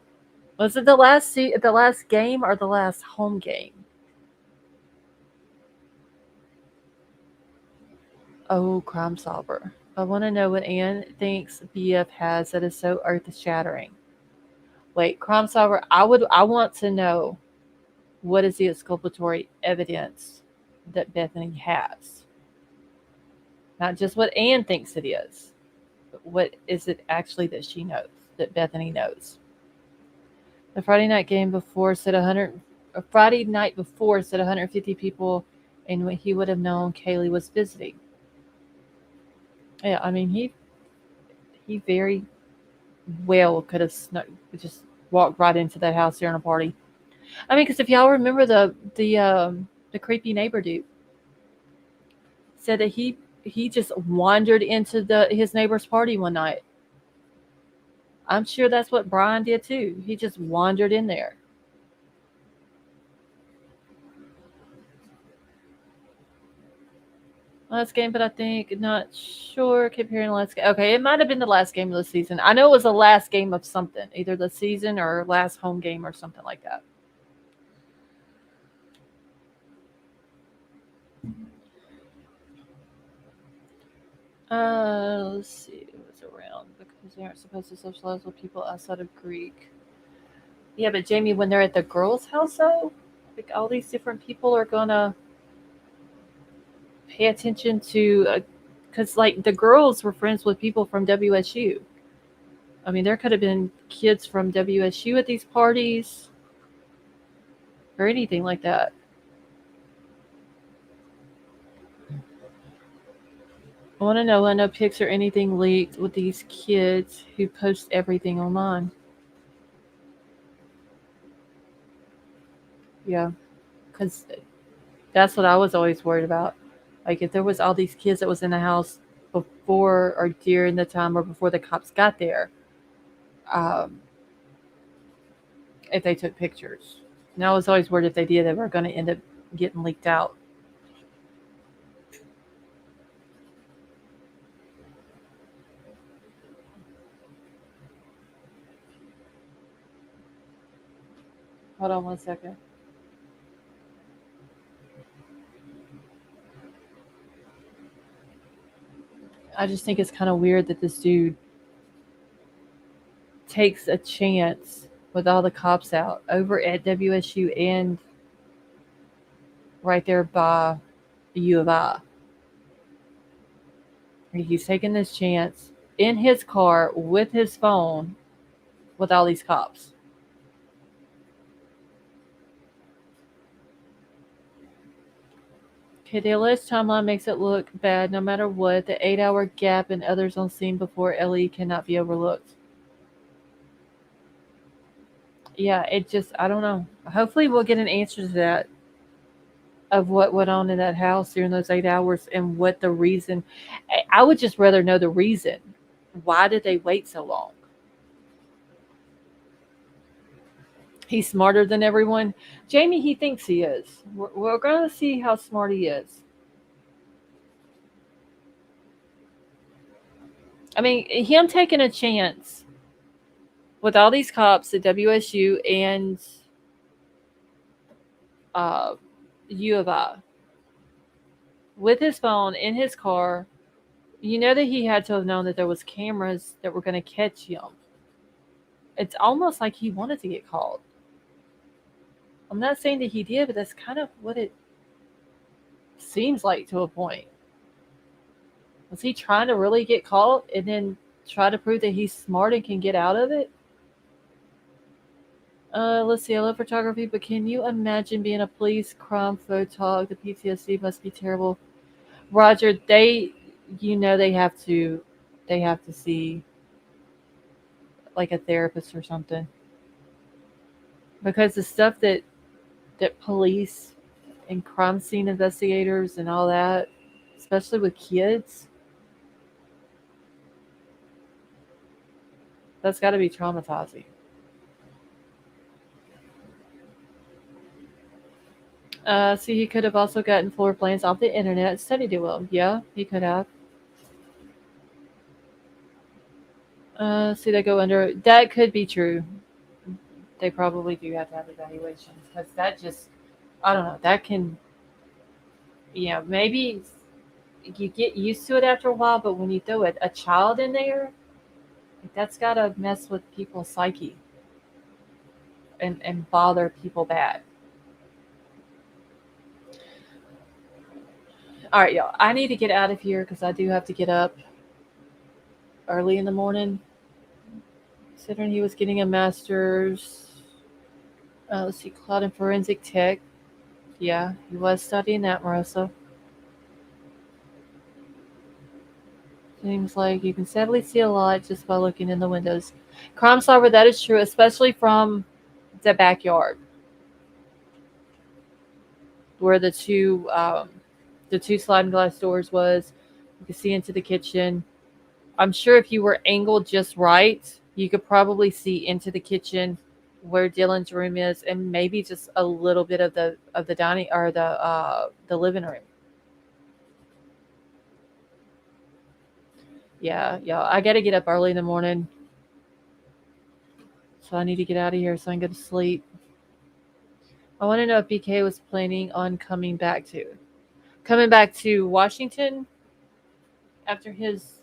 Was it the last game or the last home game? Oh, Crime Solver. I want to know what Ann thinks BF has that is so earth-shattering. Wait, Crime Solver, I want to know, what is the exculpatory evidence that Bethany has? Not just what Ann thinks it is, but what is it actually that she knows, that Bethany knows? The Friday night before said 150 people, and he would have known Kaylee was visiting. Yeah, I mean, he very well could have just walked right into that house during a party. I mean, because if y'all remember the creepy neighbor dude said that he he just wandered into his neighbor's party one night. I'm sure that's what Bryan did too. He just wandered in there. Last game, but I think not sure. Keep hearing last game. Okay, it might have been the last game of the season. I know it was the last game of something, either the season or last home game or something like that. Let's see. What's around because they aren't supposed to socialize with people outside of Greek. Yeah, but Jamie, when they're at the girls' house, though, like all these different people are gonna pay attention to, because like the girls were friends with people from WSU. I mean, there could have been kids from WSU at these parties or anything like that. I want to know when no pics or anything leaked with these kids who post everything online. Yeah, because that's what I was always worried about. Like if there was all these kids that was in the house before or during the time or before the cops got there, um, if they took pictures. And I was always worried if they did, they were going to end up getting leaked out. Hold on 1 second. I just think it's kind of weird that this dude takes a chance with all the cops out over at WSU and right there by the U of I. He's taking this chance in his car with his phone with all these cops. Okay, the alleged timeline makes it look bad no matter what. The 8-hour gap and others on scene before Ellie cannot be overlooked. Yeah, it just, I don't know. Hopefully we'll get an answer to that of what went on in that house during those 8 hours and what the reason. I would just rather know the reason. Why did they wait so long? He's smarter than everyone. Jamie, he thinks he is. We're going to see how smart he is. I mean, him taking a chance with all these cops at WSU and U of I with his phone in his car, you know that he had to have known that there was cameras that were going to catch him. It's almost like he wanted to get caught. I'm not saying that he did, but that's kind of what it seems like to a point. Was he trying to really get caught and then try to prove that he's smart and can get out of it? Let's see. I love photography, but can you imagine being a police crime photog? The PTSD must be terrible. Roger, they have to see like a therapist or something, because the stuff that police and crime scene investigators and all that, especially with kids, that's got to be traumatizing. See, he could have also gotten floor plans off the internet, studied it well. Yeah, he could have. See, they go under. That could be true. They probably do have to have evaluations, because that just, I don't know, that can, maybe you get used to it after a while, but when you throw a child in there, that's got to mess with people's psyche and bother people bad. All right, y'all. I need to get out of here because I do have to get up early in the morning. Considering he was getting a master's, let's see, cloud and forensic tech. Yeah, he was studying that, Marissa. Seems like you can sadly see a lot just by looking in the windows. Crime Solver, that is true, especially from the backyard where the two sliding glass doors was. You could see into the kitchen. I'm sure if you were angled just right, you could probably see into the kitchen where Dylan's room is, and maybe just a little bit of the dining or the living room. Yeah, I got to get up early in the morning, so I need to get out of here so I can go to sleep. I want to know if BK was planning on coming back to Washington after his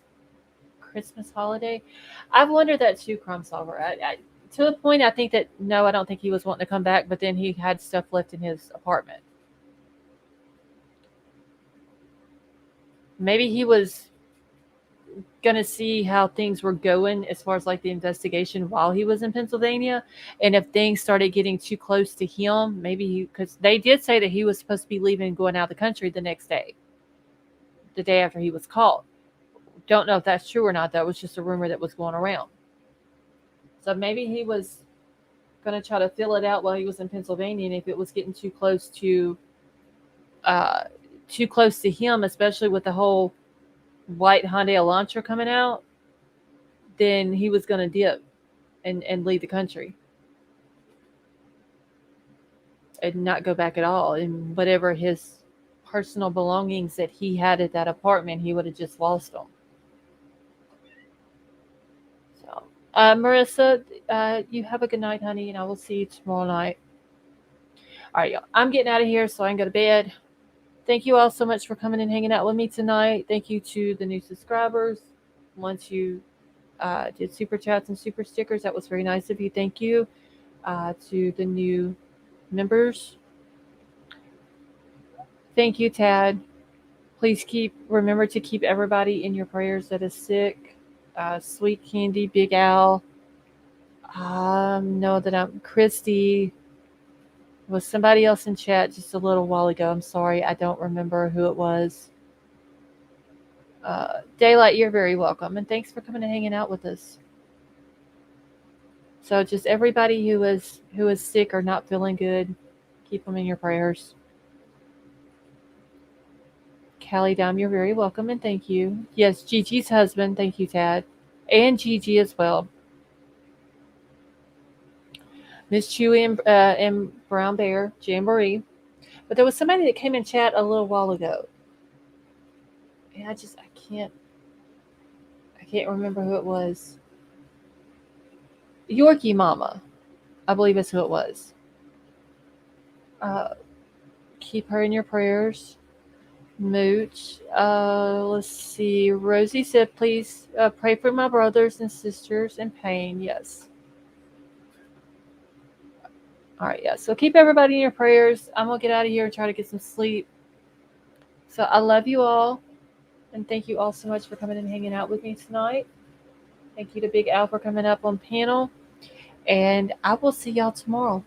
Christmas holiday. I've wondered that too, Crime Solver. To a point, I think that no, I don't think he was wanting to come back, but then he had stuff left in his apartment. Maybe he was going to see how things were going as far as like the investigation while he was in Pennsylvania, and if things started getting too close to him, maybe because they did say that he was supposed to be leaving and going out of the country the next day, the day after he was caught. Don't know if that's true or not. That was just a rumor that was going around. So maybe he was going to try to fill it out while he was in Pennsylvania, and if it was getting too close to him, especially with the whole white Hyundai Elantra coming out, then he was going to dip and leave the country and not go back at all. And whatever his personal belongings that he had at that apartment, he would have just lost them. So, Marissa, you have a good night, honey, and I will see you tomorrow night. All right, y'all. I'm getting out of here so I can go to bed. Thank you all so much for coming and hanging out with me tonight. Thank you to the new subscribers. Once you did super chats and super stickers, that was very nice of you. Thank you to the new members. Thank you, Tad. Please remember to keep everybody in your prayers that is sick. Sweet Candy, Big Al. Know that I'm Christy. Was somebody else in chat just a little while ago. I'm sorry, I don't remember who it was. Daylight, you're very welcome, and thanks for coming and hanging out with us. So just everybody who is sick or not feeling good, keep them in your prayers. Callie Dime, you're very welcome, and thank you. Yes, Gigi's husband, thank you, Tad. And Gigi as well. Miss Chewy and Brown Bear, Jamboree. But there was somebody that came in chat a little while ago. And I can't remember who it was. Yorkie Mama, I believe is who it was. Keep her in your prayers. Mooch. Let's see. Rosie said, please pray for my brothers and sisters in pain. Yes. All right, yeah. So keep everybody in your prayers. I'm going to get out of here and try to get some sleep. So I love you all. And thank you all so much for coming and hanging out with me tonight. Thank you to Big Al for coming up on panel. And I will see y'all tomorrow.